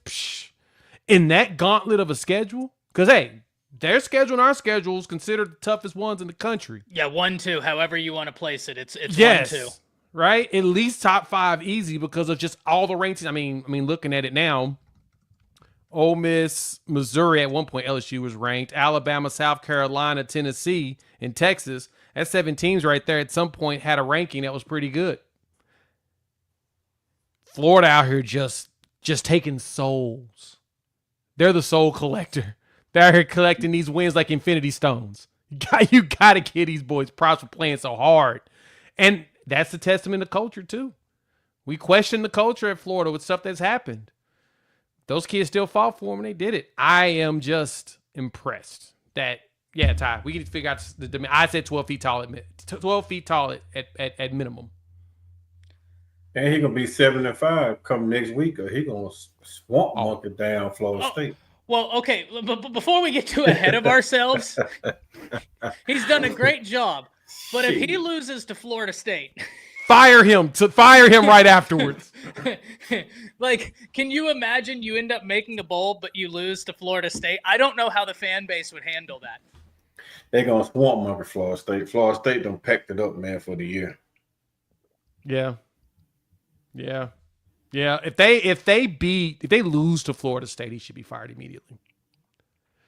in that gauntlet of a schedule, because hey, their schedule and our schedule is considered the toughest ones in the country. Yeah, 1-2, however you want to place it. It's yes. 1-2. Right? At least top 5 easy because of just all the rankings. I mean, looking at it now, Ole Miss, Missouri at one point, LSU was ranked. Alabama, South Carolina, Tennessee, and Texas. That's 7 teams right there at some point had a ranking that was pretty good. Florida out here just taking souls. They're the soul collector. They're out here collecting these wins like Infinity Stones. You got to give these boys props for playing so hard. And that's a testament to culture, too. We question the culture at Florida with stuff that's happened. Those kids still fought for them, and they did it. I am just impressed that, yeah, Ty, we need to figure out I said 12 feet tall at minimum. And he's going to be 7-5 come next week, or he's going to swamp monkey down Florida State. Well, okay, but before we get too ahead of ourselves, he's done a great job. But if he loses to Florida State, fire him right afterwards. Like, can you imagine you end up making a bowl, but you lose to Florida State? I don't know how the fan base would handle that. They're going to swamp monkey Florida State. Florida State done packed it up, man, for the year. Yeah. If they lose to Florida State, he should be fired immediately.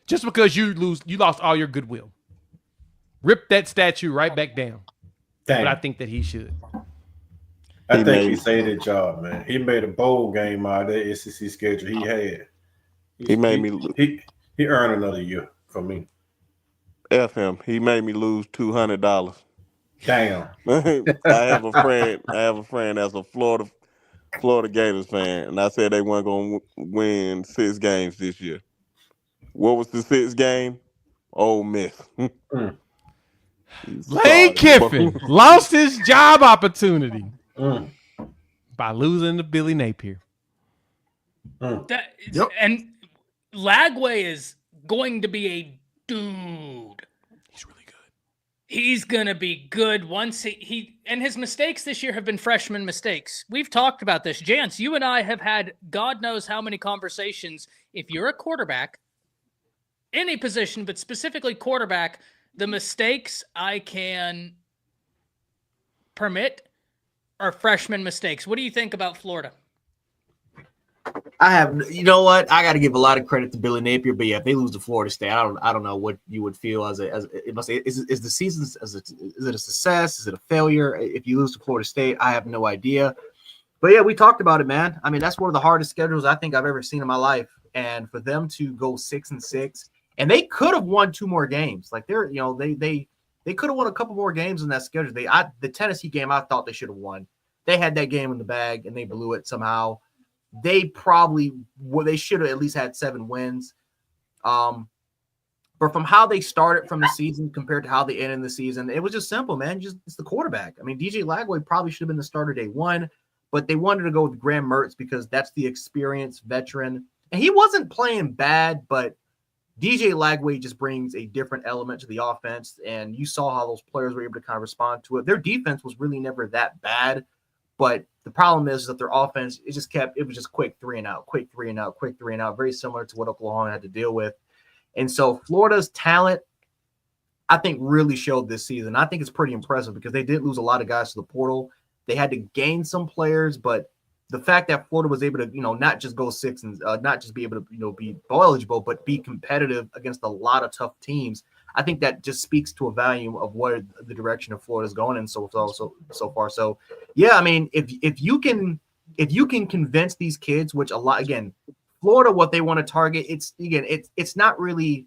Just because you lost all your goodwill. Rip that statue right back down. Dang. But I think that he should. I think he saved his job, man. He made a bowl game out of that SEC schedule he had. He earned another year for me. F him. He made me lose $200. Damn. I have a friend that's a Florida Gators fan, and I said they weren't going to win 6 games this year. What was the 6th game? Ole Miss. Lane Kiffin lost his job opportunity by losing to Billy Napier. And Lagway is going to be a dude. He's really good. He's going to be good once he and his mistakes this year have been freshman mistakes. We've talked about this. Jance, you and I have had God knows how many conversations. If you're a quarterback, any position, but specifically quarterback, the mistakes I can permit are freshman mistakes. What do you think about Florida? You know what? I got to give a lot of credit to Billy Napier, but yeah, if they lose to Florida State, I don't know what you would feel is the season, is it a success? Is it a failure? If you lose to Florida State, I have no idea. But yeah, we talked about it, man. I mean, that's one of the hardest schedules I think I've ever seen in my life. And for them to go 6-6, and they could have won 2 more games. Like they could have won a couple more games in that schedule. The Tennessee game, I thought they should have won. They had that game in the bag and they blew it somehow. They should have at least had 7 wins. But from how they started from the season compared to how they ended the season, it was just simple, man. It's the quarterback. I mean, DJ Lagway probably should have been the starter day 1, but they wanted to go with Graham Mertz because that's the experienced veteran. And he wasn't playing bad, but DJ Lagway just brings a different element to the offense, and you saw how those players were able to kind of respond to it. Their defense was really never that bad, but the problem is that their offense, it was just quick 3 and out, quick 3 and out, quick 3 and out, very similar to what Oklahoma had to deal with. And so Florida's talent, I think, really showed this season. I think it's pretty impressive because they did lose a lot of guys to the portal. They had to gain some players, but the fact that Florida was able to, not just go 6 and not just be able to, be bowl eligible, but be competitive against a lot of tough teams, I think that just speaks to a value of where the direction of Florida's going in so far. So, yeah, I mean, if you can convince these kids, which a lot, again, Florida, what they want to target, it's not really,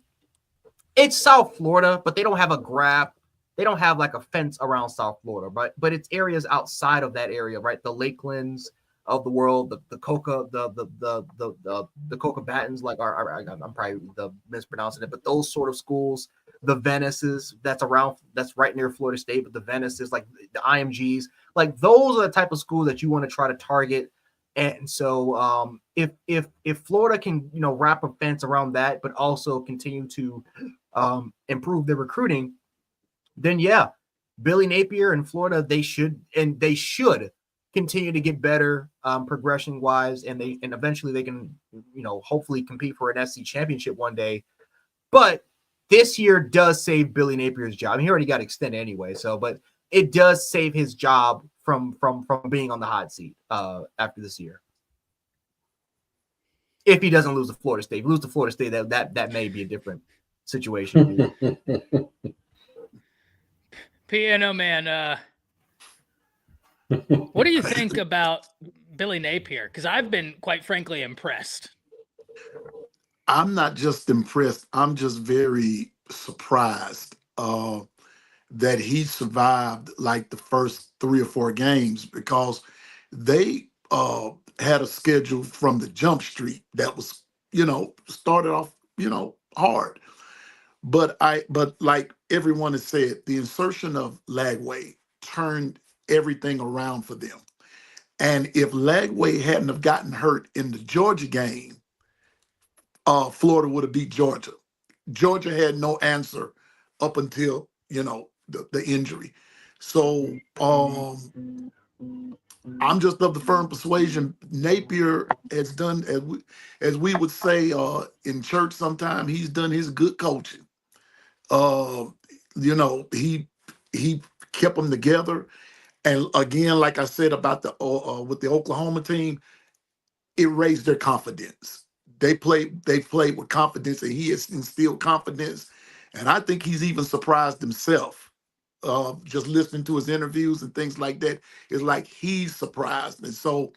it's South Florida, but they don't have a graph. they don't have like a fence around South Florida, but it's areas outside of that area, right? The Lakelands of the world, the Coca, the Coca Battens, like I'm probably mispronouncing it, but those sort of schools, the Venices that's right near Florida State, but the Venices, like the IMGs, like those are the type of schools that you want to try to target. And so if Florida can, wrap a fence around that, but also continue to improve their recruiting, then yeah, Billy Napier in Florida, they should continue to get better progression wise, and eventually they can, hopefully compete for an SC championship one day. But this year does save Billy Napier's job. I mean, he already got extended anyway, but it does save his job from being on the hot seat after this year. If he doesn't lose to Florida State, that may be a different situation. Piano Man, what do you think about Billy Napier? Because I've been, quite frankly, impressed. I'm not just impressed. I'm just very surprised that he survived like the first 3 or 4 games, because they had a schedule from the jump street that was, started off, hard. But like everyone has said, the insertion of Lagway turned everything around for them. And if Lagway hadn't have gotten hurt in the Georgia game, Florida would have beat Georgia. Georgia had no answer up until, the injury. So I'm just of the firm persuasion Napier has done, as we would say in church sometime, he's done his good coaching. He kept them together. And again, like I said about the with the Oklahoma team, it raised their confidence. They played with confidence, and he has instilled confidence. And I think he's even surprised himself. Just listening to his interviews and things like that, it's like he's surprised. And so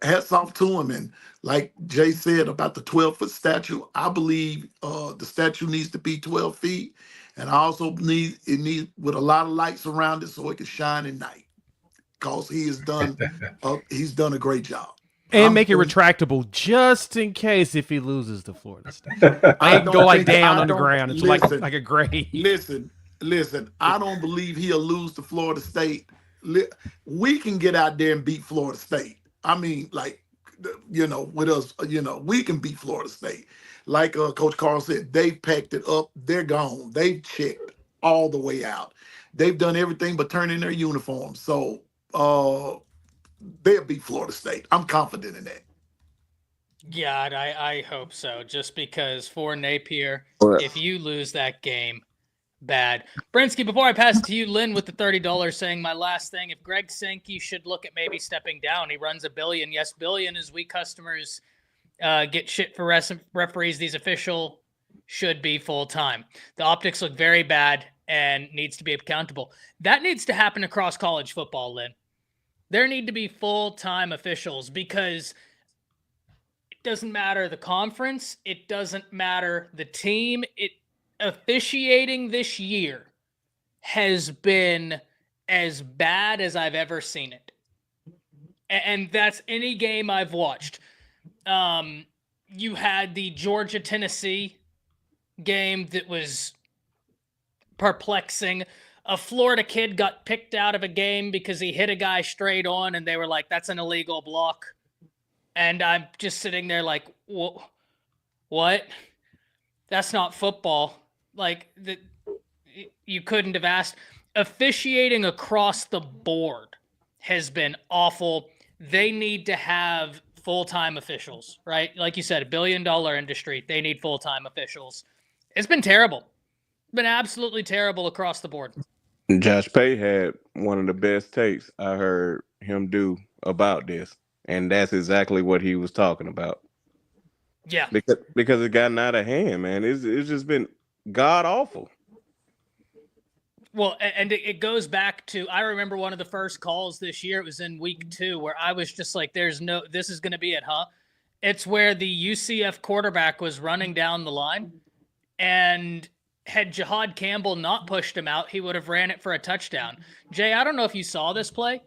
hats off to him. And like Jay said about the 12-foot statue, I believe the statue needs to be 12 feet. And I also need with a lot of lights around it so it can shine at night, because he's done a great job. And make it retractable just in case if he loses to Florida State. I ain't go like down on the ground. It's like a grave. Listen, I don't believe he'll lose to Florida State. We can get out there and beat Florida State. I mean, like, with us, we can beat Florida State. Like Coach Carl said, they've packed it up. They're gone. They've checked all the way out. They've done everything but turn in their uniforms. So they'll beat Florida State. I'm confident in that. Yeah, I hope so. Just because for Napier, if you lose that game, bad. Brinsky, before I pass it to you, Lynn with the $30 saying, my last thing, if Greg Sankey should look at maybe stepping down, he runs $1 billion. Yes, billion as we customers get shit for referees. These official should be full-time. The optics look very bad and needs to be accountable. That needs to happen across college football, Lynn. There need to be full-time officials, because it doesn't matter the conference. It doesn't matter the team. Officiating this year has been as bad as I've ever seen it. And that's any game I've watched. You had the Georgia-Tennessee game that was perplexing. A Florida kid got picked out of a game because he hit a guy straight on, and they were like, that's an illegal block. And I'm just sitting there like, what? That's not football. Like, you couldn't have asked. Officiating across the board has been awful. They need to have full-time officials, right? Like you said, $1 billion industry. They need full-time officials. It's been terrible. It's been absolutely terrible across the board. Josh Pay had one of the best takes I heard him do about this, and that's exactly what he was talking about. Yeah, because it gotten out of hand, man. It's just been god awful. Well, and it goes back to, I remember one of the first calls this year. It was in week 2 where I was just like, this is going to be it, huh? It's where the UCF quarterback was running down the line, and had Jahad Campbell not pushed him out, he would have ran it for a touchdown. Jay, I don't know if you saw this play,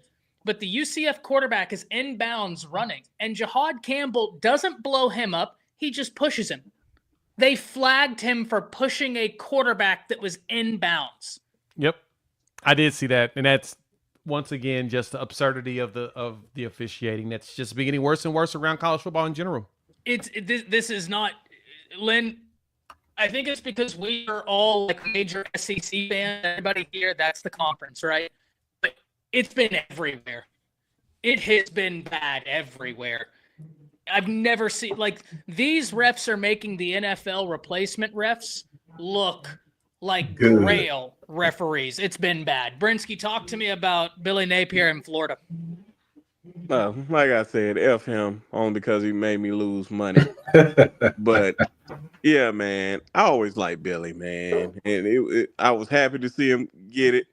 but the UCF quarterback is inbounds running, and Jahad Campbell doesn't blow him up. He just pushes him. They flagged him for pushing a quarterback that was inbounds. Yep, I did see that, and that's once again just the absurdity of the officiating. That's just been getting worse and worse around college football in general. This is not, Lynn. I think it's because we are all like major SEC fans. Everybody here, that's the conference, right? But it's been everywhere. It has been bad everywhere. I've never seen, like, these refs are making the NFL replacement refs look like Grail referees. It's been bad. Brinsky, talk to me about Billy Napier in Florida. Like I said, F him only because he made me lose money. But yeah, man, I always liked Billy, man, and I was happy to see him get it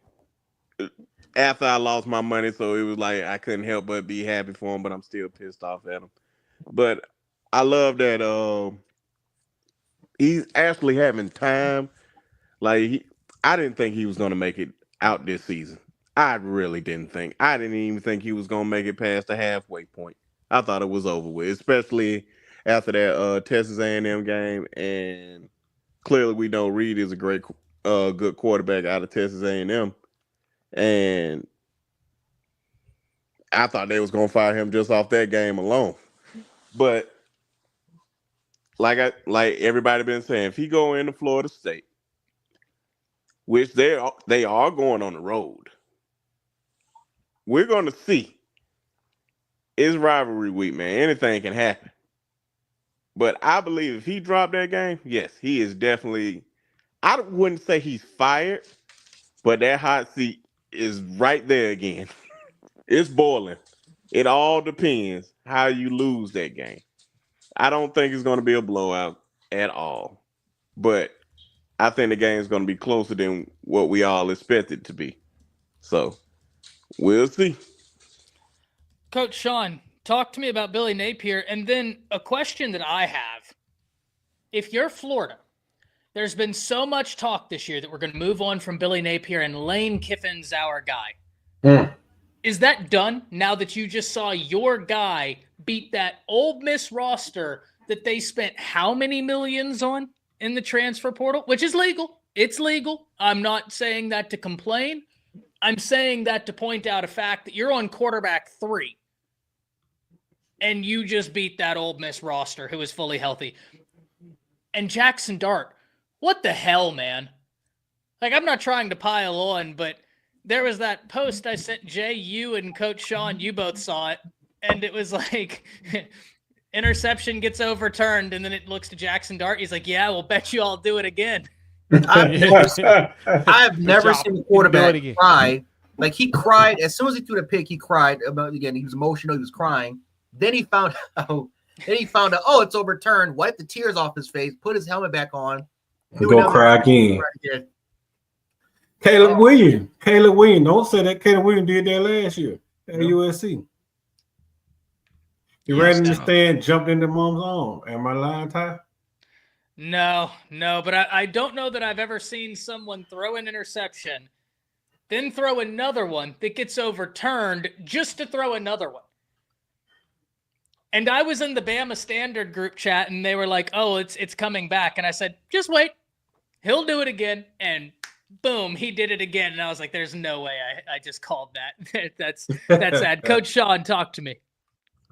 after I lost my money. So it was like I couldn't help but be happy for him, but I'm still pissed off at him. But I love that he's actually having time. Like I didn't think he was gonna make it out this season. I really didn't think. I didn't even think he was gonna make it past the halfway point. I thought it was over with, especially after that Texas A&M game. And clearly, we know Reed is a great, good quarterback out of Texas A&M. And I thought they was gonna fire him just off that game alone. But like everybody been saying, if he go into Florida State, which they are going on the road, we're going to see. It's rivalry week, man. Anything can happen. But I believe if he dropped that game, yes, he is definitely, I wouldn't say he's fired, but that hot seat is right there again. It's boiling. It all depends how you lose that game. I don't think it's going to be a blowout at all. But I think the game is going to be closer than what we all expect it to be. So, we'll see. Coach Sean, talk to me about Billy Napier. And then a question that I have. If you're Florida, there's been so much talk this year that we're going to move on from Billy Napier and Lane Kiffin's our guy. Is that done now that you just saw your guy beat that Ole Miss roster that they spent how many millions on in the transfer portal, which is legal? It's legal. I'm not saying that to complain. I'm saying that to point out a fact that you're on quarterback 3 and you just beat that Ole Miss roster who is fully healthy. And Jackson Dart, what the hell, man? Like, I'm not trying to pile on, but there was that post I sent Jay, you and Coach Sean, you both saw it, and it was like interception gets overturned, and then it looks to Jackson Dart. He's like, yeah, we'll bet you I'll do it again. I've never seen a quarterback cry. Like, he cried as soon as he threw the pick. He cried about again. He was emotional. He was crying. Then he found out. Oh, it's overturned. Wiped the tears off his face. Put his helmet back on. Go cry again. Caleb Williams. Don't say that. Caleb Williams did that last year at USC. He ran in the stand, jumped into mom's arm. Am I lying, Ty? No, but I don't know that I've ever seen someone throw an interception, then throw another one that gets overturned just to throw another one. And I was in the Bama Standard group chat, and they were like, oh, it's coming back. And I said, just wait. He'll do it again. And boom, he did it again. And I was like, there's no way I just called that. That's sad. Coach Sean, talk to me.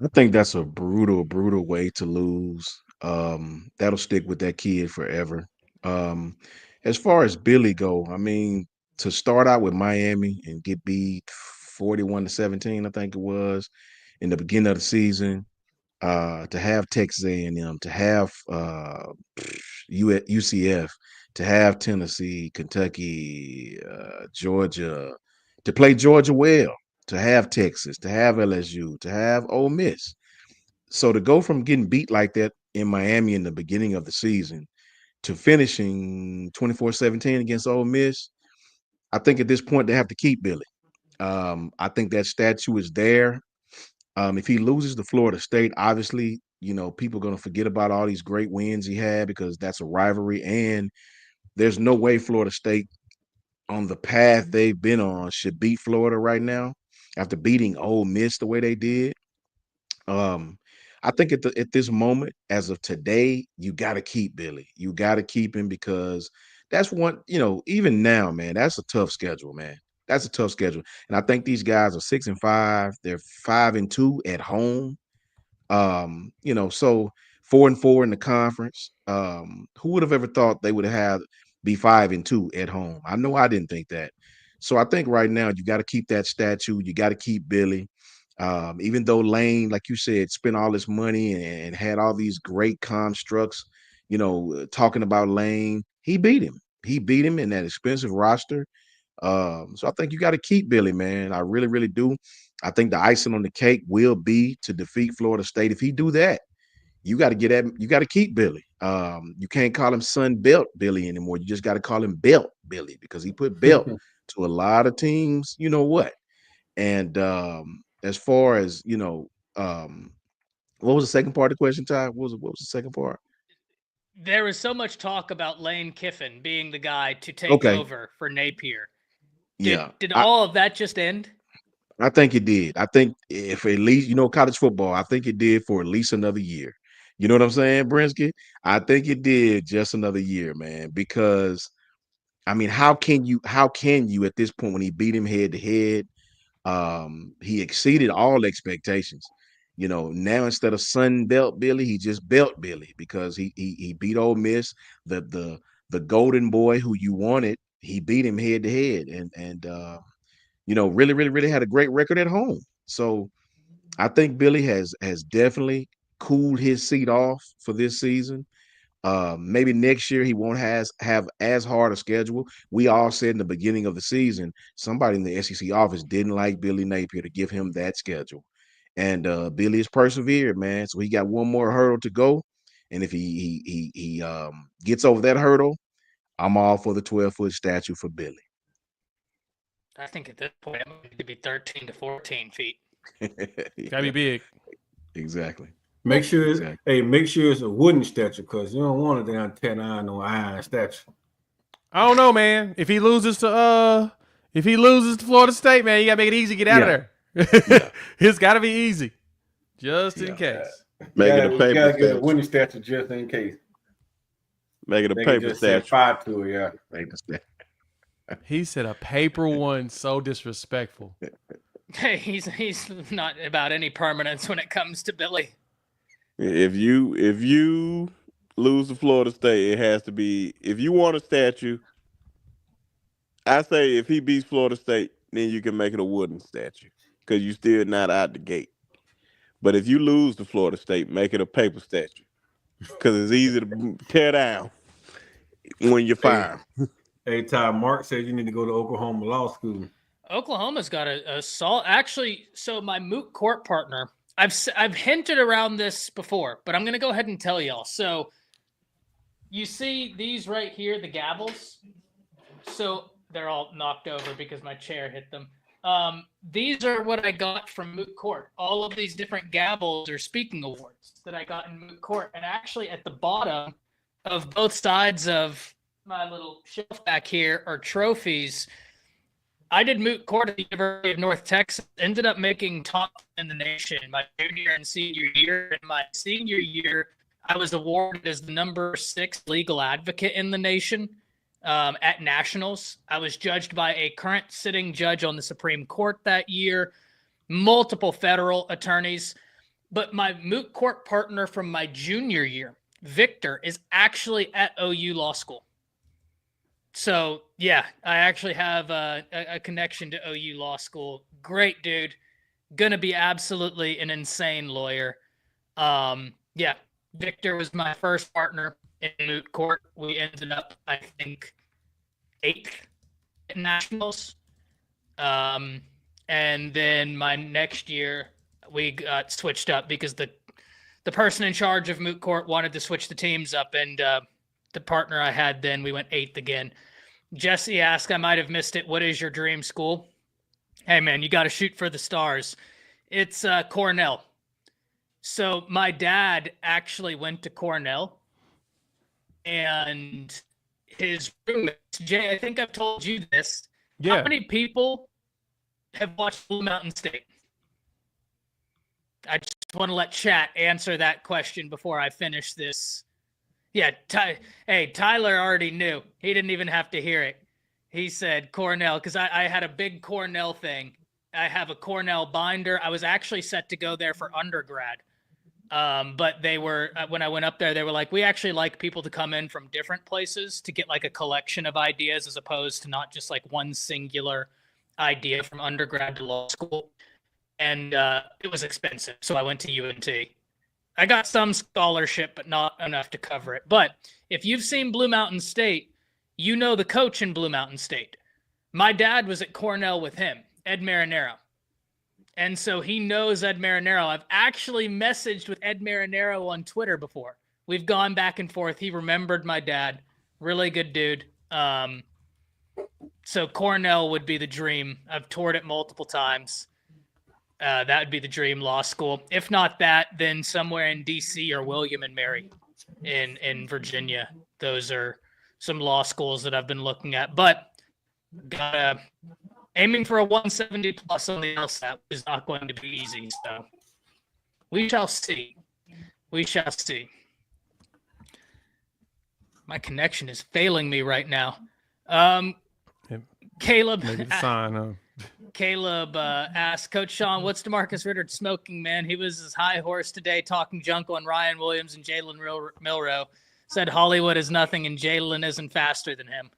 I think that's a brutal way to lose. That'll stick with that kid forever. As far as Billy go, I mean, to start out with Miami and get beat 41-17, I think it was, in the beginning of the season, to have Texas A&M, to have UCF, to have Tennessee, Kentucky, Georgia, to play Georgia well, to have Texas, to have LSU, to have Ole Miss. So to go from getting beat like that in Miami in the beginning of the season to finishing 24-17 against Ole Miss, I think at this point they have to keep Billy. I think that statue is there. If he loses to Florida State, obviously, people are going to forget about all these great wins he had because that's a rivalry. And there's no way Florida State on the path they've been on should beat Florida right now after beating Ole Miss the way they did. Um, I think at this moment, as of today, you got to keep Billy. You got to keep him because that's one. Even now, man, that's a tough schedule, man. That's a tough schedule, and I think these guys are 6-5. They're 5-2 at home. So 4-4 in the conference. Who would have ever thought they would have be 5-2 at home? I know I didn't think that. So I think right now you got to keep that statue. You got to keep Billy. Even though Lane, like you said, spent all this money and had all these great constructs, talking about Lane, he beat him. He beat him in that expensive roster. So I think you got to keep Billy, man. I really, really do. I think the icing on the cake will be to defeat Florida State. If he do that, you got to you got to keep Billy. You can't call him Sun Belt Billy anymore. You just got to call him Belt Billy because he put belt to a lot of teams. You know what? And as far as what was the second part of the question, Ty? What was the second part? There was so much talk about Lane Kiffin being the guy to take Okay. over for Napier. Yeah. Did all of that just end? I think it did. I think if at least, college football, I think it did for at least another year. You know what I'm saying, Brinsky? I think it did just another year, man, because I mean, how can you at this point when he beat him head to head, he exceeded all expectations. Now instead of Sun Belt Billy, he just Belt Billy because he beat Ole Miss, the golden boy who you wanted. He beat him head to head and really, really, really had a great record at home. So I think Billy has definitely cooled his seat off for this season. Maybe next year he won't have as hard a schedule. We all said in the beginning of the season, somebody in the SEC office didn't like Billy Napier to give him that schedule. And Billy has persevered, man. So he got one more hurdle to go. And if he gets over that hurdle, I'm all for the 12-foot statue for Billy. I think at this point it might be 13 to 14 feet. Gotta be big. Exactly. Make sure it's a wooden statue because you don't want a damn 10 iron on iron statue. I don't know, man. If he loses to Florida State, man, you gotta make it easy to get out of there. It's gotta be easy. Just in case. Make it a paper get a statue. wooden statue just in case. Make it a paper just set statue. fire to it, yeah. He said a paper one, so disrespectful. Hey, he's not about any permanence when it comes to Billy. If you lose to Florida State, it has to be. If you want a statue, I say if he beats Florida State, then you can make it a wooden statue because you're still not out the gate. But if you lose to Florida State, make it a paper statue because it's easy to tear down when you fire. Hey, Ty, Mark said you need to go to Oklahoma Law School. Oklahoma's got a solid. Actually, so my moot court partner, I've hinted around this before, but I'm going to go ahead and tell y'all. So you see these right here, the gavels. So they're all knocked over because my chair hit them. These are what I got from moot court. All of these different gavels are speaking awards that I got in moot court. And actually at the bottom of both sides of my little shelf back here are trophies. I did moot court at the University of North Texas, ended up making top in the nation my junior and senior year. In my senior year, I was awarded as the number 6 legal advocate in the nation at nationals. I was judged by a current sitting judge on the Supreme Court that year, multiple federal attorneys. But my moot court partner from my junior year, Victor, is actually at OU Law School. So, yeah, I actually have a connection to OU Law School. Great dude. Going to be absolutely an insane lawyer. Yeah, Victor was my first partner in moot court. We ended up, I think, 8th at nationals. And then my next year, we got switched up because the person in charge of moot court wanted to switch the teams up, and the partner I had then, we went 8th again. Jesse asked, I might have missed it, what is your dream school? Hey, man, you got to shoot for the stars. It's Cornell. So my dad actually went to Cornell, and his roommates. Jay, I think I've told you this. Yeah. How many people have watched Blue Mountain State? I just want to let chat answer that question before I finish this. Yeah, hey, Tyler already knew. He didn't even have to hear it. He said Cornell, because I had a big Cornell thing. I have a Cornell binder. I was actually set to go there for undergrad. But they were, when I went up there, they were like, we actually like people to come in from different places to get like a collection of ideas as opposed to not just like one singular idea from undergrad to law school. And it was expensive. So I went to UNT. I got some scholarship, but not enough to cover it. But if you've seen Blue Mountain State, you know the coach in Blue Mountain State. My dad was at Cornell with him, Ed Marinero. And so he knows Ed Marinero. I've actually messaged with Ed Marinero on Twitter before. We've gone back and forth. He remembered my dad. Really good dude. So Cornell would be the dream. I've toured it multiple times. That would be the dream law school. If not that, then somewhere in D.C. or William and Mary in Virginia. Those are some law schools that I've been looking at. But aiming for a 170 plus on the LSAT is not going to be easy. So we shall see. We shall see. My connection is failing me right now. Caleb. Maybe the sign, huh? Caleb asked, Coach Sean, what's DeMarcus Ritter smoking, man? He was his high horse today talking junk on Ryan Williams and Jalen Milroe. Said Hollywood is nothing and Jalen isn't faster than him.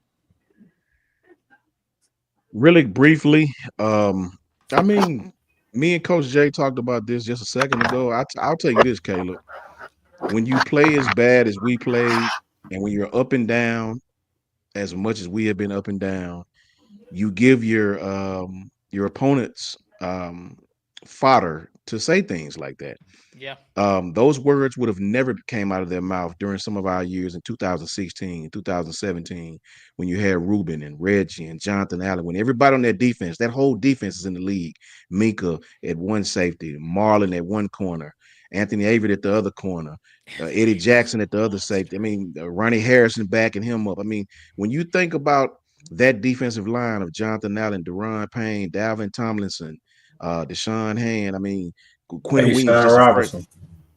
Really briefly, I mean, me and Coach Jay talked about this just a second ago. I'll tell you this, Caleb. When you play as bad as we played, and when you're up and down as much as we have been up and down, you give your opponents fodder to say things like that. Yeah. Those words would have never came out of their mouth during some of our years in 2016, 2017, when you had Ruben and Reggie and Jonathan Allen, when everybody on that defense, that whole defense is in the league. Minka at one safety, Marlon at one corner, Anthony Avery at the other corner, Eddie Jackson at the other safety. I mean, Ronnie Harrison backing him up. I mean, when you think about that defensive line of Jonathan Allen, Deron Payne, Dalvin Tomlinson, Deshaun Hand, I mean, Quinn Williams, just a freshman.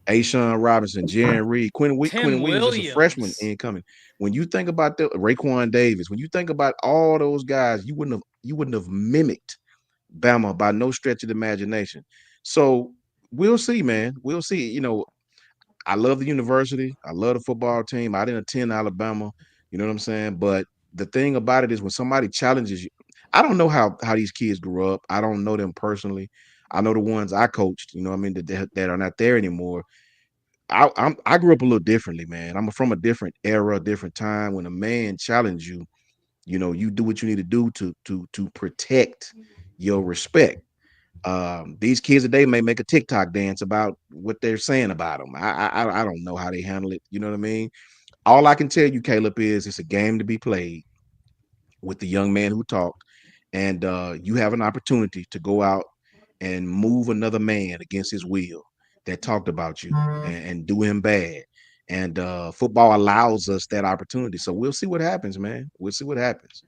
Ashawn Robinson, Jaron Reed, Quinn Williams is a freshman incoming. When you think about the Raekwon Davis, when you think about all those guys, you wouldn't have mimicked Bama by no stretch of the imagination. So we'll see, man. We'll see. You know, I love the university. I love the football team. I didn't attend Alabama. You know what I'm saying? But the thing about it is when somebody challenges you, I don't know how these kids grew up. I don't know them personally. I know the ones I coached, you know what I mean, that are not there anymore. I grew up a little differently, man. I'm from a different era, a different time. When a man challenges you, you know, you do what you need to do to protect your respect. These kids today may make a TikTok dance about what they're saying about them. I don't know how they handle it. You know what I mean? All I can tell you, Caleb, is it's a game to be played with the young man who talked, and you have an opportunity to go out and move another man against his will that talked about you and do him bad. And football allows us that opportunity. So we'll see what happens, man. We'll see what happens.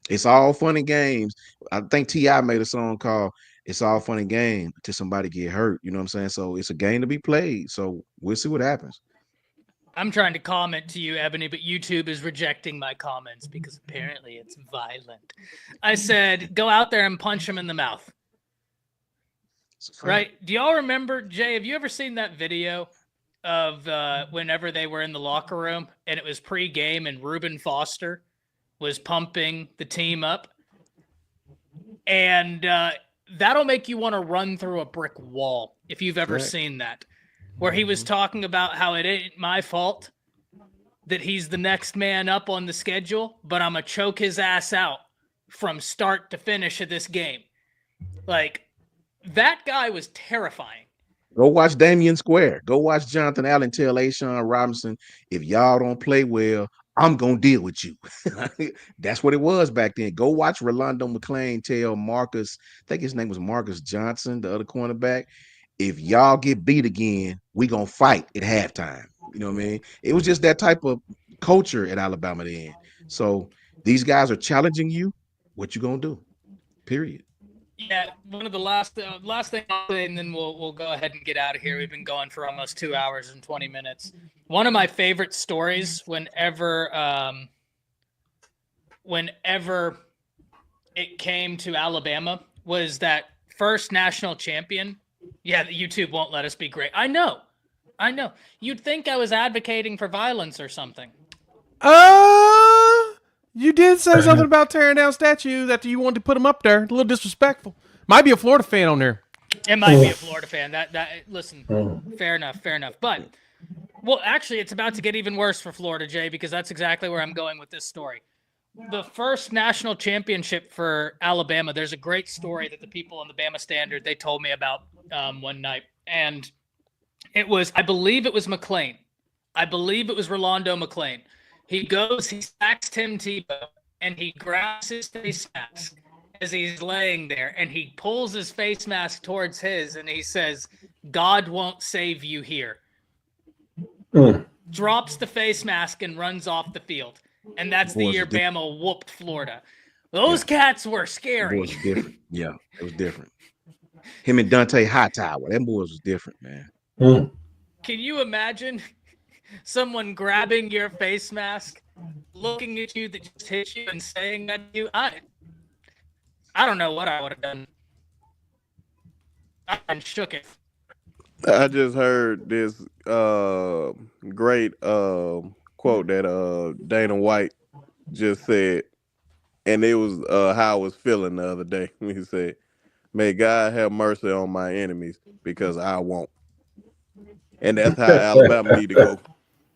It's all fun and games. I think T.I. made a song called It's All Fun and Game until somebody get hurt. You know what I'm saying? So it's a game to be played. So we'll see what happens. I'm trying to comment to you, Ebony, but YouTube is rejecting my comments because apparently it's violent. I said, go out there and punch him in the mouth. Right? Do y'all remember, Jay, have you ever seen that video of whenever they were in the locker room and it was pre-game and Reuben Foster was pumping the team up? And that'll make you want to run through a brick wall if you've ever seen that, where he was talking about how it ain't my fault that he's the next man up on the schedule, but I'm going to choke his ass out from start to finish of this game. Like, that guy was terrifying. Go watch Damian Square. Go watch Jonathan Allen tell Ashawn Robinson, if y'all don't play well, I'm going to deal with you. That's what it was back then. Go watch Rolando McClain tell Marcus, I think his name was Marcus Johnson, the other cornerback, if y'all get beat again, we going to fight at halftime. You know what I mean? It was just that type of culture at Alabama then. So these guys are challenging you. What you gonna do? Period. Yeah, one of the last thing I'll say, and then we'll go ahead and get out of here. We've been going for almost 2 hours and 20 minutes. One of my favorite stories, whenever it came to Alabama, was that first national champion. Yeah, the YouTube won't let us be great. I know. You'd think I was advocating for violence or something. You did say something about tearing down statues after you wanted to put them up there. A little disrespectful. Might be a Florida fan on there. It might be a Florida fan. Listen, fair enough. But, well, actually, it's about to get even worse for Florida, Jay, because that's exactly where I'm going with this story. The first national championship for Alabama, there's a great story that the people on the Bama Standard, they told me about one night. And it was, I believe it was McClain. I believe it was Rolando McClain. He sacks Tim Tebow, and he grabs his face mask as he's laying there, and he pulls his face mask towards his, and he says, "God won't save you here." Drops the face mask and runs off the field. And that's the year Bama whooped Florida. Those cats were scary. Boys was different. Yeah, it was different. Him and Dante Hightower, them boys was different, man. Can you imagine someone grabbing your face mask, looking at you that just hit you and saying that to you? I don't know what I would have done. I shook it. I just heard this great quote that Dana White just said, and it was how I was feeling the other day. He said, "May God have mercy on my enemies, because I won't." And that's how Alabama need to go.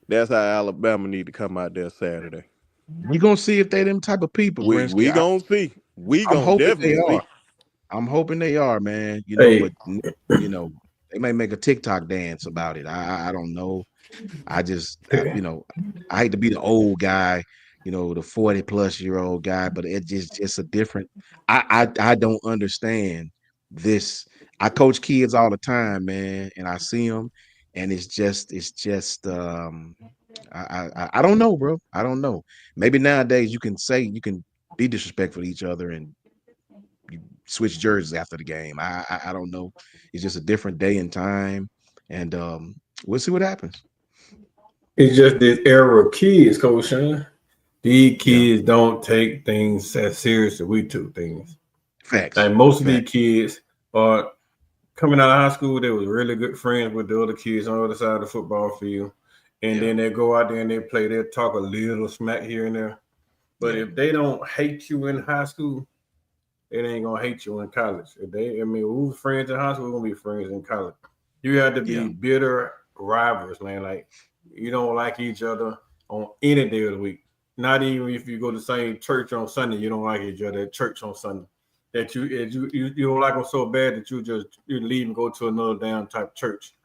That's how Alabama need to come out there Saturday. You gonna see if they them type of people. We gonna see. We gonna definitely see. I'm hoping they are, man. But they may make a TikTok dance about it. I don't know. I hate to be the old guy, the 40-plus-year-old guy, but it's just a different. I don't understand this. I coach kids all the time, man, and I see them, and it's just I don't know, bro. I don't know. Maybe nowadays you can be disrespectful to each other and you switch jerseys after the game. I don't know. It's just a different day and time, and we'll see what happens. It's just this era of kids, Coach Sean. These kids don't take things as serious as we took things. Facts. And most of these kids are coming out of high school. They was really good friends with the other kids on the other side of the football field. And then they go out there and they play. They talk a little smack here and there. But if they don't hate you in high school, they ain't gonna hate you in college. We were friends in high school, we're gonna be friends in college. You have to be bitter rivals, man. Like, you don't like each other on any day of the week. Not even if you go to the same church on Sunday, you don't like each other at church on Sunday. That you don't like them so bad that you leave and go to another damn type church.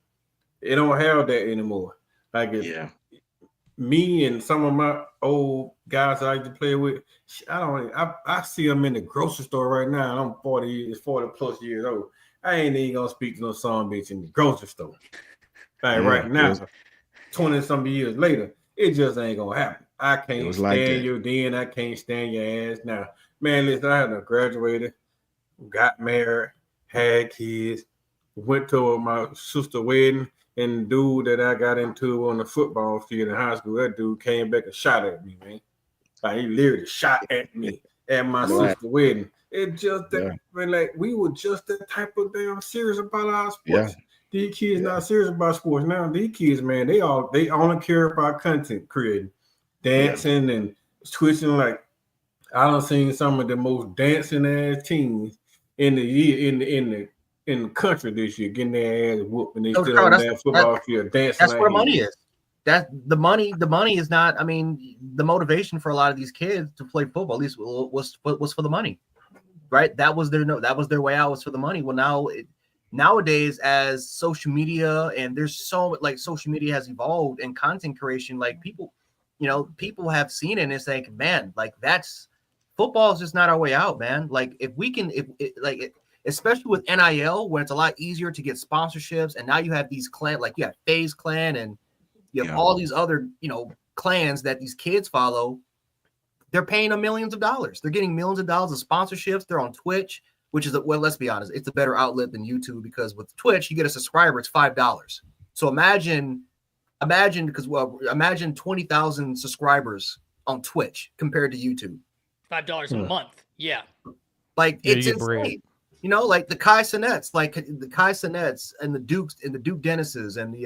They don't have that anymore. Like me and some of my old guys I used to play with, I see them in the grocery store right now, and I'm 40 plus years old. I ain't even gonna speak to no son bitch in the grocery store. Like right now, 20-something years later, it just ain't gonna happen. I can't stand you then, I can't stand your ass now. Man, listen, I had graduated, got married, had kids, went to my sister's wedding. And the dude that I got into on the football field in high school, that dude came back and shot at me, man. Like, he literally shot at me at my sister's wedding. It just like we were just that type of damn serious about our sports. These kids not serious about sports now. These kids, man, they only care about content creating, dancing and twitching. Like, I done seen some of the most dancing ass teams in the country this year, getting their ass whooped, and they still on that football field dancing. That's where money is. That the money is not. I mean, the motivation for a lot of these kids to play football, at least, was for the money, right? That was their way out, was for the money. Well, nowadays, as social media and there's so social media has evolved and content creation, like people have seen it and it's like, man, like football is just not our way out, man. Like if we can, especially with NIL, where it's a lot easier to get sponsorships, and now you have these clan, like you have FaZe Clan, and you have all these other, clans that these kids follow, they're paying them millions of dollars. They're getting millions of dollars of sponsorships. They're on Twitch, which is, well, let's be honest, it's a better outlet than YouTube, because with Twitch, you get a subscriber, it's $5. So imagine 20,000 subscribers on Twitch compared to YouTube. $5 a month. Yeah. Like, Yeah, it's you get insane. bread. You know, like the Kai Sinets, and the Dukes and the Duke Dennises and the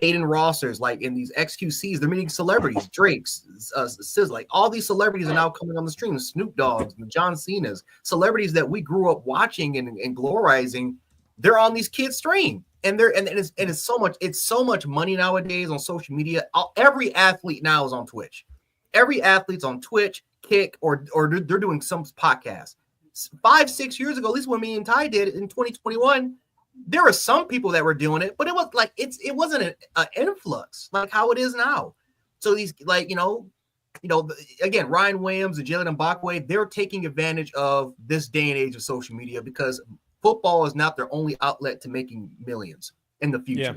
Aiden Rossers, like in these XQCs, they're meeting celebrities, Drake's, Sizz, like all these celebrities are now coming on the stream. Snoop Dogg's and the John Cena's, celebrities that we grew up watching and glorizing, they're on these kids' stream. And it's so much money nowadays on social media. Every athlete now is on Twitch. Every athlete's on Twitch, Kick, or they're doing some podcast. 5-6 years ago, at least when me and Ty did it in 2021, there were some people that were doing it, but it was like it wasn't an influx like how it is now. So these, like, again, Ryan Williams and Jalen Mbakwe, they're taking advantage of this day and age of social media, because football is not their only outlet to making millions in the future. Yeah.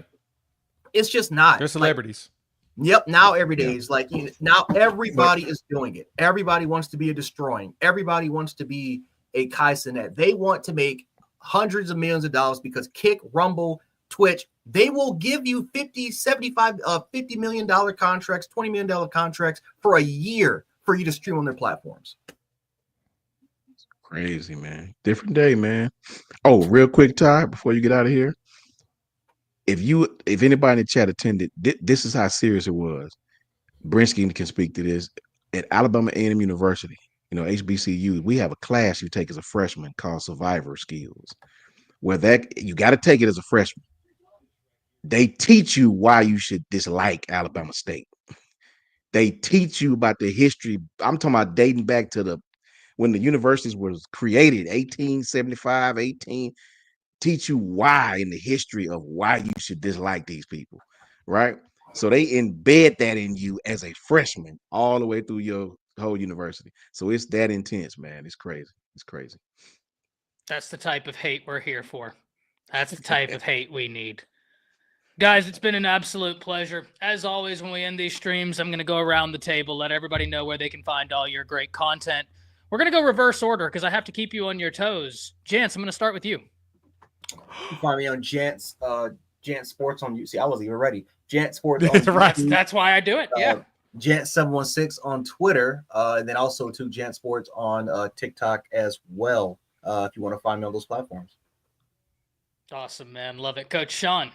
It's just not. They're celebrities. Yep. Now every day is like, now everybody is doing it. Everybody wants to be a Destroying. Everybody wants to be a Kai Cenat. They want to make hundreds of millions of dollars, because Kick, Rumble, Twitch, they will give you $50 million contracts, $20 million contracts for a year for you to stream on their platforms. Crazy, man. Different day, man. Oh, real quick, Ty, before you get out of here. If anybody in the chat attended, this is how serious it was. Brinsky can speak to this. At Alabama A&M University, HBCU, we have a class you take as a freshman called Survivor Skills, where you got to take it as a freshman. They teach you why you should dislike Alabama State. They teach you about the history. I'm talking about dating back to when the universities was created, 1875, teach you why, in the history of why you should dislike these people, right? So they embed that in you as a freshman all the way through your whole university. So it's that intense, man. It's crazy. It's crazy. That's the type of hate we're here for. That's the type of hate we need. Guys, it's been an absolute pleasure. As always, when we end these streams, I'm going to go around the table, let everybody know where they can find all your great content. We're going to go reverse order because I have to keep you on your toes. Jance, I'm going to start with you. You can find me on Jance Sports on YouTube. See, I wasn't even ready. Jance Sports on YouTube. That's why I do it. Yeah. Jance 716 on Twitter, and then also to Jance Sports on TikTok as well. If you want to find me on those platforms. Awesome, man. Love it. Coach Sean.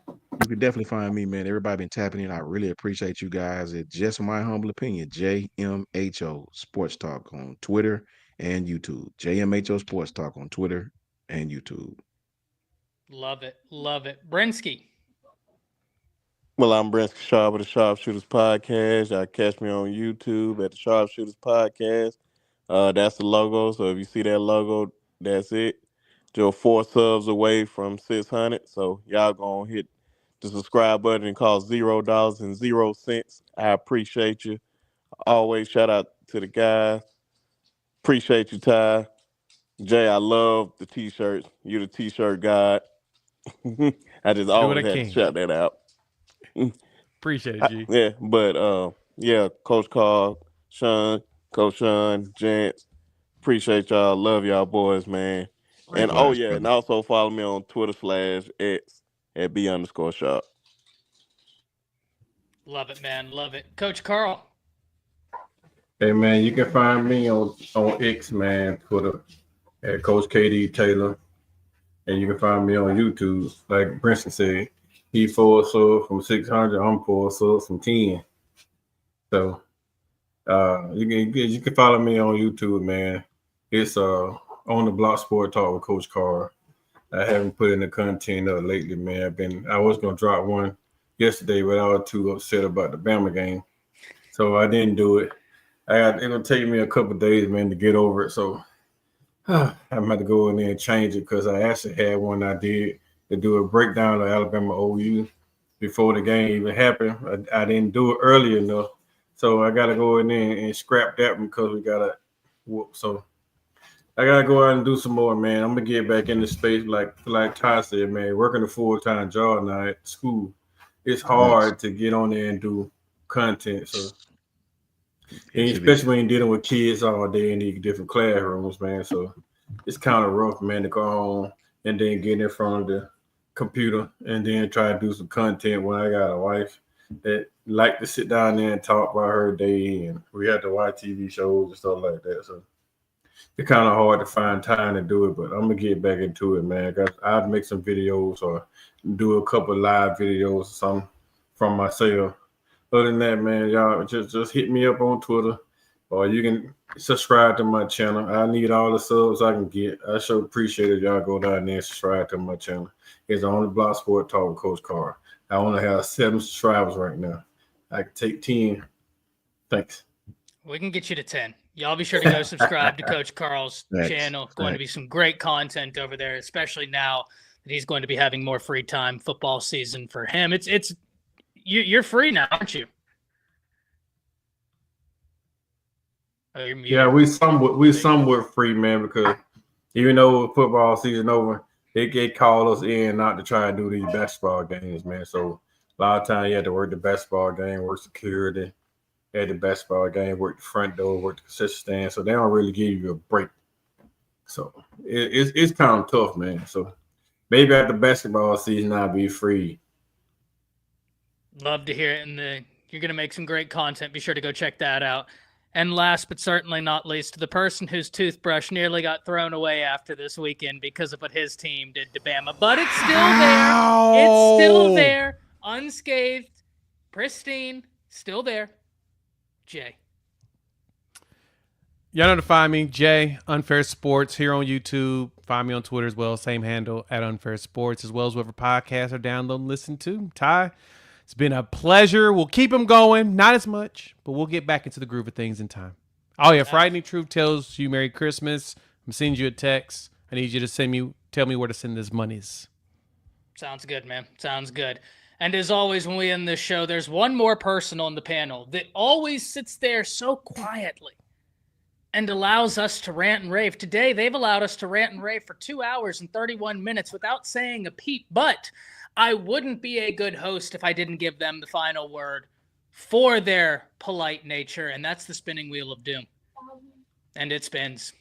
You can definitely find me, man. Everybody been tapping in. I really appreciate you guys. It's just my humble opinion. JMHO Sports Talk on Twitter and YouTube. JMHO Sports Talk on Twitter and YouTube. Love it. Love it. Brinsky. Well, I'm Brinsky Sharp with the Sharpshooters Podcast. Y'all catch me on YouTube at the Sharpshooters Podcast. That's the logo. So if you see that logo, that's it. Just 4 subs away from 600. So y'all gonna hit the subscribe button. It costs $0.00. I appreciate you. Always shout out to the guys. Appreciate you, Ty. Jay, I love the t-shirts. You're the t-shirt god. I just always had to shout that out. Appreciate it, G. Yeah, but Coach Carl, Sean, Coach Sean, Jance, appreciate y'all. Love y'all boys, man. And and also follow me on Twitter /X at @B_Sharp. Love it, man. Love it. Coach Carl. Hey man, you can find me on X, man, Twitter at Coach KD Taylor. And you can find me on YouTube, like Brinson said. He 4 subs from 600. I'm 4 subs from 10. So you can follow me on YouTube, man. It's on the Block Sport Talk with Coach Carr. I haven't put in the content up lately, man. I was gonna drop one yesterday, but I was too upset about the Bama game, so I didn't do it. It'll take me a couple of days, man, to get over it. So I'm about to go in there and change it because I actually had one I did to do a breakdown of Alabama OU before the game even happened. I didn't do it early enough, so I got to go in there and scrap that one because we got to whoop. So I got to go out and do some more, man. I'm going to get back into space like Ty said, man, working a full-time job now at school. it's hard to get on there and do content. So, and It should be. especially when you're dealing with kids all day in these different classrooms, man. So it's kind of rough, man, to go home and then get in front of the computer and then try to do some content when I got a wife that like to sit down there and talk about her day, and we had to watch TV shows and stuff like that. So it's kind of hard to find time to do it, but I'm gonna get back into it, man. I'd make some videos or do a couple live videos or something from myself. Other than that, man, y'all just hit me up on Twitter, or you can subscribe to my channel. I need all the subs I can get. I sure appreciate it. Y'all go down there and subscribe to my channel. It's on the Block Sport Talk with Coach Carr. I only have 7 subscribers right now. I can take 10. Thanks. We can get you to 10. Y'all be sure to go subscribe to Coach Carl's Thanks. channel. Going to be some great content over there, especially now that he's going to be having more free time. Football season for him. You're free now, aren't you? Oh, you're muted. Yeah, we somewhat free, man, because even though football season over, they call us in not to try to do these basketball games, man. So a lot of times you have to work the basketball game, work security at the basketball game, work the front door, work the concession stand. So they don't really give you a break. So it's kind of tough, man. So maybe after basketball season I'll be free. Love to hear it. And you're going to make some great content. Be sure to go check that out. And last but certainly not least, the person whose toothbrush nearly got thrown away after this weekend because of what his team did to Bama. But it's still there. It's still there. Unscathed. Pristine. Still there. Jay. Y'all know to find me, Jay, Unfair Sports, here on YouTube. Find me on Twitter as well. Same handle, at Unfair Sports, as well as whatever podcast or download and listen to. Ty, it's been a pleasure. We'll keep them going. Not as much, but we'll get back into the groove of things in time. Oh, yeah. Frightening Truth tells you Merry Christmas. I'm sending you a text. I need you to tell me where to send this monies. Sounds good, man. Sounds good. And as always, when we end this show, there's one more person on the panel that always sits there so quietly and allows us to rant and rave. Today, they've allowed us to rant and rave for 2 hours and 31 minutes without saying a peep. But I wouldn't be a good host if I didn't give them the final word for their polite nature, and that's the spinning wheel of doom. And it spins.